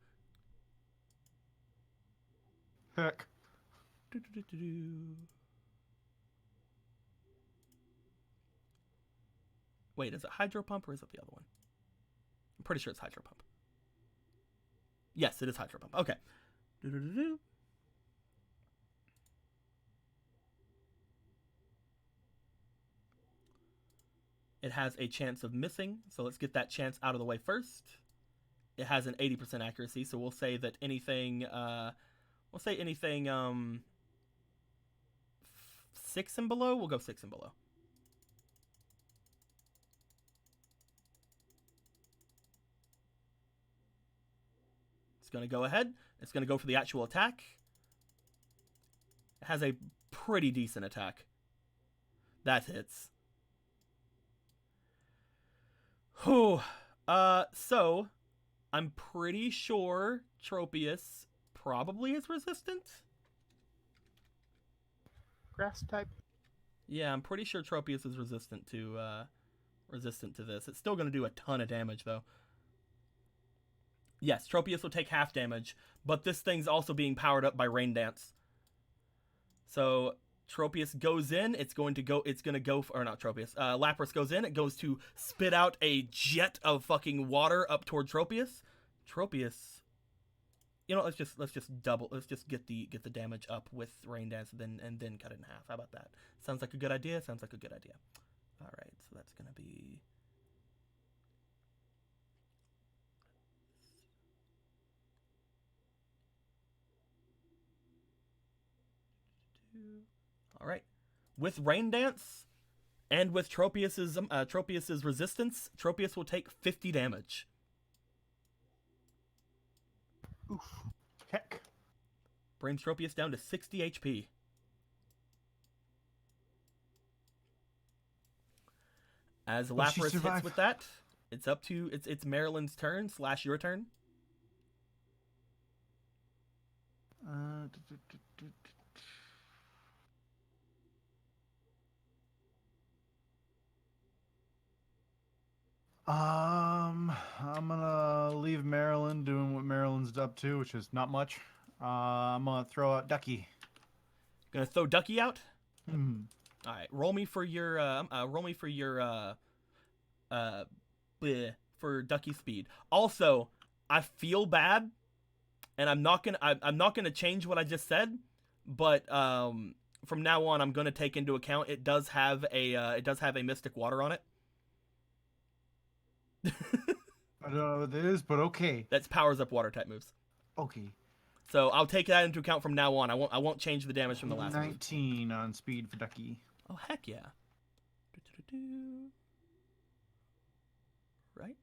Heck. Wait, is it Hydro Pump or is it the other one? I'm pretty sure it's Hydro Pump. Yes, it is Hydro Pump. Okay. It has a chance of missing, so let's get that chance out of the way first. It has an 80% accuracy, so we'll say that anything, 6 and below, we'll go 6 and below. It's going to go ahead. It's going to go for the actual attack. It has a pretty decent attack. That hits. Whew. So, I'm pretty sure Tropius probably is resistant. Grass type. Yeah, I'm pretty sure Tropius is resistant to this. It's still going to do a ton of damage, though. Yes, Tropius will take half damage, but this thing's also being powered up by Rain Dance. So, Tropius goes in, Lapras goes in, it goes to spit out a jet of fucking water up toward Tropius. Tropius, you know, let's just get the damage up with Rain Dance and then cut it in half. How about that? Sounds like a good idea. All right, so that's gonna be... All right. With Rain Dance and with Tropius's resistance, Tropius will take 50 damage. Oof. Heck. Brings Tropius down to 60 HP. As Lapras hits with that, it's up to it's Marilyn's turn / your turn. I'm gonna leave Marilyn doing what Marilyn's up to, which is not much. I'm gonna throw out Ducky. Gonna throw Ducky out? Hmm. All right, roll me for your for Ducky speed. Also, I feel bad, and I'm not gonna change what I just said, but from now on I'm gonna take into account it does have a Mystic Water on it. I don't know what it is, but okay. That powers up water type moves. Okay. So I'll take that into account from now on. I won't change the damage from the last 19 on speed for Ducky. Oh heck yeah. Right.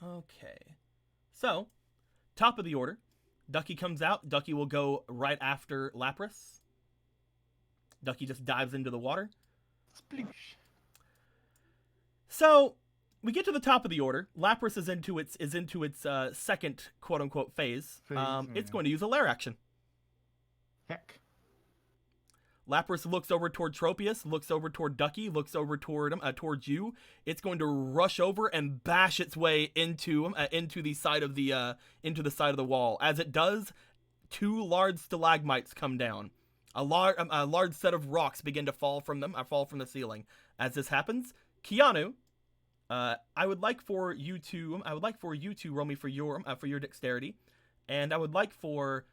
Okay. So, top of the order. Ducky comes out. Ducky will go right after Lapras. Ducky just dives into the water. Sploosh. So, we get to the top of the order. Lapras is into its second quote-unquote phase. It's going to use a Lair action. Heck. Lapras looks over toward Tropius, looks over toward Ducky, looks over toward towards you. It's going to rush over and bash its way into the side of the wall. As it does, 2 large stalagmites come down. A large set of rocks begin to fall from the ceiling. As this happens, Keanu, I would like for you to roll me for your dexterity, and I would like for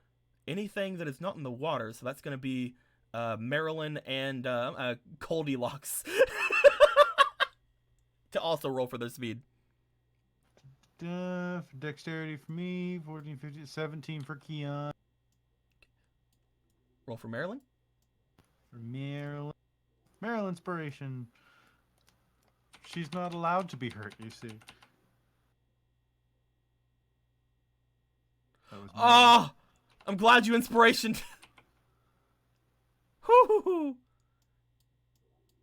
anything that is not in the water. So that's going to be Marilyn and Goldilocks to also roll for their speed. Dexterity for me, 14, 15, 17 for Keon. Roll for Marilyn. For Marilyn. Marilyn inspiration. She's not allowed to be hurt, you see. That was Oh, I'm glad you inspiration. Hoo-hoo-hoo.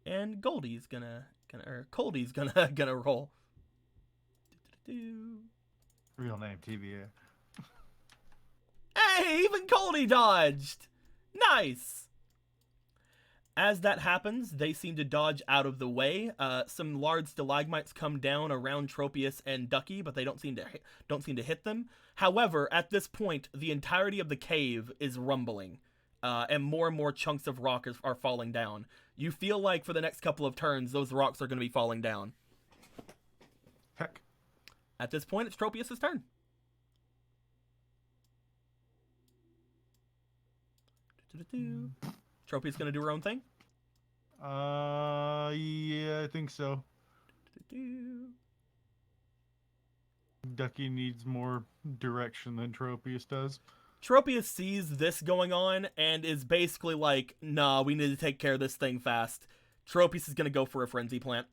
And Coldie's gonna roll. real name, TBA. Hey, even Coldie dodged. Nice. As that happens, they seem to dodge out of the way. Some large stalagmites come down around Tropius and Ducky, but they don't seem to hit them. However, at this point, the entirety of the cave is rumbling, and more chunks of rock are falling down. You feel like for the next couple of turns, those rocks are going to be falling down. Heck. At this point, it's Tropius' turn. Tropius gonna do her own thing? Yeah, I think so. Ducky needs more direction than Tropius does. Tropius sees this going on and is basically like, nah, we need to take care of this thing fast. Tropius is gonna go for a Frenzy Plant.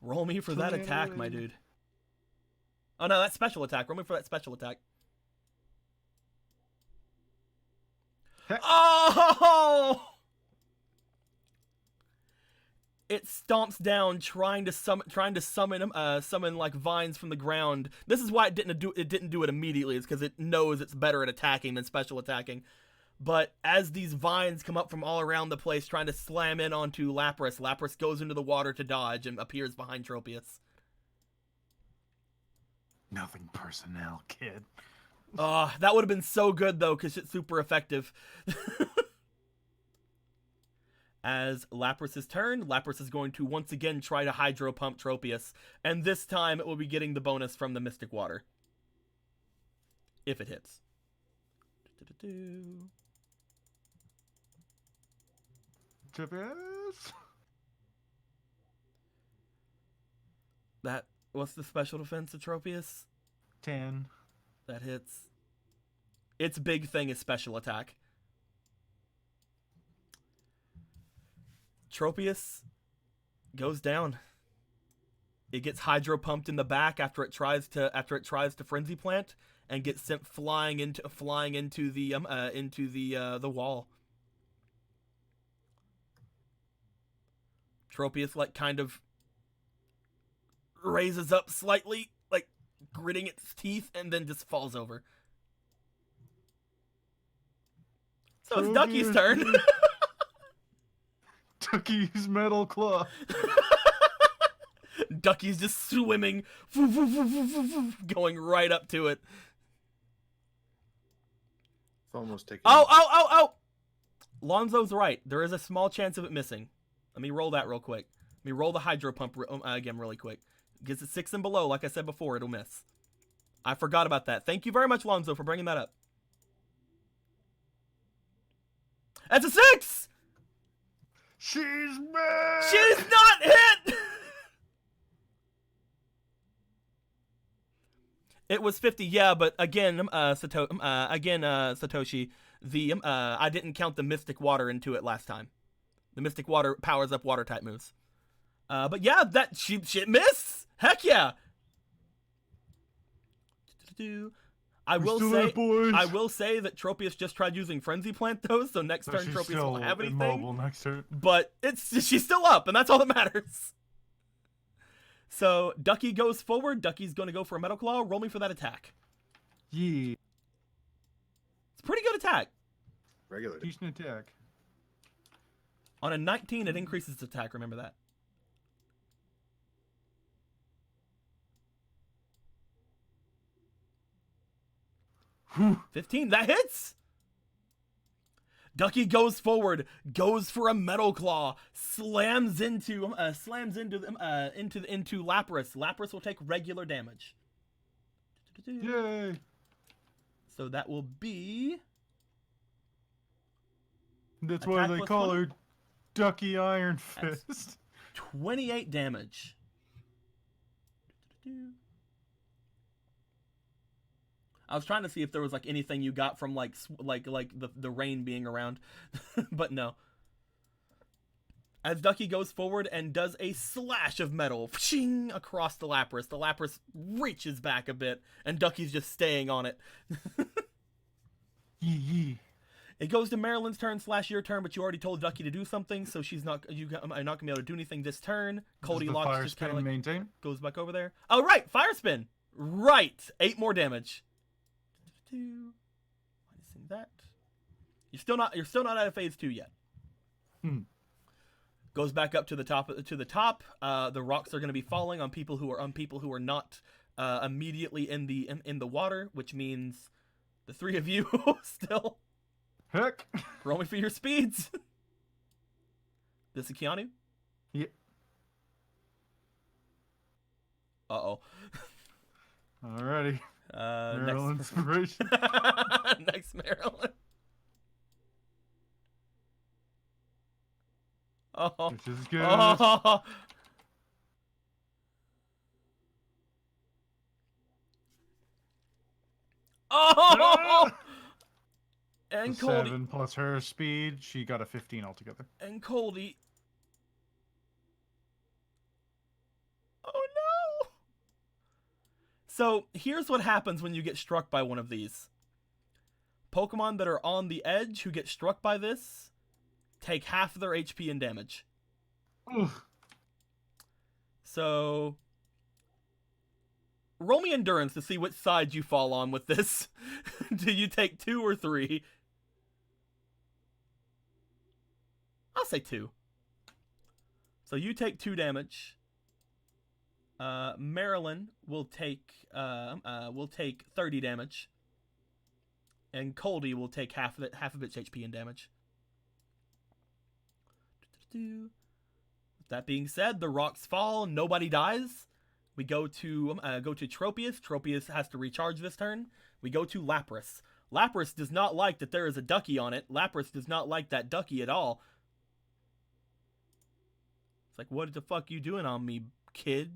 Roll me for that attack, my dude. Oh no, that's special attack. Roll me for that special attack. Heck. Oh! It stomps down, trying to summon like vines from the ground. This is why it didn't do it immediately. It's because it knows it's better at attacking than special attacking. But as these vines come up from all around the place, trying to slam in onto Lapras, Lapras goes into the water to dodge and appears behind Tropius. Nothing personnel, kid. That would have been so good though, because it's super effective. As Lapras' turn, Lapras is going to once again try to Hydro Pump Tropius, and this time it will be getting the bonus from the Mystic Water. If it hits. Tropius? What's the special defense of Tropius? 10. That hits. Its big thing is special attack. Tropius goes down. It gets hydro pumped in the back after it tries to Frenzy Plant and gets sent flying into the wall. Tropius like kind of raises up slightly, like gritting its teeth, and then just falls over. So it's Ducky's turn. Ducky's metal claw. Ducky's just swimming, going right up to it. It's almost taking. Oh! Lonzo's right. There is a small chance of it missing. Let me roll that real quick. Let me roll the Hydro Pump again really quick. Gets it 6 and below, like I said before, it'll miss. I forgot about that. Thank you very much, Lonzo, for bringing that up. That's a 6! She's mad! She's not hit! It was 50, yeah, but again, Satoshi, I didn't count the Mystic Water into it last time. The Mystic Water powers up water type moves. But yeah, that she missed. Heck yeah. I will say that Tropius just tried using Frenzy Plant though, so next turn she's Tropius still won't have anything. immobile next turn. But she's still up, and that's all that matters. So Ducky goes forward. Ducky's going to go for a Metal Claw. Roll me for that attack. Yeah. It's a pretty good attack. Regular. Decent attack. On a 19, it increases its attack. Remember that. Whew. 15. That hits. Ducky goes forward, goes for a metal claw, slams into Lapras. Lapras will take regular damage. Yay! So that will be That's why Attack they plus call 20? her Ducky Iron That's- Fist. 28 damage. I was trying to see if there was like anything you got from like the rain being around, but no. As Ducky goes forward and does a slash of metal across the Lapras reaches back a bit, and Ducky's just staying on it. Yee yee. It goes to Marilyn's turn / your turn, but you already told Ducky to do something, so she's not gonna be able to do anything this turn. Does the Goldilocks fire just kind of spin like maintain? goes back over there. Oh right, fire spin. Right, 8 more damage. Minusing that. You're still not out of phase 2 yet. Goes back up to the top. The rocks are going to be falling on people who are not immediately in the water, which means the 3 of you still. Heck. Roll me for your speeds. This is Keanu. Yeah. Uh-oh. Alrighty. Maryland Next. inspiration. Next Maryland. Oh. Which is good. Oh. Oh. And The Coldy. 7 plus her speed, she got a 15 altogether. And Coldy. Oh no! So here's what happens when you get struck by one of these. Pokemon that are on the edge who get struck by this take half of their HP and damage. Ugh. So roll me endurance to see which side you fall on with this. Do you take 2 or 3? I'll say 2. So you take 2 damage. Marilyn will take 30 damage, and Coldy will take half of its HP and damage. That being said, the rocks fall. Nobody dies. We go to Tropius. Tropius has to recharge this turn. We go to Lapras. Lapras does not like that there is a Ducky on it. Lapras does not like that Ducky at all. It's like, what the fuck you doing on me, kid?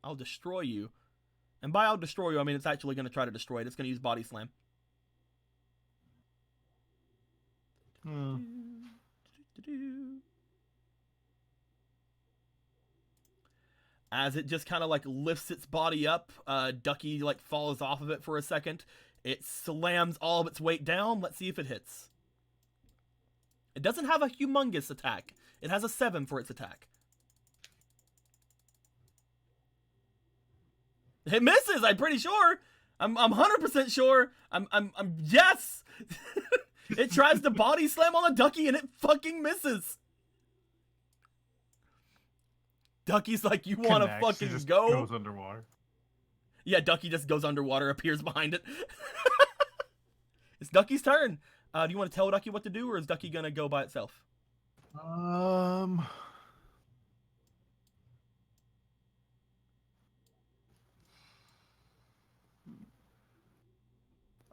I'll destroy you. And by I'll destroy you, I mean it's actually going to try to destroy it. It's going to use Body Slam. As it just kind of like lifts its body up, Ducky like falls off of it for a second. It slams all of its weight down. Let's see if it hits. It doesn't have a humongous attack. It has a 7 for its attack. It misses, I'm pretty sure. I'm 100% sure. I'm yes. It tries to body slam on a Ducky and it fucking misses. Ducky's like, you want to Connects, he fucking just go? Goes underwater. Yeah, Ducky just goes underwater, appears behind it. It's Ducky's turn. Do you want to tell Ducky what to do, or is Ducky gonna go by itself?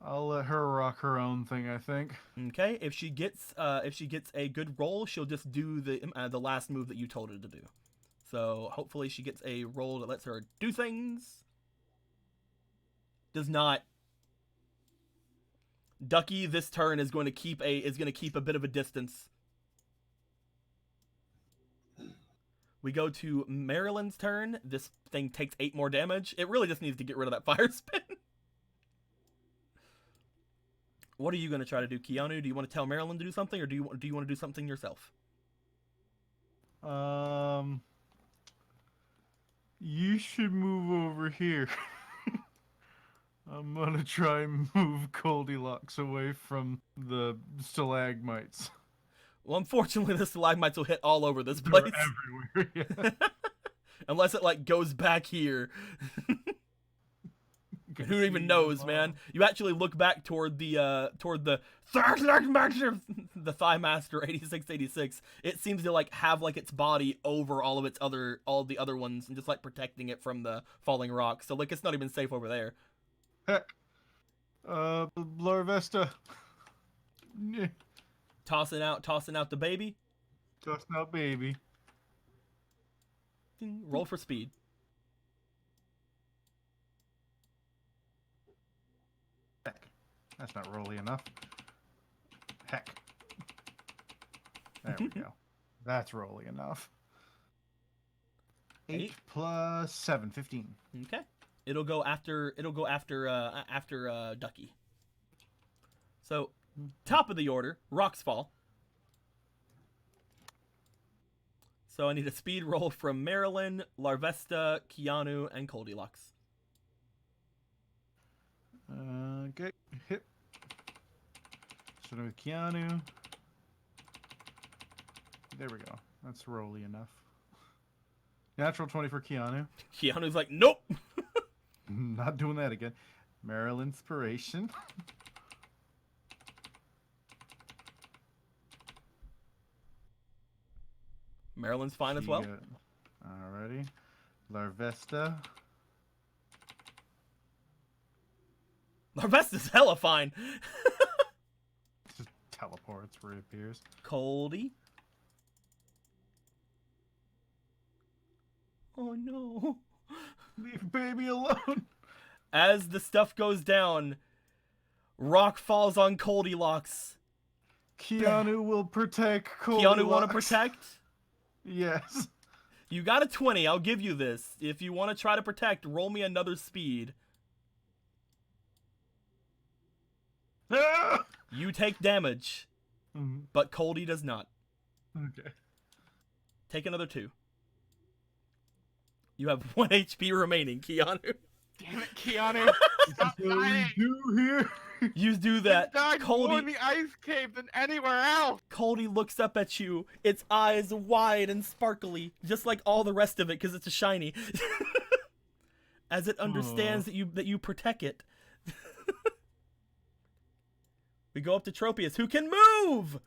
I'll let her rock her own thing, I think. Okay, if she gets a good roll, she'll just do the last move that you told her to do. So hopefully she gets a roll that lets her do things. Does not. Ducky this turn is going to keep a bit of a distance. We go to Marilyn's turn. This thing takes 8 more damage. It really just needs to get rid of that fire spin. What are you going to try to do, Keanu? Do you want to tell Marilyn to do something, or do you want to do something yourself? You should move over here. I'm gonna try and move Goldilocks away from the stalagmites. Well, unfortunately, the stalagmites will hit all over this They're place. everywhere. Yeah. Unless it, like, goes back here. Who even knows, man? You actually look back toward the the Thigh Master 8686. It seems to like have like its body over all the other ones and just like protecting it from the falling rocks. So like it's not even safe over there. Heck. Larvesta. Yeah. Tossing out the baby. Tossing out baby. Ding. Roll for speed. Heck. That's not rolly enough. Heck. There we go. That's rolly enough. 8 plus 7, 15. Okay. It'll go after Ducky. So, top of the order, rocks fall. So I need a speed roll from Marilyn, Larvesta, Keanu, and Goldilocks. Get hit. Starting with Keanu. There we go. That's rolly enough. Natural 20 for Keanu. Keanu's like, nope. Not doing that again. Maryland Inspiration. Marilyn's fine as well. Alrighty. Larvesta. Larvesta's hella fine. Just teleports, reappears. Coldy. Oh no. Leave baby alone. As the stuff goes down, rock falls on Goldilocks. Keanu will protect Goldilocks. Keanu want to protect? Yes. You got a 20. I'll give you this. If you want to try to protect, roll me another speed. Ah! You take damage, but Coldy does not. Okay. Take another 2. You have 1 HP remaining, Keanu. Damn it, Keanu! Stop What do we dying! do here? You do that. You died more in Coldy, the ice cave than anywhere else! Coldy looks up at you, its eyes wide and sparkly, just like all the rest of it, because it's a shiny. As it understands that you protect it. We go up to Tropius, who can move!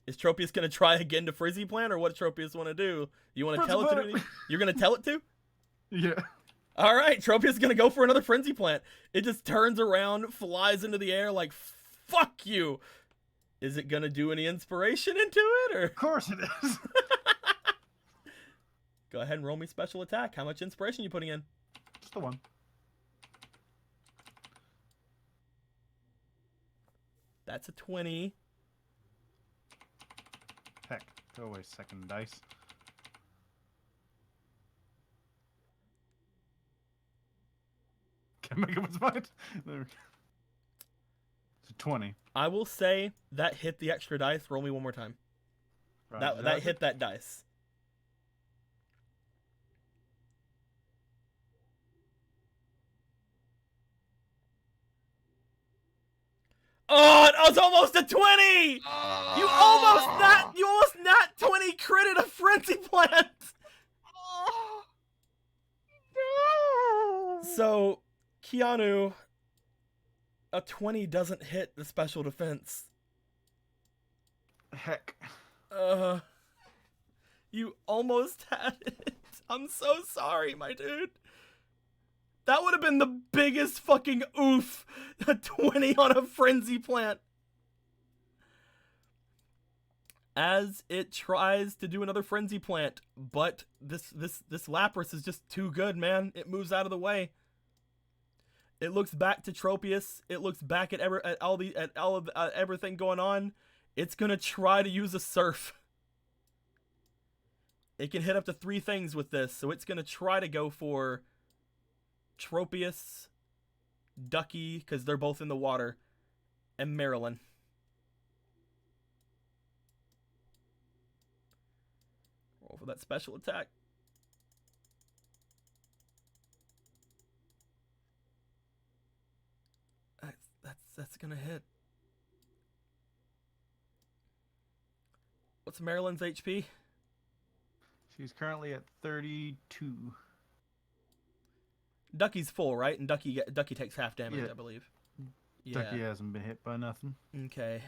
Is Tropius going to try again to Frizzy Plant, or what does Tropius want to do? You want to tell it to do? You're going to tell it to? Yeah. All right, Tropius is going to go for another Frenzy Plant. It just turns around, flies into the air like, fuck you. Is it going to do any inspiration into it? Or Of course it is. go ahead and roll me special attack. How much inspiration you putting in? Just the one. That's a 20. Heck, go away, second dice. Can't make up its mind. There we go. It's a 20. I will say that hit the extra dice. Roll me one more time. That hit that dice. Oh, it was almost a 20! You almost nat 20 critted a Frenzy Plant! So, Keanu, a 20 doesn't hit the special defense. Heck. You almost had it. I'm so sorry, my dude. That would have been the biggest fucking oof. A 20 on a Frenzy Plant. As it tries to do another Frenzy Plant, but this Lapras is just too good, man. It moves out of the way. It looks back to Tropius. It looks back at everything going on. It's gonna try to use a Surf. It can hit up to 3 things with this, so it's gonna try to go for Tropius, Ducky, because they're both in the water, and Marilyn. Roll for that special attack. That's gonna hit. What's Marilyn's HP? She's currently at 32. Ducky's full, right? And Ducky takes half damage, Yeah. I believe. Yeah. Ducky hasn't been hit by nothing. Okay.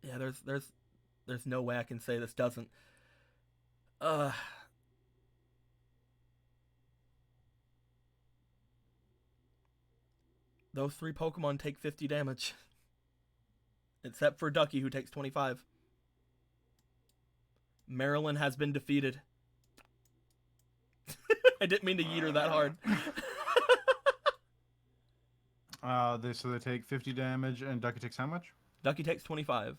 Yeah, there's no way I can say this doesn't. Those 3 Pokemon take 50 damage. Except for Ducky, who takes 25. Marilyn has been defeated. I didn't mean to yeet her that hard. So they take 50 damage, and Ducky takes how much? Ducky takes 25.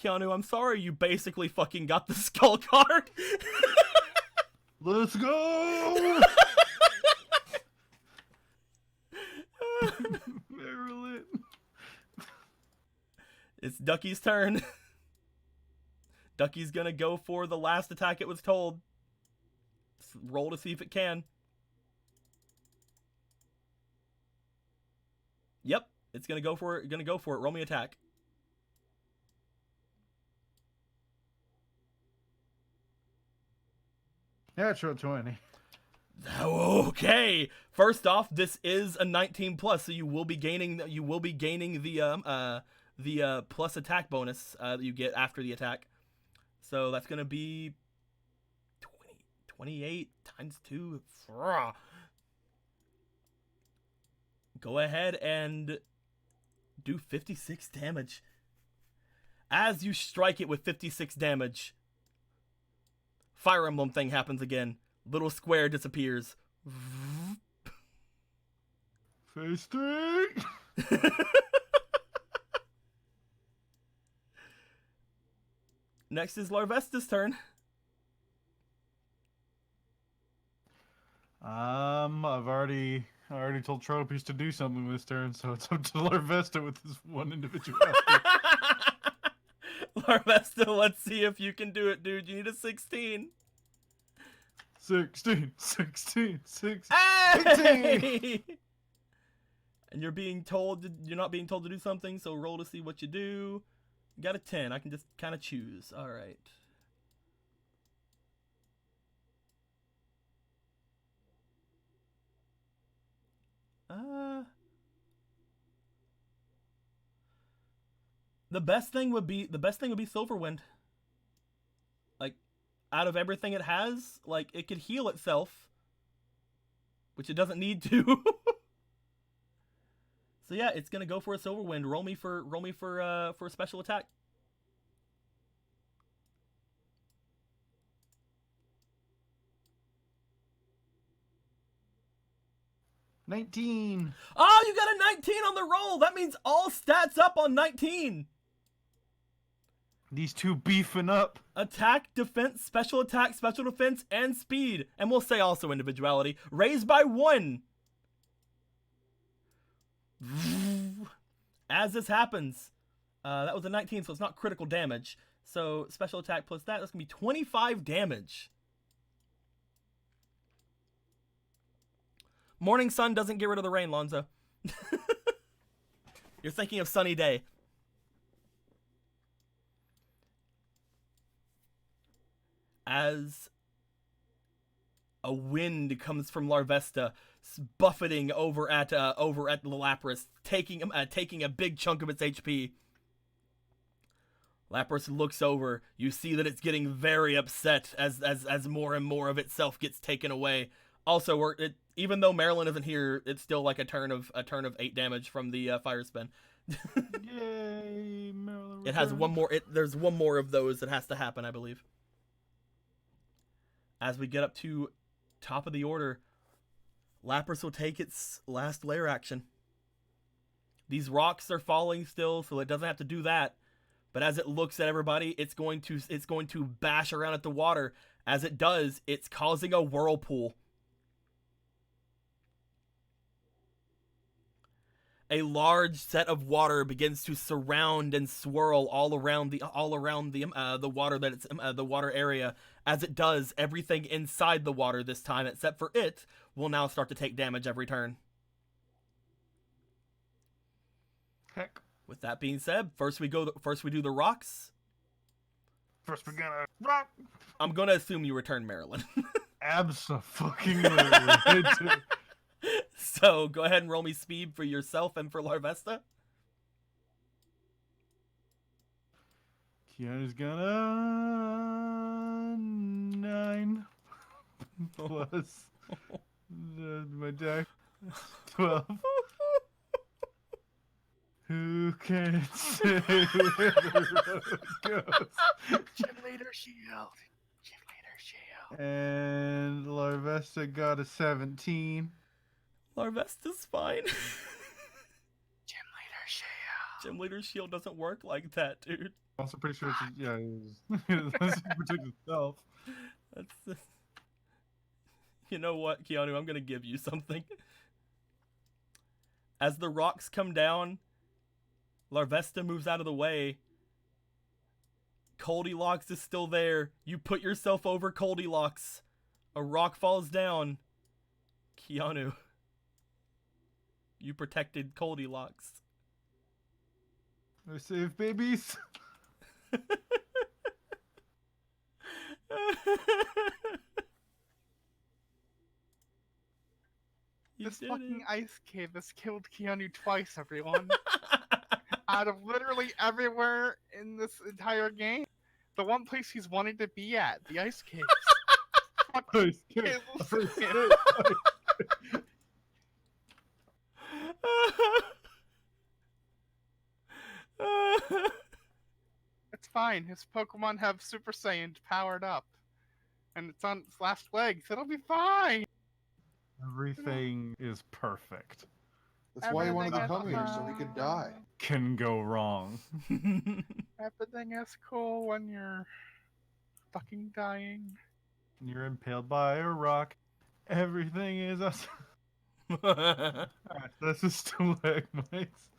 Keanu, I'm sorry you basically fucking got the skull card. Let's go! Marilyn. It's Ducky's turn. Ducky's gonna go for the last attack it was told. Roll to see if it can. Yep, it's gonna go for it. Roll me attack. Yeah, it's 20. Okay. First off, this is a 19 plus, so you will be gaining the plus attack bonus that you get after the attack. So that's gonna be 28 times 2. Go ahead and do 56 damage. As you strike it with 56 damage, Fire Emblem thing happens again. Little square disappears. Phase 3! Next is Larvesta's turn. I already told Tropies to do something this turn, so it's up to Larvesta with this one individuality. Larvesta, let's see if you can do it, dude. You need a 16. 16. 18! Hey! And you're not being told to do something, so roll to see what you do. You got a 10. I can just kind of choose. All right. The best thing would be Silverwind. Like, out of everything it has, like, it could heal itself, which it doesn't need to. So yeah, it's gonna go for a Silverwind. Roll me for a special attack. $19. Oh, you got a 19 on the roll. That means all stats up on 19. These two beefing up. Attack, defense, special attack, special defense, and speed. And we'll say also individuality. Raised by 1. As this happens, that was a 19, so it's not critical damage. So special attack plus that's going to be 25 damage. Morning sun doesn't get rid of the rain, Lonzo. You're thinking of sunny day. As a wind comes from Larvesta, buffeting over at the Lapras, taking a big chunk of its HP. Lapras looks over. You see that it's getting very upset as more and more of itself gets taken away. Also, even though Marilyn isn't here, it's still like a turn of 8 damage from the fire spin. Yay, Marilyn. It has one more. There's one more of those that has to happen, I believe. As we get up to top of the order, Lapras will take its last lair action. These rocks are falling still, so it doesn't have to do that. But as it looks at everybody, it's going to bash around at the water. As it does, it's causing a whirlpool. A large set of water begins to surround and swirl all around the water that it's the water area. As it does, everything inside the water this time, except for it, will now start to take damage every turn. Heck. With that being said, first we do the rocks. First we're gonna rock. I'm gonna assume you return Marilyn. Abso-fucking-lutely. So go ahead and roll me speed for yourself and for Larvesta. Keanu's gonna 9 plus my deck 12. Who can say where the road goes? Cheerleader shield. Cheerleader shield. And Larvesta got a 17. Larvesta's fine. Gym leader shield. Gym leader shield doesn't work like that, dude. Also pretty sure it's yeah, it's protect itself. That's You know what, Keanu? I'm gonna give you something. As the rocks come down, Larvesta moves out of the way. Goldilocks is still there. You put yourself over Goldilocks. A rock falls down. Keanu, you protected Goldilocks. We're safe, babies. This fucking ice cave has killed Keanu twice, everyone. Out of literally everywhere in this entire game. The one place he's wanted to be at, the ice caves. Fucking kills him. It's fine. His Pokemon have Super Saiyan powered up. And it's on its last legs. It'll be fine. Everything is perfect. That's why he wanted to Everything come is here, so he could die. Can go wrong. Everything is cool when you're fucking dying. You're impaled by a rock. Everything is us. Alright, that's just stalagmites.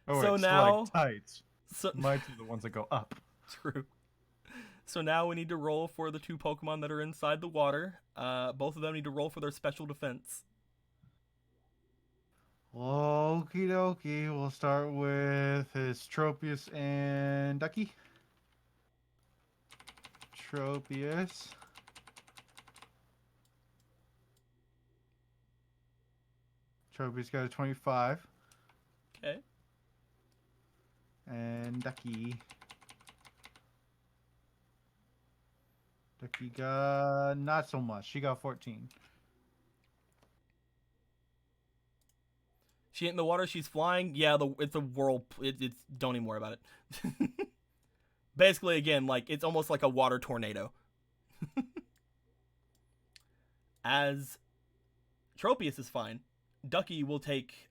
Oh, So wait, now- stalactites. So, Mites are the ones that go up. true. So now we need to roll for the two Pokemon that are inside the water. Both of them need to roll for their special defense. Okie dokie. We'll start with his Tropius and Ducky. Tropius. Tropius got a 25. Okay. And Ducky. Ducky got not so much. She got 14. She ain't in the water. She's flying. Yeah, it's a whirl. It's don't even worry about it. Basically, again, like it's almost like a water tornado. As Tropius is fine, Ducky will take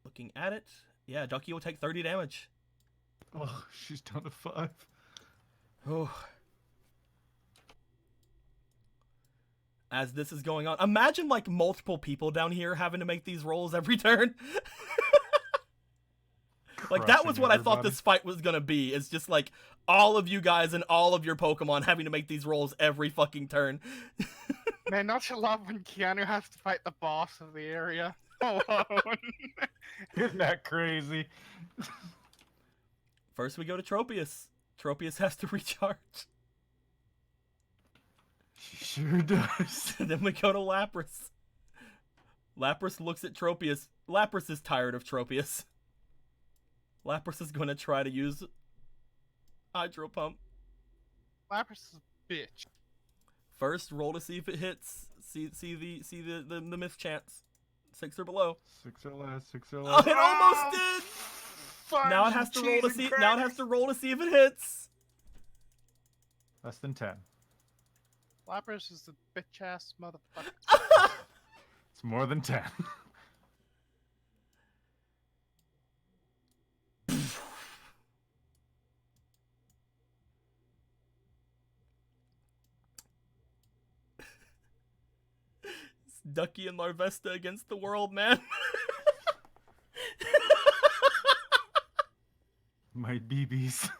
Looking at it, yeah, Ducky will take 30 damage. Oh, she's down to 5. Oh. As this is going on, imagine like multiple people down here having to make these rolls every turn. Like that was Crushing what I thought everybody. this fight was gonna be. It's just like all of you guys and all of your Pokemon having to make these rolls every fucking turn. Man, don't you love when Keanu has to fight the boss of the area alone? Isn't that crazy? First we go to Tropius. Tropius has to recharge. She sure does. Then we go to Lapras. Lapras looks at Tropius. Lapras is tired of Tropius. Lapras is going to try to use Hydro Pump. Lapras is a bitch. First, roll to see if it hits. See the mischance. 6 or below. 6 or less. 6 or Oh, less. it almost did. Fudge Now it has and to roll to cheese see. and Now it has crackers. to roll to see if it hits. Less than 10. Lapras is a bitch ass motherfucker. It's more than 10. Ducky and Larvesta against the world, man. My BBs.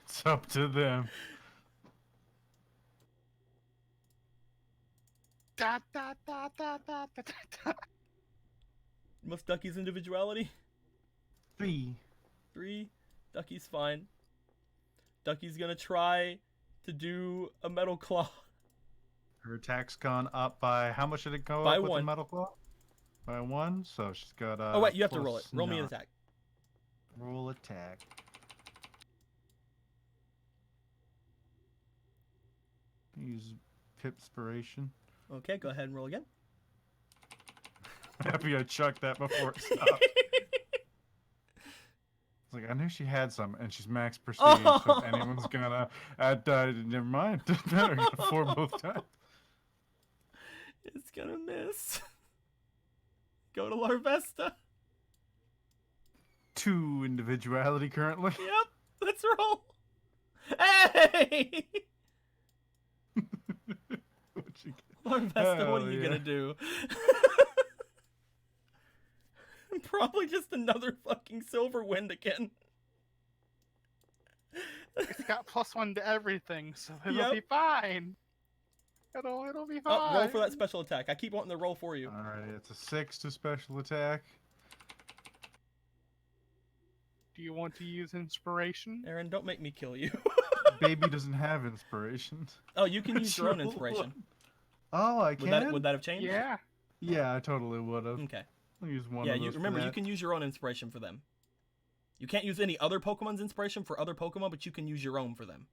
It's up to them. Da, da, da, da, da, da, da. What's Ducky's individuality? 3. 3. Ducky's fine. Ducky's gonna try to do a Metal Claw. Her attack's gone up by how much did it go By up with 1. the metal claw? By 1. So she's got. Oh wait, you have to roll it. plus Roll me an 9. attack. Roll attack. Use Pipspiration. Okay, go ahead and roll again. Happy I chucked that before it stopped. It's like I knew she had some, and she's max prestige. So if anyone's gonna, never mind. Better get a 4 both times. It's gonna miss. Go to Larvesta. 2 individuality currently. Yep, let's roll. Hey! What'd she get? Larvesta, what are Hell you yeah. gonna do? Probably just another fucking silver wind again. It's got +1 to everything, so it'll Yep. be fine. It'll be fine. Oh, roll for that special attack. I keep wanting to roll for you. Alright, it's a 6 to special attack. Do you want to use inspiration? Aaron, don't make me kill you. Baby doesn't have inspiration. Oh, you can use your own inspiration. Oh, I Would can? that have changed? Yeah. Yeah, I totally would have. Okay. I'll use one Yeah, of those you for remember you that. can use your own inspiration for them. You can't use any other Pokemon's inspiration for other Pokemon, but you can use your own for them.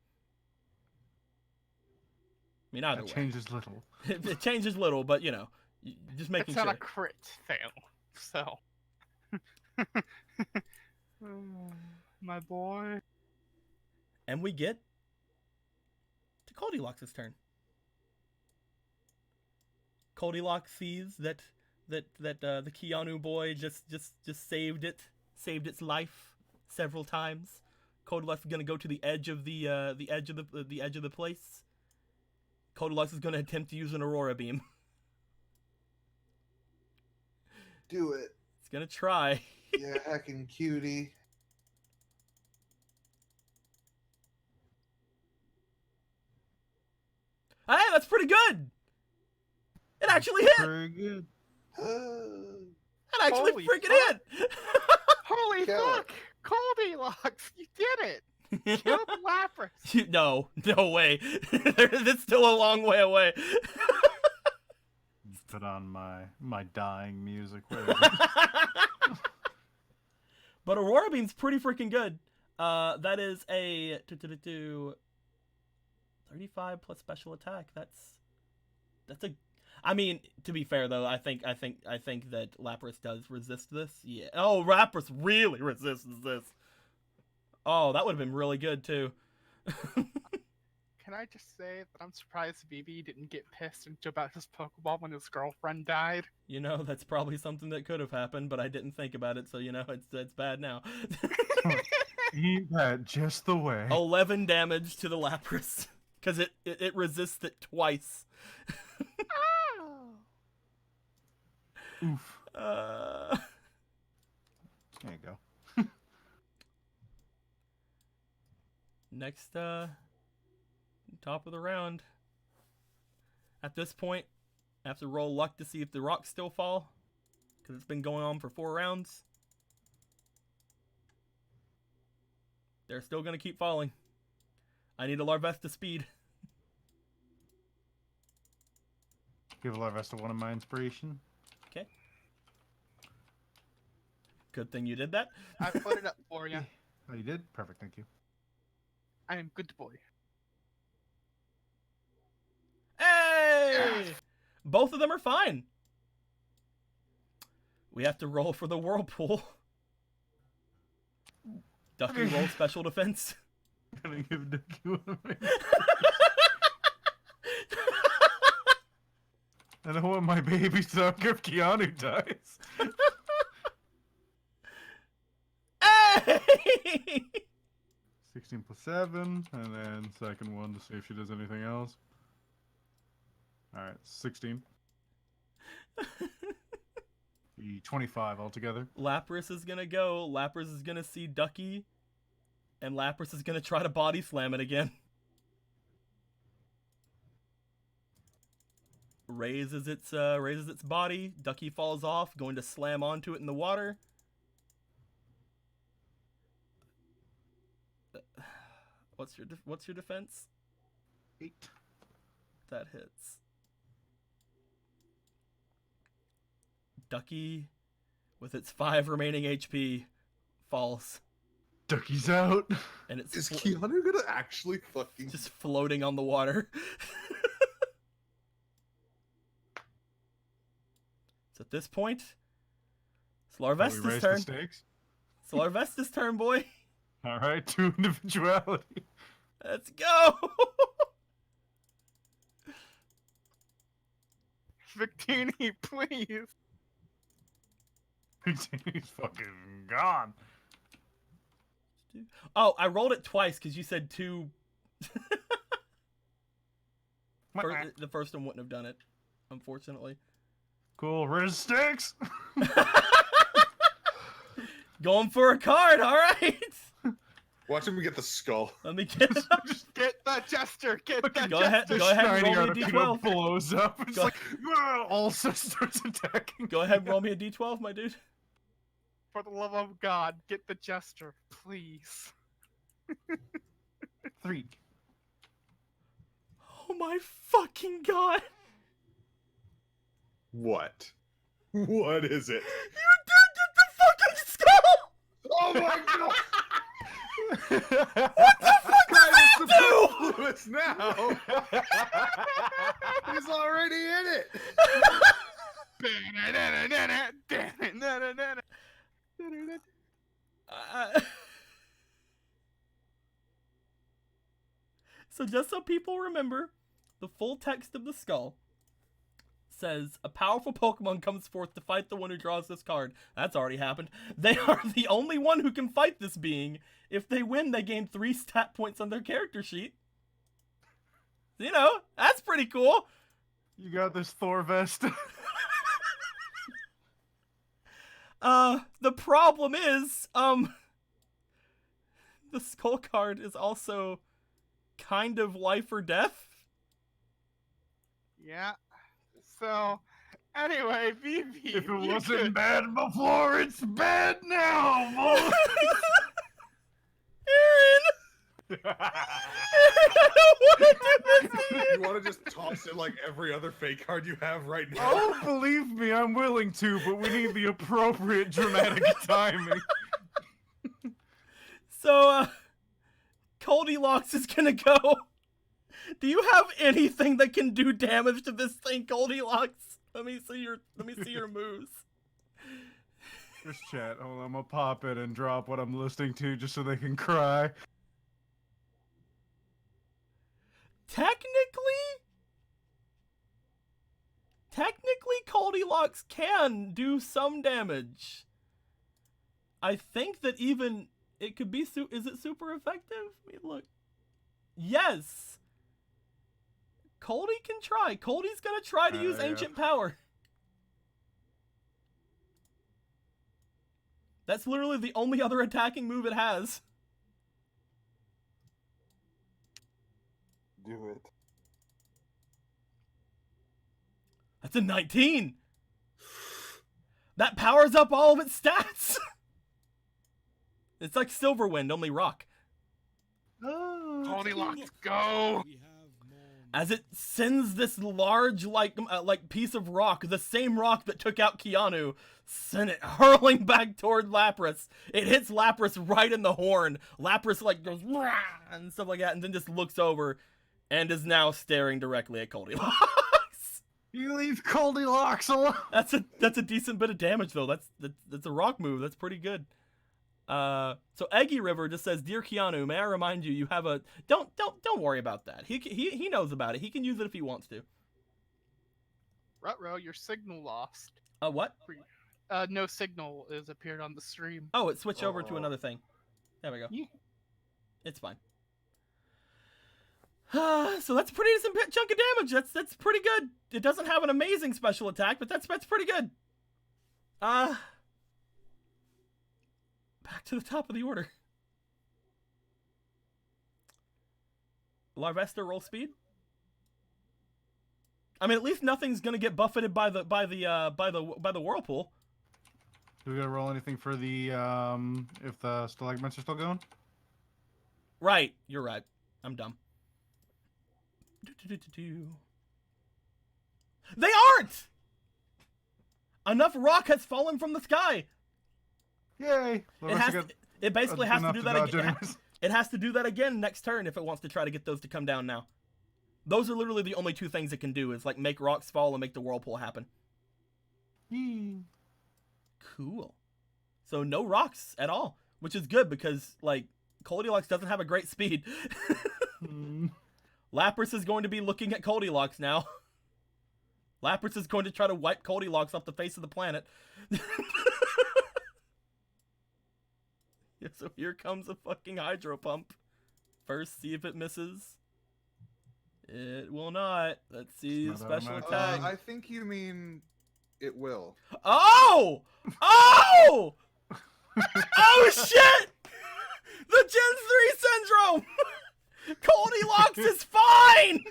I mean, either That way. changes little. It changes little, but you know, just making It's not sure. a crit fail, so. My boy. And we get to Goldilocks' turn. Goldilocks sees that the Keanu boy just saved its life several times. Goldilocks is gonna go to the edge of the edge of the place. Goldilocks is gonna attempt to use an Aurora Beam. Do it. It's gonna try. Yeah, hacking cutie. Hey, that's pretty good. It actually hit. Very good. It actually Holy freaking fuck. hit. Holy Kill it. fuck! Goldilocks, you did it! Killed Lapras! No way. It's still a long way away. Put on my dying music. Whatever. But Aurora Beam's pretty freaking good. That is a 35 plus special attack. That's a. I mean, to be fair though, I think that Lapras does resist this. Yeah. Oh, Lapras really resists this. Oh, that would have been really good too. Can I just say that I'm surprised BB didn't get pissed about his Pokeball when his girlfriend died? You know, that's probably something that could have happened, but I didn't think about it, so you know, it's bad now. Eat that just the way. 11 damage to the Lapras because it resists it twice. Oof. Uh, There you go. Next, top of the round. At this point, I have to roll luck to see if the rocks still fall, because it's been going on for 4 rounds. They're still going to keep falling. I need a Larvesta speed. Give Larvesta one of my inspiration. Okay. Good thing you did that. I put it up for you. Oh, you did? Perfect, thank you. I am good boy. Hey! Both of them are fine. We have to roll for the Whirlpool. Ducky roll special defense. Gonna give Ducky one of my. I don't want my babies to knock if Keanu dies. Hey! 16 plus 7, and then second one to see if she does anything else. Alright, 16. The 25 altogether. Lapras is gonna go. Lapras is gonna see Ducky, and Lapras is gonna try to body slam it again. Raises its body. Ducky falls off, going to slam onto it in the water. What's your defense? 8. That hits. Ducky, with its 5 remaining HP, falls. Ducky's out. And it's Is Keanu gonna actually fucking... just floating on the water. So at this point, it's Can we Larvesta's raise the turn. stakes? It's Larvesta's turn, boy. Alright, 2 individuality. Let's go. Victini, please. He's fucking gone. Oh, I rolled it twice because you said 2. The first one wouldn't have done it, unfortunately. Cool, raise the stakes. Going for a card, all right. Watch him get the skull. Let me get it up. Just get that jester. Get that Go ahead. jester. Go ahead and Shiny roll me a Articuno d12. blows up. It's Go- like all starts attacking. Go ahead and roll me a d12, my dude. For the love of God, get the jester, please. 3. Oh my fucking god. What? What is it? You did get the fucking skull! Oh my god! What the fuck does that do? Superfluous now! He's already in it! So just so people remember, the full text of the skull says, a powerful Pokemon comes forth to fight the one who draws this card. That's already happened. They are the only one who can fight this being. If they win, they gain 3 stat points on their character sheet. You know, that's pretty cool. You got this, Thorvest. The problem is, the skull card is also kind of life or death. Yeah. So, anyway, Vivi. If it you wasn't could- bad before, it's bad now, boy. Aaron! I don't want to do this to You you! want to just toss in like every other fake card you have right now? Oh, believe me, I'm willing to, but we need the appropriate dramatic timing. So, Goldilocks is gonna go. Do you have anything that can do damage to this thing, Goldilocks? Let me see your moves. Just chat. Hold on, I'm gonna pop it and drop what I'm listening to just so they can cry. Technically, Goldilocks can do some damage. I think that even it could be is it super effective? I mean, look. Yes. Coldy can try. Coldy's gonna try to use yeah. Ancient Power. That's literally the only other attacking move it has. Do it. That's a 19. That powers up all of its stats. It's like Silverwind, only rock. Goldilocks, go! We have more As it sends this large, like piece of rock, the same rock that took out Keanu, send it hurling back toward Lapras. It hits Lapras right in the horn. Lapras like goes "Rah!" and stuff like that, and then just looks over, and is now staring directly at Goldilocks. You leave Goldilocks alone. That's a decent bit of damage though. That's a rock move. That's pretty good. So Eggy River just says, "Dear Keanu, may I remind you, you have a don't worry about that. He knows about it. He can use it if he wants to." Rutro, your signal lost. What? No signal has appeared on the stream. Oh, it switched over to another thing. There we go. Yeah. It's fine. So that's a pretty decent chunk of damage. That's pretty good. It doesn't have an amazing special attack, but that's pretty good. Back to the top of the order. Larvesta, roll speed. I mean, at least nothing's gonna get buffeted by the whirlpool. Do we gotta roll anything for the if the stalagmites are still going? Right, you're right. I'm dumb. They aren't! Enough rock has fallen from the sky. Yay! It basically has to do that again. Anyways. It has to do that again next turn if it wants to try to get those to come down now. Those are literally the only two things it can do, is like make rocks fall and make the whirlpool happen. Cool. So no rocks at all, which is good because like Goldilocks doesn't have a great speed. Lapras is going to be looking at Goldilocks now. Lapras is going to try to wipe Goldilocks off the face of the planet. Yeah, so here comes a fucking hydro pump. First, see if it misses. It will not. Let's see the special attack. I think you mean it will. Oh! Oh! Oh shit! The Gen 3 syndrome! Goldilocks is fine!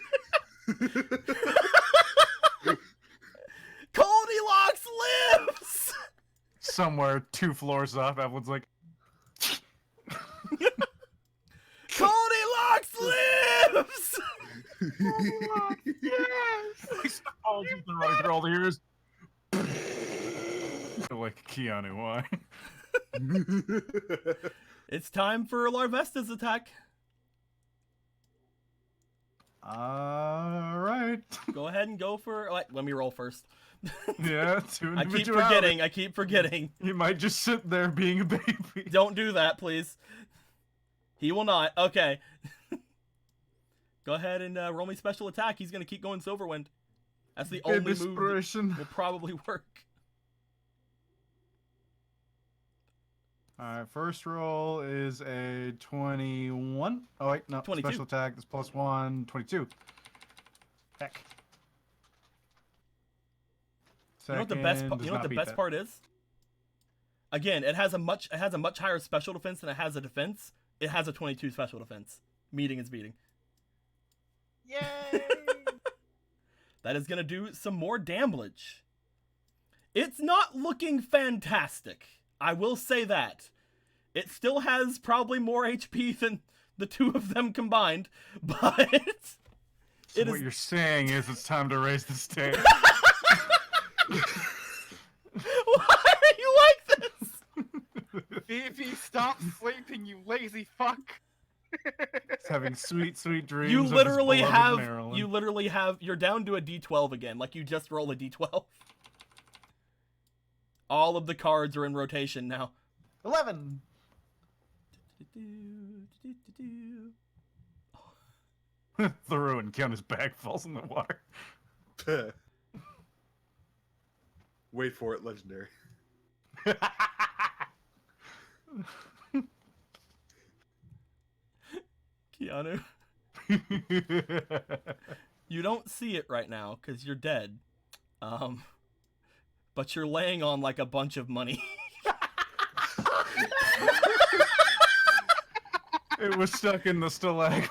Goldilocks lives! Somewhere 2 floors up, everyone's like, Goldilocks lives! yes! Oh, just been running through all the years. Like Keanu, why? It's time for Larvesta's attack. Alright. Go ahead and go for... Like, let me roll first. Yeah, I keep forgetting. He might just sit there being a baby. Don't do that, please. He will not. Okay. Go ahead and roll me special attack. He's going to keep going Silverwind. That's the only move that will probably work. Alright, first roll is a 21. Oh, wait, no. 22. Special attack is +1, 22. Heck. You know what the best part is? Again, it has a much higher special defense than it has a defense. It has a 22 special defense. Meeting is beating. Yay! That is going to do some more damage. It's not looking fantastic. I will say that. It still has probably more HP than the two of them combined, but... So what you're saying is it's time to raise the stakes. Why are you like this? Phoebe, stop sleeping, you lazy fuck! It's having sweet, sweet dreams. You of his literally beloved Maryland. you're down to a D12 again, like you just roll a D12. All of the cards are in rotation now. 11! Through and Keanu's bag falls in the water. Wait for it, legendary. Keanu. You don't see it right now because you're dead. But you're laying on like a bunch of money. It was stuck in the stalagmite.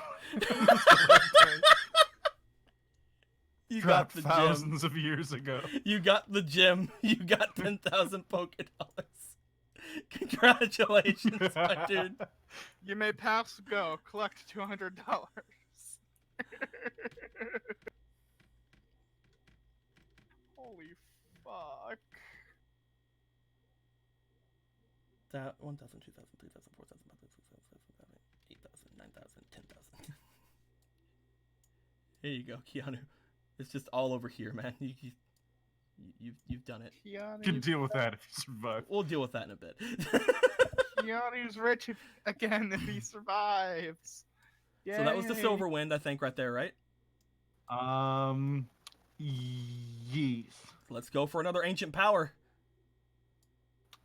You got Dropped the thousands gem. of years ago. You got the gem. You got 10,000 Poké Dollars. Congratulations, my dude. You may pass go. Collect $200. Holy fuck. That 1,000, 2,000, 3,000, 4,000, 5,000, 6,000, 7,000, 8,000, 9,000, 10,000. Here you go, Keanu. It's just all over here, man. You've done it. You can deal with that if you survive. We'll deal with that in a bit. Keanu's rich again if he survives. So that was the Yay. Silverwind, I think, right there, right? Yes. Let's go for another Ancient Power.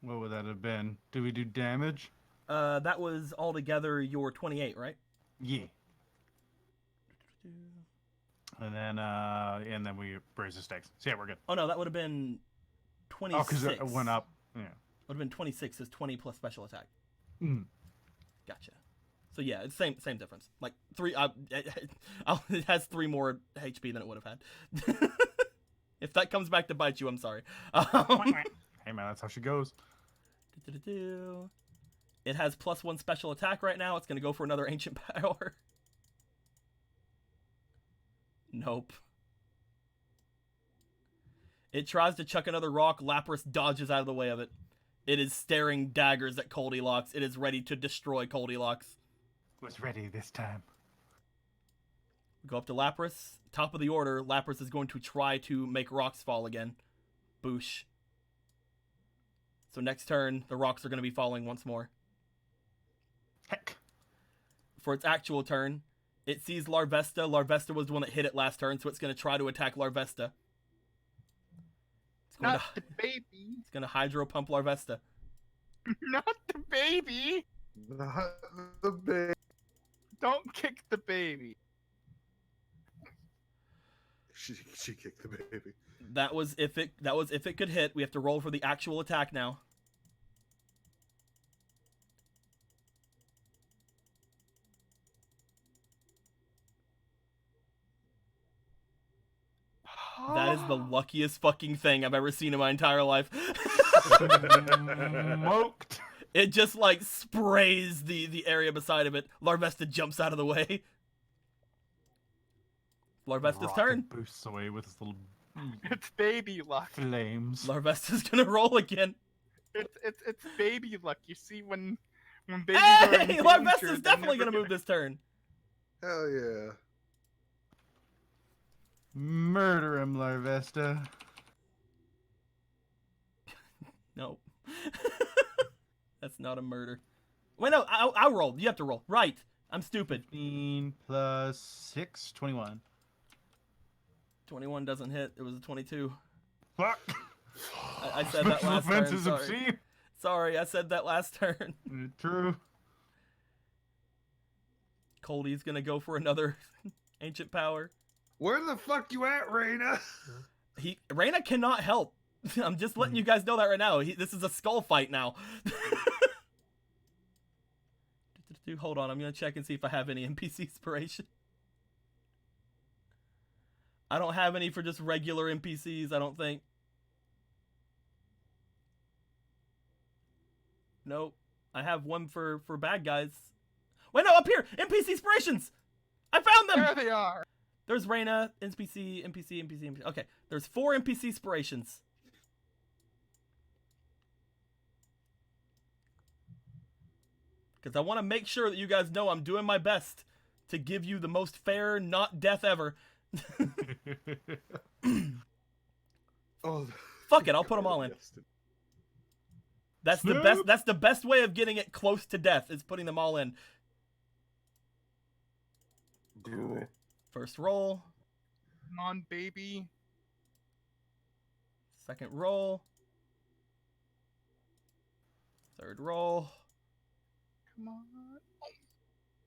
What would that have been? Did we do damage? That was altogether your 28, right? Yeah. And then we raise the stakes. So yeah, we're good. Oh no, that would have been 26. Oh, because it went up. Yeah. Would have been 26 as 20 plus special attack. Mm. Gotcha. So yeah, it's same difference. Like three. It has 3 more HP than it would have had. If that comes back to bite you, I'm sorry. Hey man, that's how she goes. It has +1 special attack right now. It's gonna go for another ancient power. Nope. It tries to chuck another rock. Lapras dodges out of the way of it. It is staring daggers at Goldilocks. It is ready to destroy Goldilocks. Was ready this time. Go up to Lapras. Top of the order. Lapras is going to try to make rocks fall again. Boosh. So next turn, the rocks are going to be falling once more. Heck. For its actual turn, it sees Larvesta. Larvesta was the one that hit it last turn, so it's going to try to attack Larvesta. Not the baby. It's going to Hydro Pump Larvesta. Not the baby. Not the baby. Don't kick the baby. She kicked the baby. That was if it could hit. We have to roll for the actual attack now. That is the luckiest fucking thing I've ever seen in my entire life. Smoked. It just like sprays the area beside of it. Larvesta jumps out of the way. Larvesta's Rocket turn. boosts away with his little It's baby luck. flames. Larvesta's gonna roll again. It's baby luck. You see when babies are in Hey, danger, Larvesta's they're definitely never gonna move this turn. Hell yeah. Murder him, Larvesta. No. That's not a murder. Wait, no, I'll roll. You have to roll. Right. I'm stupid. 15 plus 6, 21. 21 doesn't hit. It was a 22. Fuck. I said that last turn. Offense is Sorry. obscene. Sorry, I said that last turn. True. Coldy's gonna go for another ancient power. Where the fuck you at, Reyna? Reyna cannot help. I'm just letting you guys know that right now. This is a skull fight now. Hold on, I'm gonna check and see if I have any NPC inspiration. I don't have any for just regular NPCs, I don't think. Nope. I have one for bad guys. Wait, no, up here! NPC inspirations! I found them! There they are. There's Reyna, NPC. Okay, there's 4 NPC inspirations. Because I want to make sure that you guys know I'm doing my best to give you the most fair, not death ever. Oh, Fuck it, I'll put them all in. That's the best. That's the best way of getting it close to death is putting them all in. Do it. First roll, Come on, baby. second roll, third roll, Come on.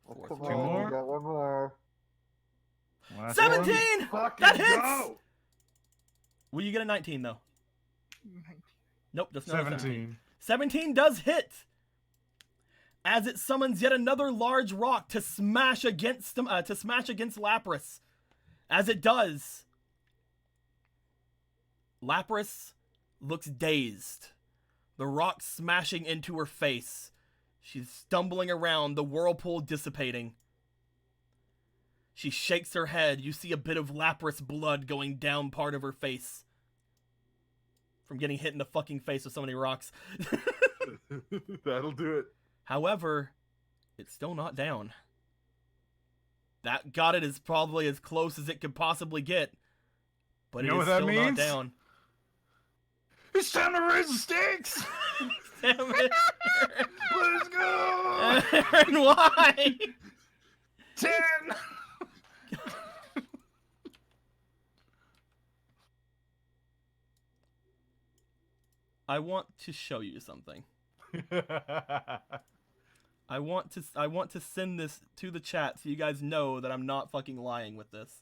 fourth Come roll. on, more? we got one more. Last 17! Fucking That hits! go! Will you get a 19 though? Nope, just another 17. 17 does hit. As it summons yet another large rock to smash against Lapras. As it does, Lapras looks dazed. The rock smashing into her face. She's stumbling around, the whirlpool dissipating. She shakes her head. You see a bit of Lapras blood going down part of her face. From getting hit in the fucking face with so many rocks. That'll do it. However, it's still not down. That got it as probably as close as it could possibly get. But You it know is what that still not means? down. It's time to raise the stakes! Damn it. Let's go! Aaron, why? 10! I want to show you something. I want to send this to the chat so you guys know that I'm not fucking lying with this.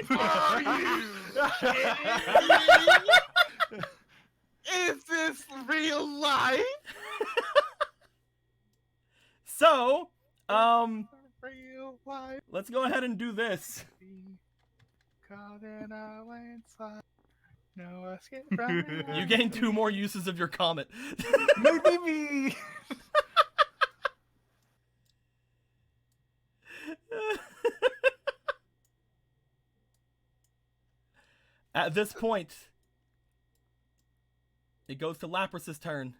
Are you kidding me? Is this real life? So, Real life. let's go ahead and do this. Caught in a landslide. No escape from it. You gain 2 more uses of your comet. My baby. At this point, it goes to Lapras's turn.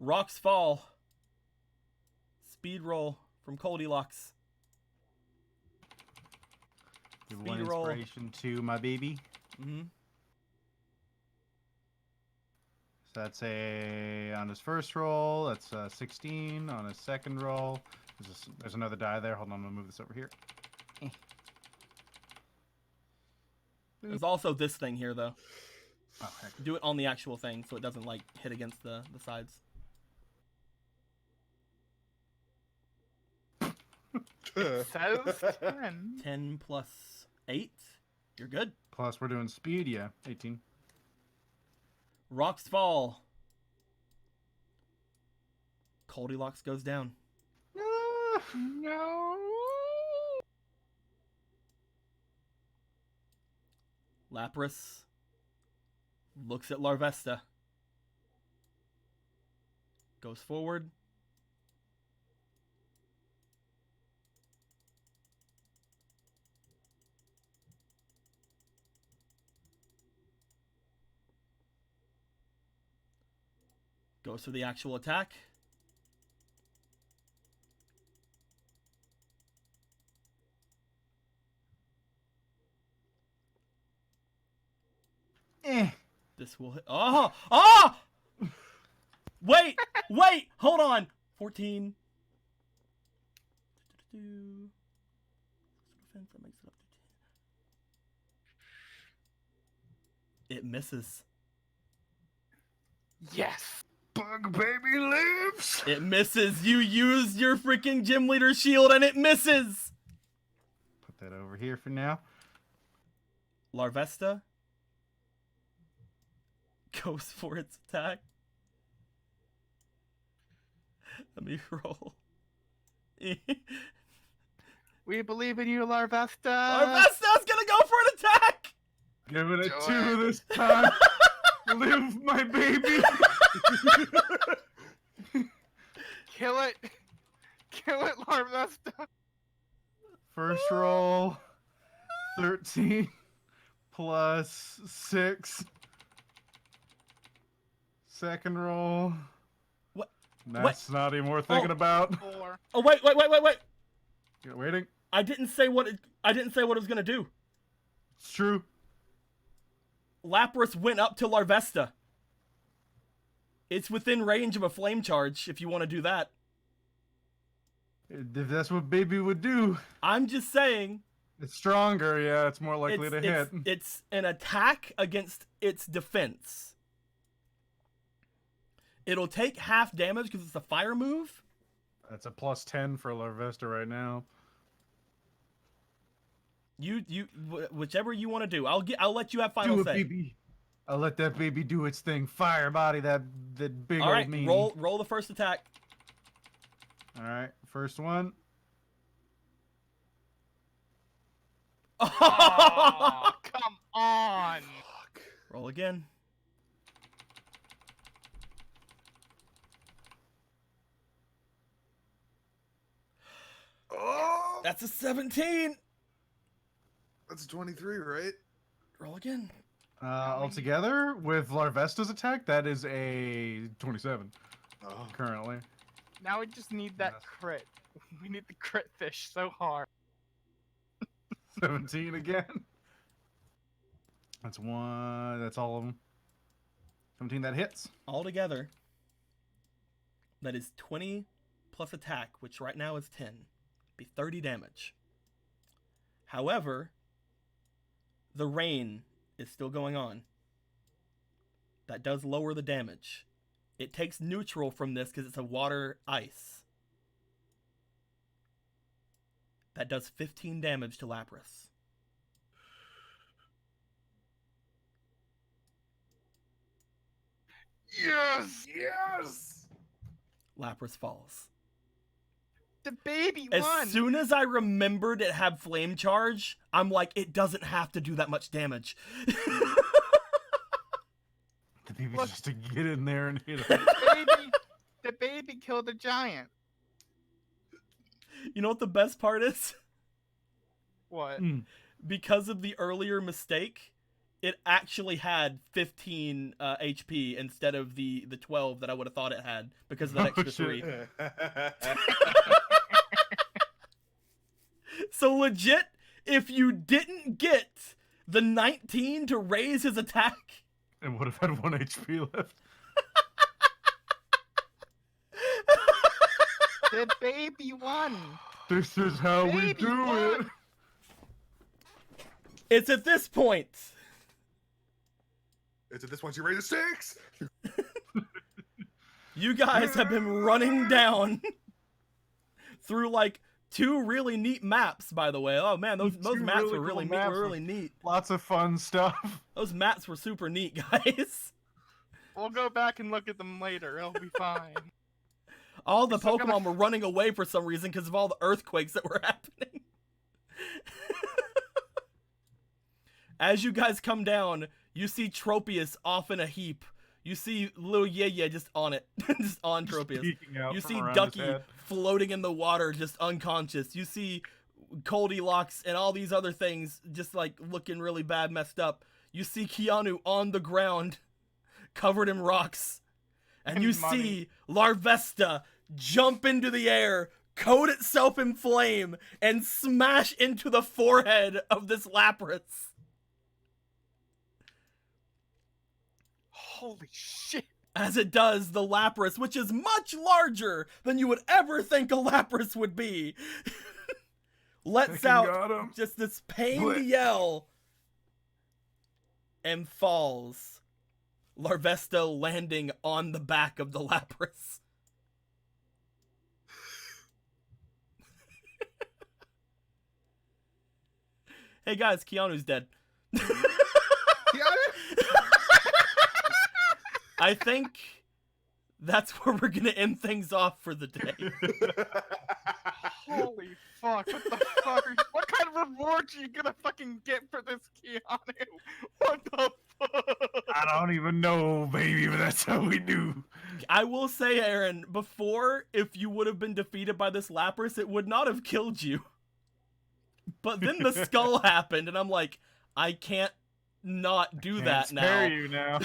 Rocks fall. Speed roll from Goldilocks. Give Speed one roll. inspiration to my baby. Mm-hmm. So that's on his first roll. That's 16 on his second roll. There's another die there. Hold on, I'm gonna move this over here. There's also this thing here, though. Oh, heck. Do it on the actual thing so it doesn't, like, hit against the sides. Says 10. 10 plus 8. You're good. Plus we're doing speed. Yeah, 18. Rocks fall. Goldilocks goes down. No. Lapras looks at Larvesta. Goes forward. Goes for the actual attack. This will hit. Oh! Oh! Wait! Wait! Hold on! 14. It misses. Yes. Bug baby lives. It misses. You used your freaking gym leader shield and it misses. Put that over here for now. Larvesta goes for its attack. Let me roll. We believe in you, Larvesta. Larvesta's gonna go for an attack. Giving it Do 2 this time. Live, my baby. Kill it. Kill it, Larvesta. First roll, 13 plus 6. Second roll. What? That's not even worth thinking Oh. about. 4. Oh wait! You're waiting. I didn't say what it was gonna do. It's true. Lapras went up to Larvesta. It's within range of a flame charge if you want to do that. If that's what baby would do. I'm just saying. It's stronger, yeah, it's more likely to hit. It's an attack against its defense. It'll take half damage because it's a fire move. That's a plus 10 for Larvesta right now. Whichever you want to do. I'll let you have final Do it, say. baby. I'll let that baby do its thing. Fire body, that big All old right, meanie. roll the first attack. All right, first one. Oh, come on. Roll again. Oh, That's a 17. That's a 23, right? Roll again. Altogether, with Larvesta's attack, that is a 27 Oh. currently. Now we just need that Yes. crit. We need the crit fish so hard. 17 again. That's one. That's all of them. 17 that hits. Altogether, that is 20 plus attack, which right now is 10. Be 30 damage. However, The rain is still going on. That does lower the damage. It takes neutral from this because it's a water ice. That does 15 damage to Lapras. Yes! Yes! Lapras falls. The baby As won! soon as I remembered it had flame charge, I'm like, it doesn't have to do that much damage. The baby Look. just to get in there and hit him. The baby killed a giant. You know what the best part is? What? Because of the earlier mistake, it actually had 15 HP instead of the 12 that I would have thought it had because of that Oh, extra shit. 3. So legit, if you didn't get the 19 to raise his attack, And would have had 1 HP left. The baby won! This is how we Baby do it. won! it's at this point. It's at this point you raise a 6. You guys have been running down through like 2 really neat maps, by the way. Oh man, those Two maps really were cool really maps were with- really neat. Lots of fun stuff. Those maps were super neat, guys. We'll go back and look at them later. It'll be fine. All the We're still Pokemon gonna- were running away for some reason because of all the earthquakes that were happening. As you guys come down, you see Tropius off in a heap. You see little Yeye just on it, just on Tropius. Peeking out You from see around his Ducky head. floating in the water, just unconscious. You see Goldilocks and all these other things just like looking really bad, messed up. You see Keanu on the ground, covered in rocks. And you And money. see Larvesta jump into the air, coat itself in flame, and smash into the forehead of this Lapras. Holy shit! As it does, the Lapras, which is much larger than you would ever think a Lapras would be, lets Fucking out got him. just this pained Blech. yell and falls. Larvesta landing on the back of the Lapras. Hey guys, Keanu's dead. I think that's where we're gonna end things off for the day. Holy fuck! What the fuck? What kind of rewards are you gonna fucking get for this, Keanu? What the fuck? I don't even know, baby, but that's how we do. I will say, Aaron, before, if you would have been defeated by this Lapras, it would not have killed you. But then the skull happened, and I'm like, I can't not do Can't that spare now. you now.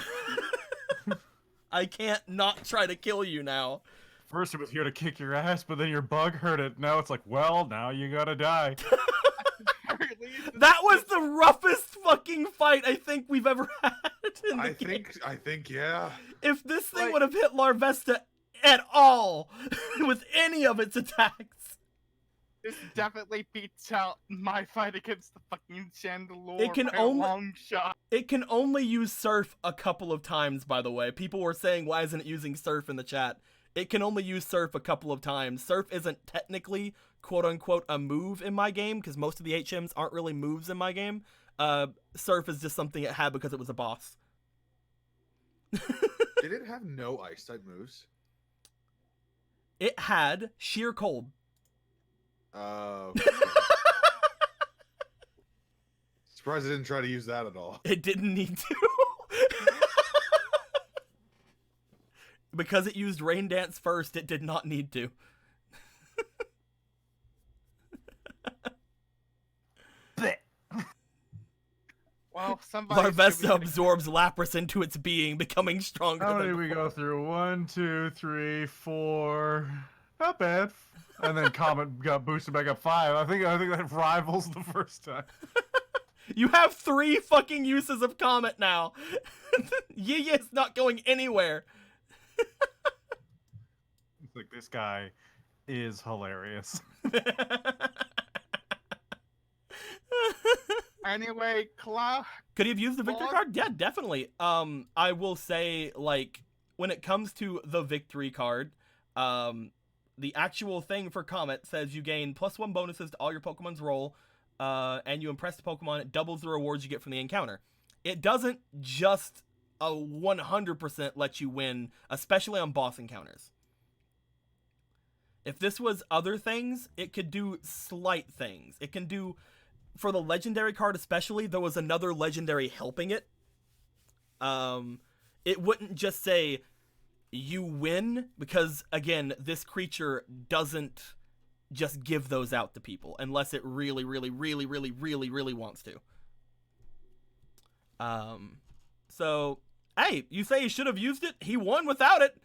I can't not try to kill you now. First it was here to kick your ass, but then your bug hurt it. Now it's like, well, now you gotta die. At least That was the roughest fucking fight I think we've ever had in the game. I think, yeah. If this thing Like- would have hit Larvesta at all with any of its attacks, this definitely beats out my fight against the fucking Chandelure. It can by a only- long shot. it can only use Surf a couple of times, by the way. People were saying, why isn't it using Surf in the chat? It can only use Surf a couple of times. Surf isn't technically, quote-unquote, a move in my game, because most of the HMs aren't really moves in my game. Surf is just something it had because it was a boss. Did it have no ice type moves? It had Sheer Cold. Surprised I didn't try to use that at all. It didn't need to. Because it used Rain Dance first, it did not need to. Well, somebody. Larvesta absorbs Lapras into its being, becoming stronger How than many we before. go through? 1, 2, 3, 4. Not bad. And then Comet got boosted back up 5. I think that rivals the first time. You have 3 fucking uses of Comet now. Yeye is not going anywhere. It's like, this guy is hilarious. I Anyway, Could he have used the victory Claude? card? Yeah, definitely. I will say, like, when it comes to the victory card, the actual thing for Comet says you gain +1 bonuses to all your Pokemon's roll, and you impress the Pokemon, it doubles the rewards you get from the encounter. It doesn't just 100% let you win, especially on boss encounters. If this was other things, it could do slight things. It can do, for the legendary card especially, there was another legendary helping it. It wouldn't just say, you win, because, again, this creature doesn't just give those out to people, unless it really, really, really, really, really, really wants to. So, hey, you say he should have used it? He won without it!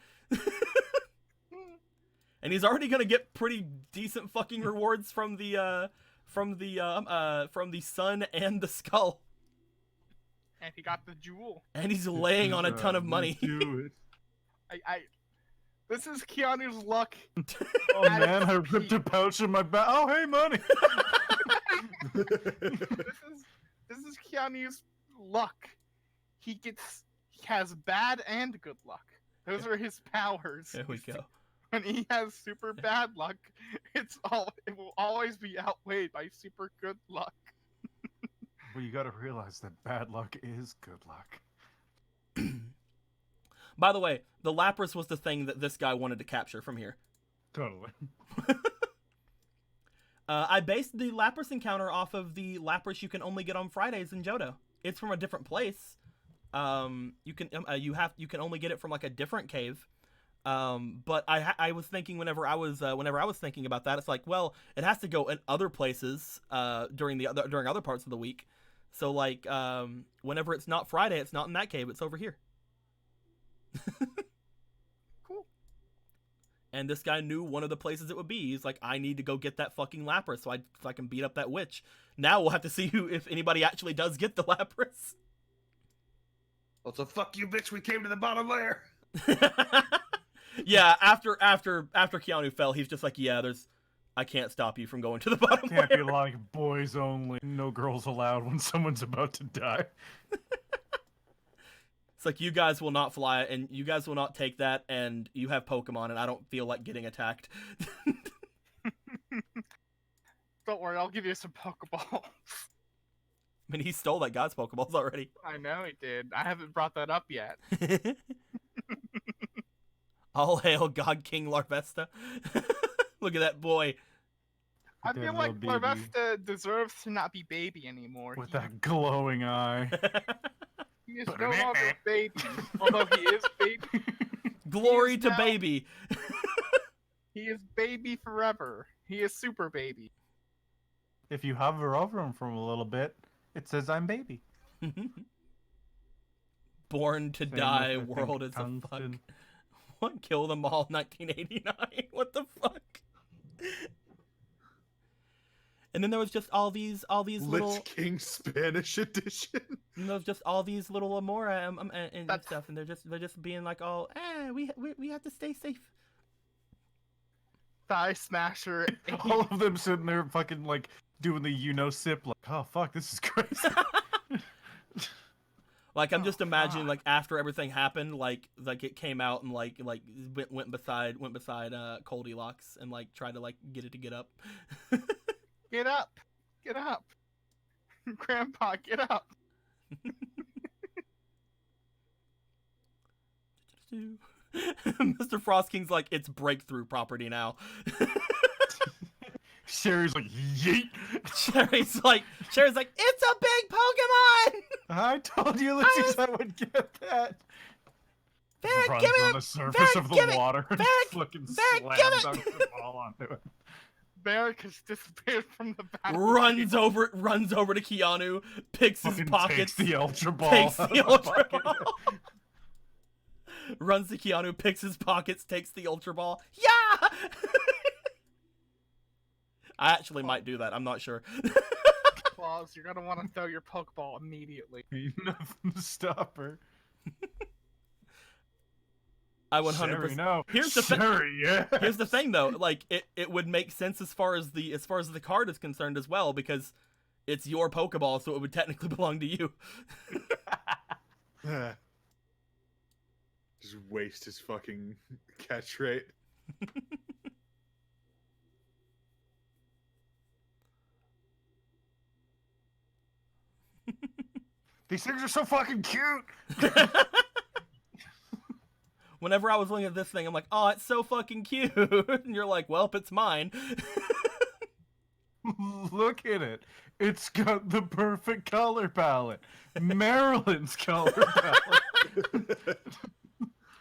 And he's already gonna get pretty decent fucking rewards from the sun and the skull. and he got the jewel. And he's laying on a ton of money. Do it. This is Keanu's luck. Oh At man, its I ripped a peak. pouch in my back. Oh hey, money. This is Keanu's luck. He has bad and good luck. Those are his powers. There we go. When he has super bad luck, it will always be outweighed by super good luck. Well, you gotta realize that bad luck is good luck. By the way, the Lapras was the thing that this guy wanted to capture from here. Totally. I based the Lapras encounter off of the Lapras you can only get on Fridays in Johto. It's from a different place. You can only get it from like a different cave. But I was thinking whenever I was thinking about that, it's like, well, it has to go in other places during other parts of the week. So like whenever it's not Friday, it's not in that cave, it's over here. Cool. And this guy knew one of the places it would be. He's like, I need to go get that fucking Lapras so I can beat up that witch. Now we'll have to see if anybody actually does get the Lapras. Well, so fuck you, bitch. We came to the bottom layer. Yeah, after Keanu fell, he's just like, yeah, I can't stop you from going to the bottom Can't be layer. like boys only, no girls allowed when someone's about to die. It's like, you guys will not fly it, and you guys will not take that, and you have Pokemon, and I don't feel like getting attacked. Don't worry, I'll give you some Pokeballs. I mean, he stole that guy's Pokeballs already. I know he did. I haven't brought that up yet. All hail God King Larvesta. Look at that boy. I That feel like little baby Larvesta deserves to not be baby anymore. with that glowing eye. He is no longer baby, although he is baby. Glory He is to now- baby. He is baby forever. He is super baby. If you hover over him for a little bit, it says I'm baby. Born to Same die, with, I think, world is a fuck. tungsten. What? Kill them all, 1989? What the fuck? And then there was just all these little, Lich King Spanish edition. and there was just all these little Amora and That's- stuff, and they're just being like, all, we have to stay safe. Thigh Smasher. All of them sitting there fucking like doing the sip like, oh fuck, this is crazy. Like, I'm just Oh, imagining, fuck. like, after everything happened, like it came out and like went beside Goldilocks and like tried to like get it to get up. Get up! Get up! Grandpa, get up! Mr. Frost King's like, it's breakthrough property now. Sherry's like, yeet. Sherry's like, it's a big Pokemon! I told you, Ulysses, I would get that. Barrett, Runs give me on the the surface Barrett, of give the it! water and Barrett, fucking Barrett, give slams it! the ball onto it. Barrick has disappeared from the battle. runs over to Keanu, picks his Fucking pockets, takes the Ultra Ball. takes out the of Ultra pocket. Ball. Runs to Keanu, picks his pockets, takes the Ultra Ball. Yeah! I actually might do that. I'm not sure. Claus, you're gonna want to throw your Pokeball immediately. Nothing to stop her. I 100%. Sherry, no. Here's the thing- Sherry, yeah. Here's the thing, though. Like, it would make sense as far as the card is concerned as well, because it's your Pokeball, so it would technically belong to you. Just waste his fucking catch rate. These things are so fucking cute. Whenever I was looking at this thing, I'm like, oh, it's so fucking cute. And you're like, well, it's mine. Look at it. It's got the perfect color palette. Maryland's color palette.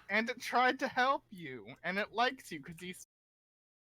And it tried to help you, and it likes you because